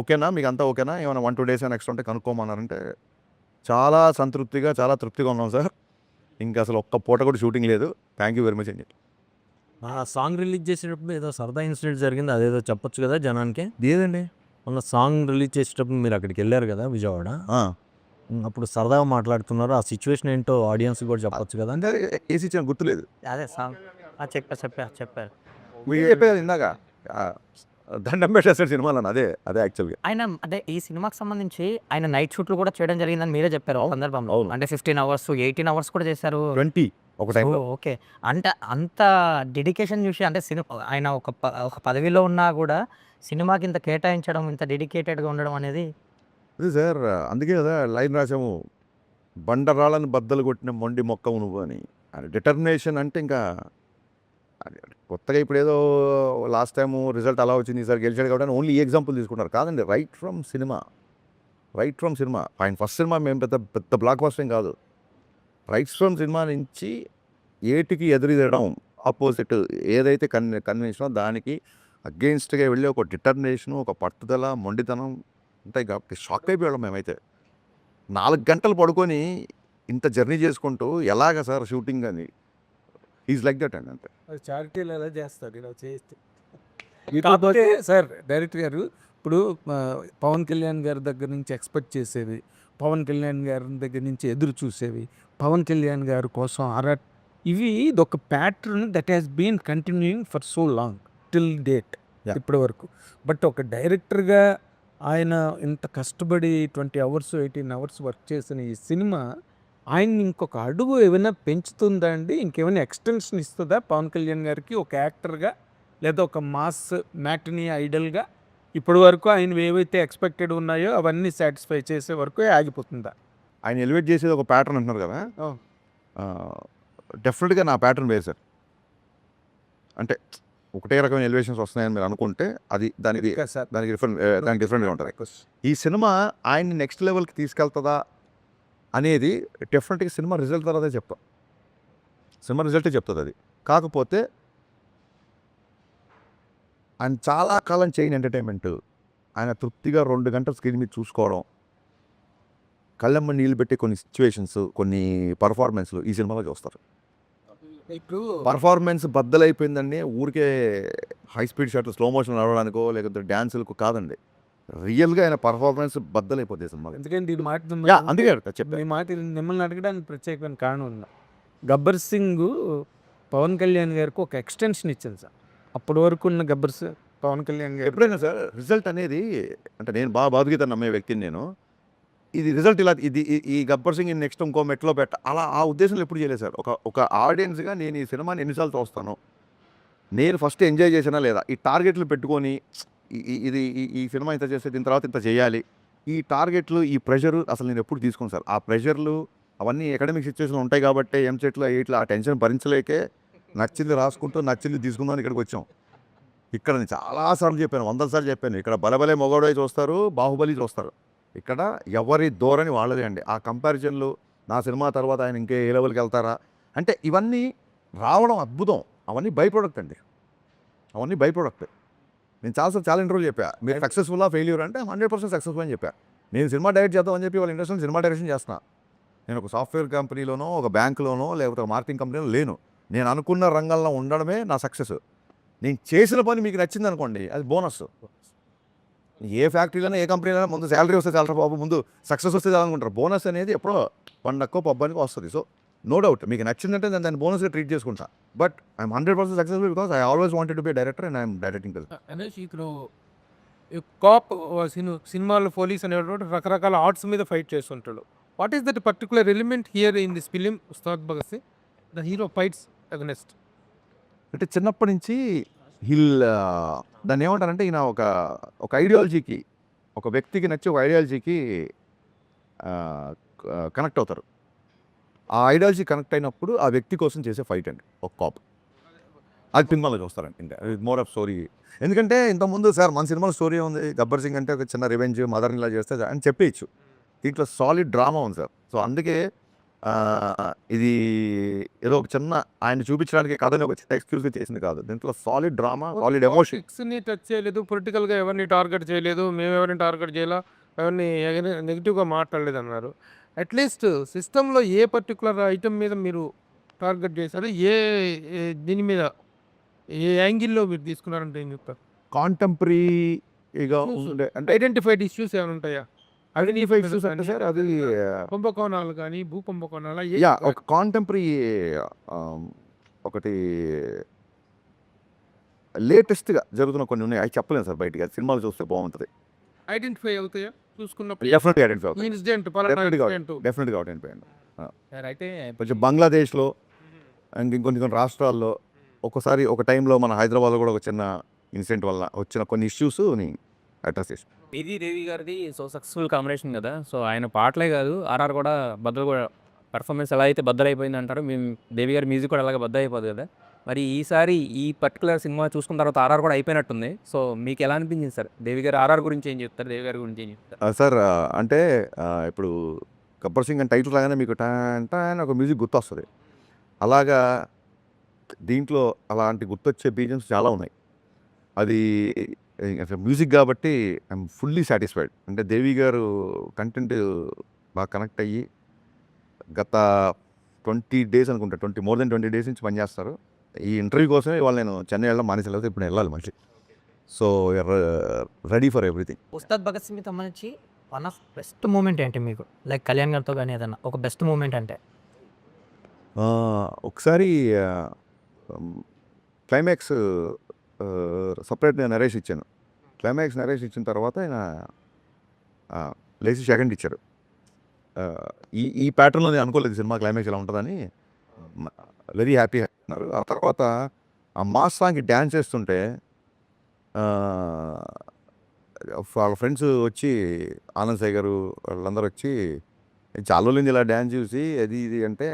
ఓకేనా మీకు అంతా ఓకేనా ఏమైనా 1-2 డేస్ అయినా నెక్స్ట్ ఉంటే కనుక్కోమన్నారంటే చాలా సంతృప్తిగా చాలా తృప్తిగా ఉన్నాం సార్. ఇంకా అసలు ఒక్క పూట కూడా షూటింగ్ లేదు. థ్యాంక్ యూ వెరీ మచ్ అండి. ఆ సాంగ్ రిలీజ్ చేసేటప్పుడు ఏదో సరదా ఇన్సిడెంట్ జరిగింది అదేదో చెప్పొచ్చు కదా జనానికి. ఏదండి మొన్న సాంగ్ రిలీజ్ చేసేటప్పుడు మీరు అక్కడికి వెళ్ళారు కదా విజయవాడ, అప్పుడు సరదాగా మాట్లాడుతున్నారు. ఆ సిచ్యువేషన్ ఏంటో ఆడియన్స్ కూడా చెప్పొచ్చు కదా. అంటే ఏసీ ఇచ్చిన గుర్తులేదు. అదే సాంగ్ చెప్పారు మీరు చెప్పేది ఇందాక దండం పెట్టేస్తాడు సినిమాలో అదే యాక్చువల్గా. ఆయన అంటే ఈ సినిమాకి సంబంధించి ఆయన నైట్ షూట్లు కూడా చేయడం జరిగిందని మీరే చెప్పారు ఒక సందర్భంలో. అంటే 15 అవర్స్ 18 అవర్స్ కూడా చేశారు. 20 ఒక టైంలో. ఓకే, అంటే అంత డెడికేషన్ చూసి అంటే ఆయన ఒక పదవిలో ఉన్నా కూడా సినిమాకి ఇంత కేటాయించడం, ఇంత డెడికేటెడ్గా ఉండడం అనేది అదే సార్ అందుకే కదా లైన్ రాసాము, బండరాళ్ళని బద్దలు కొట్టిన మొండి మొక్కవు నువ్వు అని. డిటర్మినేషన్ అంటే ఇంకా కొత్తగా ఇప్పుడు ఏదో లాస్ట్ టైము రిజల్ట్ అలా వచ్చింది ఈసారి గెలిచాడు కాబట్టి ఓన్లీ ఈ ఎగ్జాంపుల్ తీసుకుంటారు కాదండి. రైట్ ఫ్రమ్ సినిమా ఆయన ఫస్ట్ సినిమా మేము పెద్ద బ్లాక్ బస్టర్ కాదు. రైట్ ఫ్రమ్ సినిమా నుంచి ఏటికి ఎదురుదడం ఆపోజిట్ ఏదైతే కన్వెన్షనో దానికి అగెయిన్స్ట్గా వెళ్ళి ఒక డిటర్మినేషను, ఒక పట్టుదల, మొండితనం ఉంటాయి కాబట్టి షాక్ అయిపోయాం మేమైతే. 4 గంటలు పడుకొని ఇంత జర్నీ చేసుకుంటూ ఎలాగ సార్ షూటింగ్ అని ఈజ్ లైక్ దట్ అండి. అంతే చారిటీలు ఎలా చేస్తారు ఇలా చేస్తే. కాకపోతే సార్ డైరెక్టర్ గారు ఇప్పుడు పవన్ కళ్యాణ్ గారి దగ్గర నుంచి ఎక్స్పెక్ట్ చేసేవి, పవన్ కళ్యాణ్ గారి దగ్గర నుంచి ఎదురు చూసేవి, పవన్ కళ్యాణ్ గారి కోసం ఇవి ఇదొక pattern that has been continuing for so long till date ఇప్పటి వరకు. బట్ ఒక డైరెక్టర్గా ఆయన ఇంత కష్టపడి 20 అవర్స్ 18 అవర్స్ వర్క్ చేసిన ఈ సినిమా ఆయన్ని ఇంకొక అడుగు ఏమైనా పెంచుతుందా అండి? ఇంకేమైనా ఎక్స్టెన్షన్ ఇస్తుందా పవన్ కళ్యాణ్ గారికి ఒక యాక్టర్గా, లేదా ఒక మాస్ మ్యాట్నీ ఐడల్గా? ఇప్పటి వరకు ఆయన ఏవైతే ఎక్స్పెక్టెడ్ ఉన్నాయో అవన్నీ సాటిస్ఫై చేసే వరకు ఆగిపోతుందా? ఆయన ఎలివేట్ చేసేది ఒక ప్యాటర్న్ అంటున్నారు కదా, డెఫినెట్గా నా ప్యాటర్న్ వేరు సార్. అంటే ఒకటే రకమైన ఎలివేషన్స్ వస్తున్నాయని మీరు అనుకుంటే అది దానికి డిఫరెంట్గా ఉంటుంది. ఈ సినిమా ఆయన్ని నెక్స్ట్ లెవెల్కి తీసుకెళ్తుందా అనేది డెఫినెట్గా సినిమా రిజల్ట్ తర్వాతే చెప్తాం. సినిమా రిజల్టే చెప్తుంది అది. కాకపోతే ఆయన చాలా కాలం చేయని ఎంటర్టైన్మెంట్ ఆయన తృప్తిగా 2 గంటల స్క్రీన్ మీద చూసుకోవడం, కళ్ళమ్మ నీళ్ళు పెట్టే కొన్ని సిచ్యువేషన్స్, కొన్ని పర్ఫార్మెన్స్లు ఈ సినిమాలో చూస్తారు. ఇప్పుడు పర్ఫార్మెన్స్ బద్దలైపోయిందండి ఊరికే హై స్పీడ్ షాట్లు స్లో మోషన్ నడవడానికో లేకపోతే డ్యాన్సులకు కాదండి. రియల్గా ఆయన పర్ఫార్మెన్స్ బద్దలైపోతుంది సినిమా. ఎందుకంటే ఇది మాట అందుకే చెప్పాను మీ మాట మిమ్మల్ని అడగడానికి ప్రత్యేకమైన కారణం ఉంది. గబ్బర్ సింగ్ పవన్ కళ్యాణ్ గారికి ఒక ఎక్స్టెన్షన్ ఇచ్చింది సార్. అప్పటి వరకు ఉన్న పవన్ కళ్యాణ్ గారు ఎప్పుడైనా సార్ రిజల్ట్ అనేది అంటే నేను బాధగీత నమ్మే వ్యక్తిని నేను. ఇది రిజల్ట్ ఇలా ఈ గబ్బర్ సింగ్ నెక్స్ట్ ఇంకో మెట్లో అలా ఆ ఉద్దేశంలో ఎప్పుడు చేయలేదు సార్. ఒక ఆడియన్స్గా నేను ఈ సినిమాని ఎన్నిసార్లు చూస్తాను, నేను ఫస్ట్ ఎంజాయ్ చేసినా లేదా ఈ టార్గెట్లు పెట్టుకొని ఇది ఈ సినిమా ఇంత చేస్తే దీని తర్వాత ఇంత చేయాలి, ఈ టార్గెట్లు ఈ ప్రెషరు అసలు నేను ఎప్పుడు తీసుకోను సార్. ఆ ప్రెషర్లు అవన్నీ అకాడమిక్ సిచ్యువేషన్లు ఉంటాయి కాబట్టి ఎంసెట్లో ఇట్లా ఆ టెన్షన్ భరించలేకే నచ్చింది రాసుకుంటూ నచ్చింది తీసుకుందాం ఇక్కడికి వచ్చాం. ఇక్కడ నేను చాలాసార్లు చెప్పాను, 100 సార్లు చెప్పాను. ఇక్కడ బలబలే మొగోడై చూస్తారు, బాహుబలి చూస్తారు. ఇక్కడ ఎవరి ధోరణి వాళ్ళదే అండి. ఆ కంపారిజన్లు నా సినిమా తర్వాత ఆయన ఇంకే ఏ లెవెల్కి వెళ్తారా అంటే ఇవన్నీ రావడం అద్భుతం. అవన్నీ బై ప్రోడక్ట్ అండి, అవన్నీ బై ప్రోడక్ట్. నేను చాలా ఇంటర్వ్యూలు చెప్పా, మీరు సక్సెస్ఫుల్లా ఫెయిల్యూర్ అంటే 100% సక్సెస్ఫుల్ అని చెప్పా. నేను సినిమా డైరెక్ట్ చేద్దామని చెప్పి వాళ్ళ ఇండస్ట్రీలో సినిమా డైరెక్షన్ చేస్తున్నా. నేను ఒక సాఫ్ట్వేర్ కంపెనీలోనో ఒక బ్యాంకులోనో లేకపోతే ఒక మార్కెటింగ్ కంపెనీలో లేను. నేను అనుకున్న రంగంలో ఉండడమే నా సక్సెస్. నేను చేసిన పని మీకు నచ్చింది అనుకోండి అది బోనస్. ఏ ఫ్యాక్టరీలోనే ఏ కంపెనీలో ముందు శాలరీ వస్తే చాలా బాబు, ముందు సక్సెస్ వస్తే చాలనుకుంటారు. బోనస్ అనేది ఎప్పుడో పండక్కో పబ్బానికో వస్తుంది. సో నో డౌట్ మీకు నచ్చిందంటే నేను దాన్ని బోనస్గా ట్రీట్ చేసుకుంటా. But I'm 100% successful because I always wanted to be director and I'm directing. ఇప్పుడు కాప్ సినిమాలో పోలీస్ అనేవాడు రకరకాల ఆర్ట్స్ మీద ఫైట్ చేస్తుంటాడు. What is that particular element here in this film Ustad Bhagat Singh the hero fights against? అంటే చిన్నప్పటి నుంచి హిల్ దాన్ని ఏమంటారంటే ఈయన ఒక ఐడియాలజీకి, ఒక వ్యక్తికి నచ్చి ఒక ఐడియాలజీకి కనెక్ట్ అవుతారు. ఆ ఐడియాలజీ కనెక్ట్ అయినప్పుడు ఆ వ్యక్తి కోసం చేసే ఫైట్ అండి ఒక కాప్. అది సినిమాలో చూస్తారండి. ఇంకా మోర్ ఆఫ్ స్టోరీ. ఎందుకంటే ఇంతకుముందు సార్ మన సినిమాలో స్టోరీ ఉంది, గబ్బర్ సింగ్ అంటే ఒక చిన్న రివెంజ్, మదర్ని ఇలా చేస్తే అని చెప్పేయచ్చు. దీంట్లో సాలిడ్ డ్రామా ఉంది సార్. సో అందుకే ఇది ఏదో ఒక చిన్న ఆయన చూపించడానికి కథని ఒక చిన్న ఎక్స్క్యూజ్గా చేసింది కాదు. దీంట్లో సాలిడ్ డ్రామా, సాలిడ్ ఎమోషన్. పాలిటిక్స్ని టచ్ చేయలేదు, పొలిటికల్గా ఎవరిని టార్గెట్ చేయలేదు, మేము ఎవరిని టార్గెట్ చేయాలా, ఎవరిని నెగిటివ్గా మాట్లాడలేదు అన్నారు. అట్లీస్ట్ సిస్టంలో ఏ పర్టికులర్ ఐటమ్ మీద మీరు టార్గెట్ చేశారు, దీని మీద ఏ యాంగిల్లో మీరు తీసుకున్నారంటే ఏం చెప్తారు? కాంటెంపరీగా ఉండే అంటే ఐడెంటిఫైడ్ ఇష్యూస్ ఏమైనా ఉంటాయా? ఐడెంటిఫైడ్ ఇష్యూస్ అంటే సార్ అది కుంభకోణాలు కానీ భూ కుంభకోణాలు యా ఒక కాంటెంపరీ ఒకటి లేటెస్ట్గా జరుగుతున్న కొన్ని ఉన్నాయి. అవి చెప్పలేను సార్ బయటికి. అది సినిమాలు చూస్తే బాగుంటుంది. ఐడెంటిఫై అవుతాయా చూసుకున్నప్పుడు? డెఫినెట్గా ఐడెంటిఫై అవుతుంది. ఇన్సిడెంట్ డెఫినెట్గా ఐడెంటిఫై అండి. సార్ అయితే కొంచెం బంగ్లాదేశ్లో అండ్ ఇంకొన్ని రాష్ట్రాల్లో ఒక్కోసారి ఒక టైంలో మన హైదరాబాద్లో కూడా ఒక చిన్న ఇన్సిడెంట్ వల్ల వచ్చిన కొన్ని ఇష్యూస్ని అడ్రస్ చేసి ఇది దేవి గారిది సో సక్సెస్ఫుల్ కాంబినేషన్ కదా. సో ఆయన పాటలే కాదు, ఆర్ఆర్ కూడా బద్దలు కూడా పర్ఫార్మెన్స్ ఎలా అయితే బద్దలైపోయింది అంటారో, మేము దేవి గారి మ్యూజిక్ కూడా అలాగే బద్దలైపోతుంది కదా. మరి ఈసారి ఈ పర్టికులర్ సినిమా చూసుకున్న తర్వాత ఆర్ఆర్ కూడా అయిపోయినట్టుంది. సో మీకు ఎలా అనిపించింది సార్? దేవి గారు ఆర్ఆర్ గురించి ఏం చెప్తారు, దేవి గారి గురించి ఏం చెప్తారు? సార్ అంటే ఇప్పుడు గబ్బర్ సింగ్ అని టైటిల్ లాగానే మీకు టాన్ టాన్ ఒక మ్యూజిక్ గుర్తొస్తుంది. అలాగా దీంట్లో అలాంటి గుర్తొచ్చే బీజిఎమ్స్ చాలా ఉన్నాయి. అది మ్యూజిక్ కాబట్టి ఐఎమ్ ఫుల్లీ సాటిస్ఫైడ్. అంటే దేవి గారు కంటెంట్ బాగా కనెక్ట్ అయ్యి గత 20 days అనుకుంటా, మోర్ దెన్ 20 days నుంచి పనిచేస్తారు. ఈ ఇంటర్వ్యూ కోసమే ఇవాళ నేను చెన్నై వెళ్ళడం మానేసి వెళ్తే ఇప్పుడు వెళ్ళాలి మళ్ళీ. So ready for everything. Ustaad Bhagat సింగ్కి సంబంధించి వన్ ఆఫ్ బెస్ట్ మూమెంట్ ఏంటి మీకు? లైక్ కళ్యాణ్ గారితో కానీ ఏదన్నా ఒక బెస్ట్ మూమెంట్ అంటే? ఒకసారి క్లైమాక్స్ సపరేట్ నేను నరేష్ ఇచ్చాను. క్లైమాక్స్ నరేష్ ఇచ్చిన తర్వాత ఆయన లేచి సెకండ్ ఇచ్చారు. ఈ ప్యాటర్న్లో నేను అనుకోలేదు సినిమా క్లైమాక్స్ ఎలా ఉంటుందని. వెరీ హ్యాపీ అన్నారు. ఆ తర్వాత ఆ మాస్ సాంగ్కి డ్యాన్స్ చేస్తుంటే వాళ్ళ ఫ్రెండ్స్ వచ్చి ఆనంద్ సాయి గారు వాళ్ళందరూ వచ్చి చాలా రోజులు ఇలా డ్యాన్స్ చూసి అది ఇది అంటే,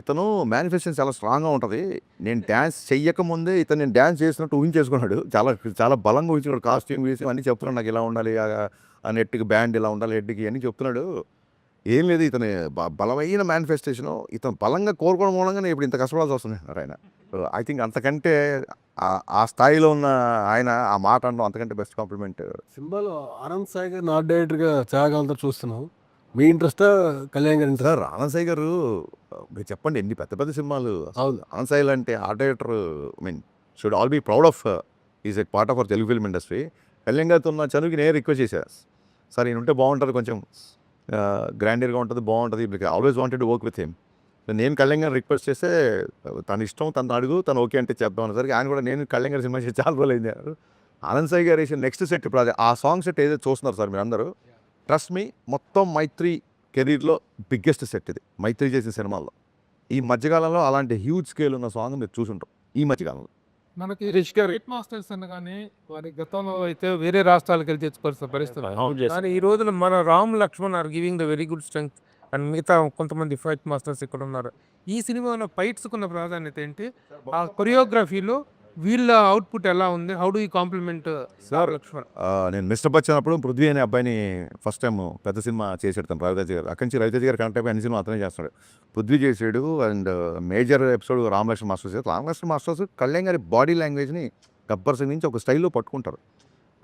ఇతను మేనిఫెస్టేషన్ చాలా స్ట్రాంగ్గా ఉంటుంది. నేను డ్యాన్స్ చెయ్యకముందే ఇతను నేను డ్యాన్స్ చేసినట్టు ఊహించేసుకున్నాడు. చాలా చాలా బలంగా ఊహించుకున్నాడు. కాస్ట్యూమ్ వేసి అన్నీ చెప్తున్నాడు, నాకు ఇలా ఉండాలి, ఆ నెట్కి బ్యాండ్ ఇలా ఉండాలి, హెడ్కి అన్నీ చెప్తున్నాడు. ఏం లేదు, ఇతని బలమైన మేనిఫెస్టేషను. ఇతను బలంగా కోరుకోవడం మూలంగానే ఇప్పుడు ఇంత కష్టపడాల్సి వస్తుంది ఆయన. ఐ థింక్ అంతకంటే ఆ స్థాయిలో ఉన్న ఆయన ఆ మాట అనడం అంతకంటే బెస్ట్ కాంప్లిమెంట్. సినిమాలో ఆనంద్ సాయి గారిని ఆర్ట్ డైరెక్టర్గా చాలా చూస్తున్నాం. మీ ఇంట్రెస్టా కళ్యాణ్ గారి ఇంట్రెస్ట్? సార్ ఆనంద్ సాయి గారు మీరు చెప్పండి, ఎన్ని పెద్ద పెద్ద సినిమాలు. అవును. ఆనంద్ సాయి అంటే art director, I mean should all be proud of, is a part of our Telugu film industry. Kalyan గారితో ఉన్న చదువుకి నేను రిక్వెస్ట్ చేశాను, సార్ ఈయన ఉంటే బాగుంటుంది, కొంచెం గ్రాండీర్గా ఉంటుంది, బాగుంటుంది. Always wanted to work with him. నేను కళ్యాణ్ గారిని రిక్వెస్ట్ చేస్తే తన ఇష్టం, తను అడుగు, తను ఓకే అంటే చెప్తాం అనేసరికి ఆయన కూడా నేను కళ్యాణ్ గారి సినిమా చేసి చాలా రోజులు అయింది. ఆనంద్ సాయి గారు వేసిన నెక్స్ట్ సెట్ ఇప్పుడు ఆ సాంగ్ సెట్ ఏదైతే చూస్తున్నారు సార్ మీరు అందరూ, ట్రస్ట్ మీ, మొత్తం మైత్రి కెరీర్లో బిగ్గెస్ట్ సెట్ ఇది, మైత్రి చేసిన సినిమాల్లో. ఈ మధ్యకాలంలో అలాంటి హ్యూజ్ స్కేల్ ఉన్న సాంగ్ మీరు చూసుంటారు ఈ మధ్యకాలంలో. మనకి రిష్ గారు హిట్ మాస్టర్స్ అనగానే వారి గతంలో అయితే వేరే రాష్ట్రాలకు వెళ్ళి తెచ్చుకోవాల్సిన పరిస్థితి. కానీ ఈ రోజున మన Ram Lakshman are giving the very good strength and మిగతా కొంతమంది ఫైట్ మాస్టర్స్ ఇక్కడ ఉన్నారు. ఈ సినిమాలో ఫైట్స్ కున్న ప్రాధాన్యత ఏంటి? ఆ కొరియోగ్రఫీలో వీళ్ళ అవుట్పుట్ ఎలా ఉంది? How do you compliment sir Lakshman? నేను మిస్టర్ బచ్చన్ అప్పుడు పృథ్వీ అనే అబ్బాయిని ఫస్ట్ టైం పెద్ద సినిమా చేసాడు తను, రవితేజ గారు. అక్కడి నుంచి రవితేజ గారు కనెక్ట్ అయిపోయి అన్ని సినిమా అతనే చేస్తున్నాడు. పృథ్వీ చేసాడు and major episode Ramalakshman masters చేశారు. రామలక్ష్మణ్ మాస్టర్స్ కళ్యాణ్ గారి బాడీ లాంగ్వేజ్ని గబ్బర్ సింగ్ నుంచి ఒక స్టైల్లో పట్టుకుంటారు.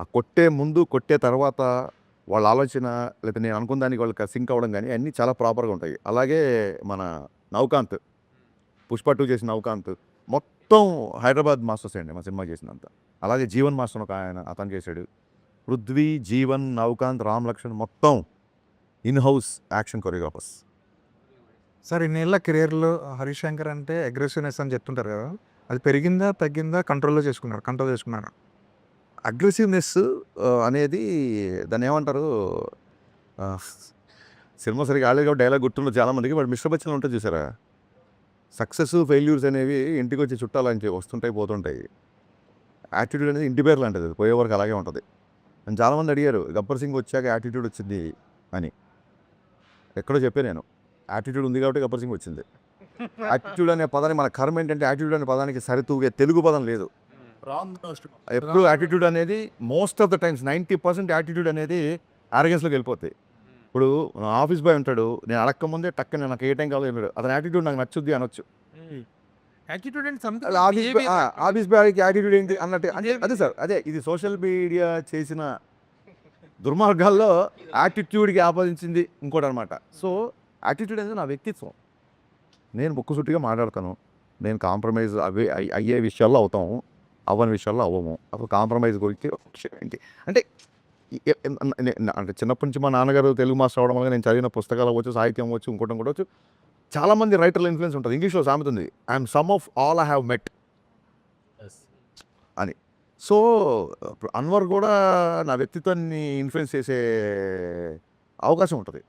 ఆ కొట్టే ముందు, కొట్టే తర్వాత వాళ్ళ ఆలోచన, లేకపోతే నేను అనుకున్న దానికి వాళ్ళకి సింక్ అవ్వడం కానీ అన్నీ చాలా ప్రాపర్గా ఉంటాయి. అలాగే మన నవకాంత్, పుష్ప 2 చేసిన నవకాంత్ మొత్తం హైదరాబాద్ మాస్టర్స్ అండి మా సినిమా చేసినంత. అలాగే జీవన్ మాస్టర్ ఒక ఆయన అతను చేశాడు. పృథ్వీ, జీవన్, నవకాంత్, రామ్ లక్ష్మణ్ మొత్తం in house action choreographers. Sir ఇన్నేళ్ళ కెరియర్లో హరీష్ శంకర్ అంటే అగ్రెసివ్నెస్ అని చెప్తుంటారు కదా, అది పెరిగిందా తగ్గిందా? కంట్రోల్ చేసుకున్నారు. అగ్రెసివ్నెస్ అనేది దాన్ని ఏమంటారు, సినిమా సరిగ్గా ఆడలేదు కాబట్టి డైలాగ్ గుర్తుండదు చాలామందికి. బట్ మిస్టర్ బచ్చన్ ఉంటుంది చూసారా, సక్సెస్ ఫెయిల్యూర్స్ అనేవి ఇంటికి వచ్చి చుట్టాలని వస్తుంటాయి పోతుంటాయి. యాటిట్యూడ్ అనేది ఇంటి పేరు లాంటిది, అది పోయే వరకు అలాగే ఉంటుంది. అని చాలామంది అడిగారు గబ్బర్ సింగ్ వచ్చాక యాటిట్యూడ్ వచ్చింది అని. ఎక్కడో చెప్పాను నేను, యాటిట్యూడ్ ఉంది కాబట్టి గబ్బర్ సింగ్ వచ్చింది. యాటిట్యూడ్ అనే పదాన్ని మన కర్మ ఏంటంటే యాటిట్యూడ్ అనే పదానికి సరితూగే తెలుగు పదం లేదు. ఎప్పుడు యాటిట్యూడ్ అనేది most of the times 90% attitude అనేది ఆరోగెన్స్లోకి వెళ్ళిపోతాయి. ఇప్పుడు ఆఫీస్ బాయ్ ఉంటాడు, నేను అడక్క ముందే టక్కన నాకు ఏ టైం కావాలో చెప్పాడు, అతని యాటిట్యూడ్ నాకు నచ్చుద్ది అనొచ్చు. యాటిట్యూడ్ అండ్ ఆఫీస్ బాయ్కి యాటిట్యూడ్ ఏంటి అన్నట్టు అదే సార్, అదే ఇది సోషల్ మీడియా చేసిన దుర్మార్గాల్లో యాటిట్యూడ్కి ఆపాదించింది ఇంకోటి అనమాట. సో యాటిట్యూడ్ అనేది నా వ్యక్తిత్వం. నేను ముక్కుసూటిగా మాట్లాడతాను, నేను కాంప్రమైజ్ అయ్యే విషయాల్లో అవుతాము, అవ్వని విషయాల్లో అవ్వము. అప్పుడు కాంప్రమైజ్ గురించి విషయం ఏంటి అంటే అంటే చిన్నప్పటి నుంచి మా నాన్నగారు తెలుగు మాస్టర్ అవడం వల్ల నేను చదివిన పుస్తకాలు అవ్వచ్చు, సాహిత్యం అవ్వచ్చు, ఇంకోటి కూడా వచ్చు, చాలామంది రైటర్ల ఇన్ఫ్లుయెన్స్ ఉంటుంది. ఇంగ్లీష్లో సామెత ఉంది, I'm some of all I have met అని. సో అన్వర్ కూడా నా వ్యక్తిత్వాన్ని ఇన్ఫ్లుయెన్స్ చేసే అవకాశం ఉంటుంది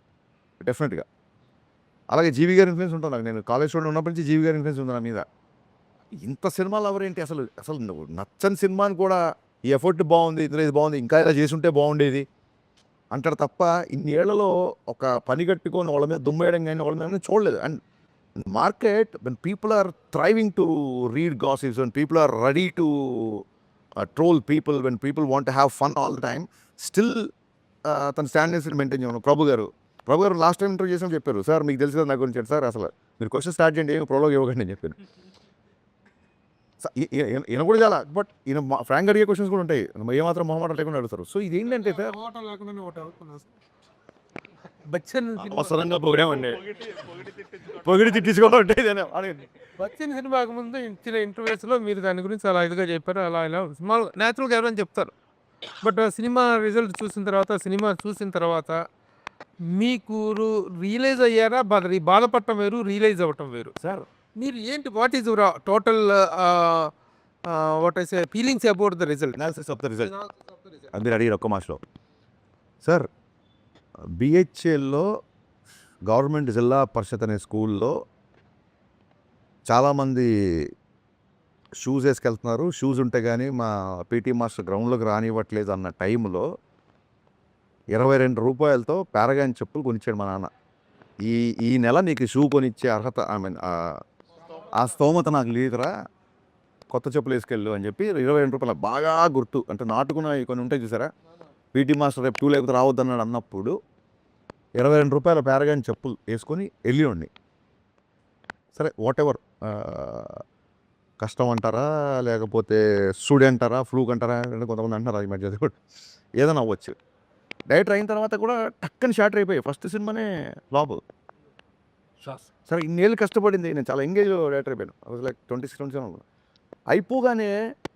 డెఫినెట్గా. అలాగే జీవి గారి ఇన్ఫ్లుయెన్స్ ఉంటుంది నాకు. నేను కాలేజ్ స్టూడెంట్ ఉన్నప్పటి నుంచి జీవి గారి ఇన్ఫ్లుయెన్స్ ఉంది నా మీద. ఇంత సినిమాలు ఎవరేంటి అసలు అసలు నువ్వు నచ్చని సినిమాని కూడా ఈ ఎఫర్ట్ బాగుంది, ఇందులో ఇది బాగుంది, ఇంకా ఇలా చేసుంటే బాగుండేది అంటారు తప్ప ఇన్ని ఏళ్లలో ఒక పని కట్టుకొని వాళ్ళ మీద దుమ్మేయడం కానీ వాళ్ళ మీద చూడలేదు. And market when people are thriving to read gossips, when people are ready to troll people, when people want to have fun all the time, still తన స్టాండర్డ్స్ మెయింటైన్ చేయను. ప్రభు గారు లాస్ట్ టైం ఇంటర్వ్యూ చేసినప్పుడు చెప్పారు, sir మీకు తెలిసి నా గురించి sir అసలు మీరు క్వశ్చన్ స్టార్ట్ చేయండి, ఏమి ప్రోలోగ్ ఇవ్వకండి అని చెప్పాను. ఈయన కూడా చాలా, బట్ ఈయన ఫ్రాంక్ అడిగే క్వశ్చన్స్ కూడా ఉంటాయి, ఏమాత్రం మొహమాట లేకుండా అడుగుతారు. సో ఇది ఏంటంటే బచ్చన్ అవసరంగా పొగిడామండి, పొగిడి తిట్టించుకోవడం అంటే బచ్చన్ సినిమాకు ముందు ఇచ్చిన ఇంటర్వ్యూస్లో మీరు దాని గురించి అలా ఇదిగా చెప్పారు, అలా ఇలా స్మాల్ న్యాచురల్గా ఎవరైనా చెప్తారు. బట్ సినిమా రిజల్ట్ చూసిన తర్వాత మీకు రియలైజ్ అయ్యారా? బాధపడటం వేరు, రియలైజ్ అవ్వటం వేరు. సార్ మీరు ఏంటి, what is your total what I say feelings about the result? Analysis of the result అది మీరు అడిగారు ఒక్క మాసలో. సార్ బిహెచ్ఎల్లో గవర్నమెంట్ జిల్లా పరిషత్ అనే స్కూల్లో చాలామంది షూస్ వేసుకెళ్తున్నారు, షూస్ ఉంటే కానీ మా పీటీ మాస్టర్ గ్రౌండ్లోకి రానివ్వట్లేదు అన్న టైంలో 22 రూపాయలతో పారగాన్ చెప్పులు కొనిచ్చాడు మా నాన్న. ఈ నెల నీకు షూ కొనిచ్చే అర్హత, ఐ మీన్ ఆ స్తోమత నాకు లేదురా, కొత్త చెప్పులు వేసుకెళ్ళు అని చెప్పి 22 రూపాయలు బాగా గుర్తు. అంటే నాటుకున్న కొన్ని ఉంటాయి చూసారా, పీటీ మాస్టర్ రేపు 2 లేకపోతే రావద్దన్నాడు అన్నప్పుడు 22 రూపాయల పారగాన్ చెప్పులు వేసుకొని వెళ్ళిండి. సరే వాట్ ఎవర్, కష్టం అంటారా లేకపోతే స్టూడెంట్ అంటారా ఫ్లూక్ అంటారా అంటే కొంతమంది అంటారా ఈ మధ్య, కూడా ఏదైనా అవ్వచ్చు. డైరెక్టర్ అయిన తర్వాత కూడా టక్కని షార్ట్ అయిపోయాయి. ఫస్ట్ సినిమానే ఫ్లాప్. సరే ఇన్నేళ్ళు కష్టపడింది, నేను చాలా ఎంగేజ్ డైరెక్టర్ అయిపోయాను. లైక్ 26-27 అయిపోగానే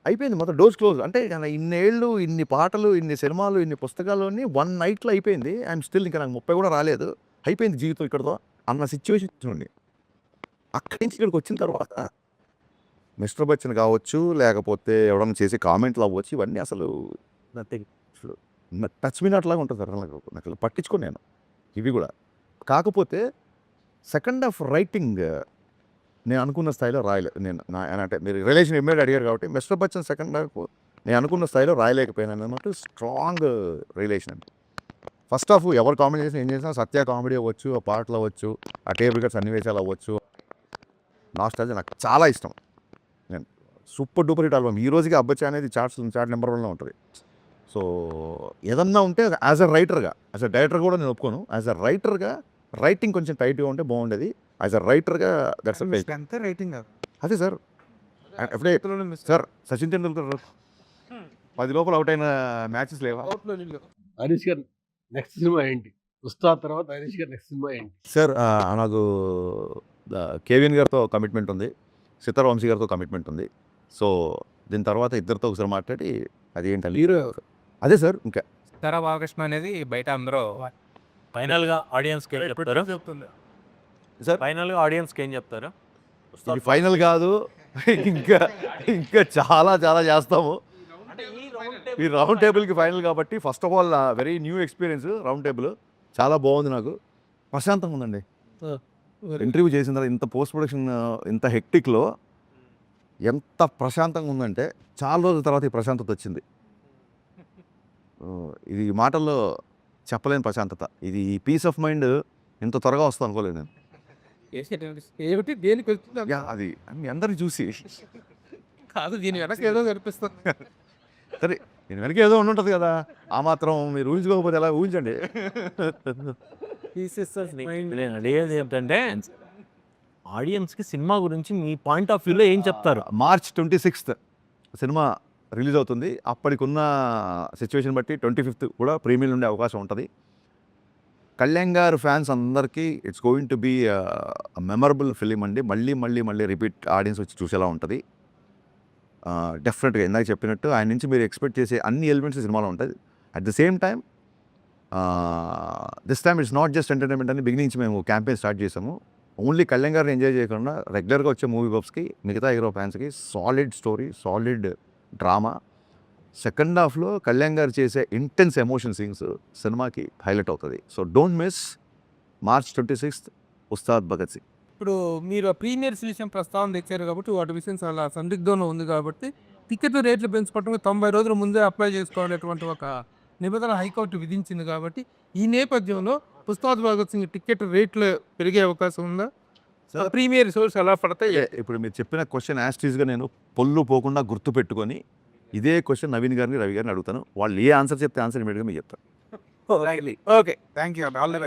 అయిపోయింది మొత్తం, డోర్స్ క్లోజ్. అంటే ఇన్నేళ్ళు, ఇన్ని పాటలు, ఇన్ని సినిమాలు, ఇన్ని పుస్తకాలు 1 నైట్లో అయిపోయింది. ఐఎమ్ స్టిల్ ఇంకా నాకు 30 కూడా రాలేదు, అయిపోయింది జీవితం ఇక్కడతో అన్న సిచ్యువేషన్ చూడండి. అక్కడి నుంచి ఇక్కడికి వచ్చిన తర్వాత మిస్టర్ బచ్చన్ కావచ్చు, లేకపోతే ఎవడన్నా చేసే కామెంట్లు అవ్వచ్చు, ఇవన్నీ అసలు టచ్ మీ నాట్లాగా ఉంటుంది సార్. నాకు పట్టించుకోను నేను ఇవి కూడా. కాకపోతే సెకండ్ హాఫ్ రైటింగ్ నేను అనుకున్న స్థాయిలో రాయలేదు. నేను అంటే మీరు రిలేషన్ ఇమ్మీడియట్ అడిగారు కాబట్టి మిస్టర్ బచ్చన్ సెకండ్ హాఫ్ నేను అనుకున్న స్థాయిలో రాయలేకపోయాను అన్నమాట. స్ట్రాంగ్ రిలేషన్ అండి. ఫస్ట్ హాఫ్ ఎవరు కామెడీ చేసినా ఏం చేసినా, సత్య కామెడీ అవ్వచ్చు, ఆ పాటలు అవ్వచ్చు, ఆ టేబుల్ కట్ సన్నివేశాలు అవ్వచ్చు, నాస్టాల్జియా నాకు చాలా ఇష్టం. నేను సూపర్ డూపర్ హిట్ ఆల్బమ్. ఈ రోజుకి అబ్బచ్చా అనేది చార్ట్ నెంబర్ 1లో ఉంటుంది. సో ఏదన్నా ఉంటే యాజ్ అ రైటర్గా, యాజ్ అ డైరెక్టర్ కూడా నేను ఒప్పుకోను, యాజ్ అ రైటర్గా రైటింగ్ కొంచెం టైట్గా ఉంటే బాగుండేది. యాజ్ అ రైటర్గా దట్స్ అంతే రైటింగ్ కాదు. అదే సార్. ఎప్పుడే సార్ సచిన్ తెండూల్కర్ 10 లోపల అవుట్ అయిన మ్యాచెస్ లేవా? హరీష్ గారు నెక్స్ట్ సినిమా ఏంటి? ఉస్తాద్ తర్వాత హరీష్ గారు నెక్స్ట్ సినిమా ఏంటి? సార్ నాకు కేవిఎన్ గారితో కమిట్మెంట్ ఉంది, సితార్ వంశీ గారితో కమిట్మెంట్ ఉంది. సో దీని తర్వాత ఇద్దరితో ఒకసారి మాట్లాడి అది ఏంటంటే హీరో అదే సార్. ఇంకా సరా బాలకృష్ణ అనేది బయట అందరూ ఫైనల్గా ఆడియన్స్కి ఏం చెప్తారు? సార్ ఫైనల్గా ఆడియన్స్కి ఏం చెప్తారు? ఇది ఫైనల్ కాదు, ఇంకా ఇంకా చాలా చాలా చేస్తాము. ఈ రౌండ్ టేబుల్కి ఫైనల్ కాబట్టి first of all very new experience. Round table చాలా బాగుంది, నాకు ప్రశాంతంగా ఉందండి. ఇంటర్వ్యూ చేసిన తర్వాత ఇంత పోస్ట్ ప్రొడక్షన్ ఇంత హెక్టిక్లో ఎంత ప్రశాంతంగా ఉందంటే చాలా రోజుల తర్వాత ఈ ప్రశాంతత వచ్చింది. ఇది మాటల్లో చెప్పలేని ప్రశాంతత. ఇది ఈ పీస్ ఆఫ్ మైండ్ ఇంత త్వరగా వస్తుంది అనుకోలేదు నేను. ఏమిటి దేనికి వెళ్తుంది అది మీ అందరిని చూసి కాదు, దీని వెనక ఏదో కనిపిస్తుంది. సరే దీని వెనక ఏదో ఉండి కదా, ఆ మాత్రం మీరు ఊహించుకోకపోతే ఎలా ఊహించండి. నేను అడిగేది ఏంటంటే ఆడియన్స్కి సినిమా గురించి మీ పాయింట్ ఆఫ్ వ్యూలో ఏం చెప్తారు? మార్చ్ 26th సినిమా రిలీజ్ అవుతుంది. అప్పటికున్న సిచ్యువేషన్ బట్టి 25th కూడా ప్రీమియర్ ఉండే అవకాశం ఉంటుంది. కళ్యాణ్ గారు ఫ్యాన్స్ అందరికీ it's going to be memorable film అండి. మళ్ళీ మళ్ళీ మళ్ళీ రిపీట్ ఆడియన్స్ వచ్చి చూసేలా ఉంటుంది. డెఫినెట్గా ఇందాక చెప్పినట్టు ఆయన నుంచి మీరు ఎక్స్పెక్ట్ చేసే అన్ని ఎలిమెంట్స్ సినిమాలో ఉంటుంది. At the same time this time it's not just entertainment అని బిగినింగ్ నుంచి మేము క్యాంపెయిన్ స్టార్ట్ చేసాము. ఓన్లీ కళ్యాణ్ గారిని ఎంజాయ్ చేయకుండా రెగ్యులర్గా వచ్చే మూవీ బబ్స్కి, మిగతా హీరో ఫ్యాన్స్కి solid story, solid drama. Second హాఫ్లో కళ్యాణ్ గారు చేసే ఇంటెన్స్ ఎమోషన్ సీన్స్ సినిమాకి హైలైట్ అవుతుంది. So don't miss March 26th Ustad Bhagat Singh. ఇప్పుడు మీరు ప్రీమియర్ విషయం ప్రస్తావన తెచ్చారు కాబట్టి వాటి విషయం చాలా సందిగ్ధంలో ఉంది కాబట్టి టికెట్ రేట్లు పెంచుకోవడానికి 90 రోజుల ముందే అప్లై చేసుకోవాలనేటువంటి ఒక నిబంధన హైకోర్టు విధించింది కాబట్టి ఈ నేపథ్యంలో ఉస్తాద్ భగత్ సింగ్ టికెట్ రేట్లు పెరిగే అవకాశం ఉందా? ప్రీమియర్ షోస్ ఎలా పడతాయి? ఇప్పుడు మీరు చెప్పిన క్వశ్చన్ యాస్టీస్గా నేను పొల్లు పోకుండా గుర్తు పెట్టుకొని ఇదే క్వశ్చన్ నవీన్ గారిని, రవి గారిని అడుగుతాను. వాళ్ళు ఏ ఆన్సర్ చెప్తే ఆన్సర్ ఇమీడియట్గా మీకు చెప్తాను. Okay, thank you. All the best.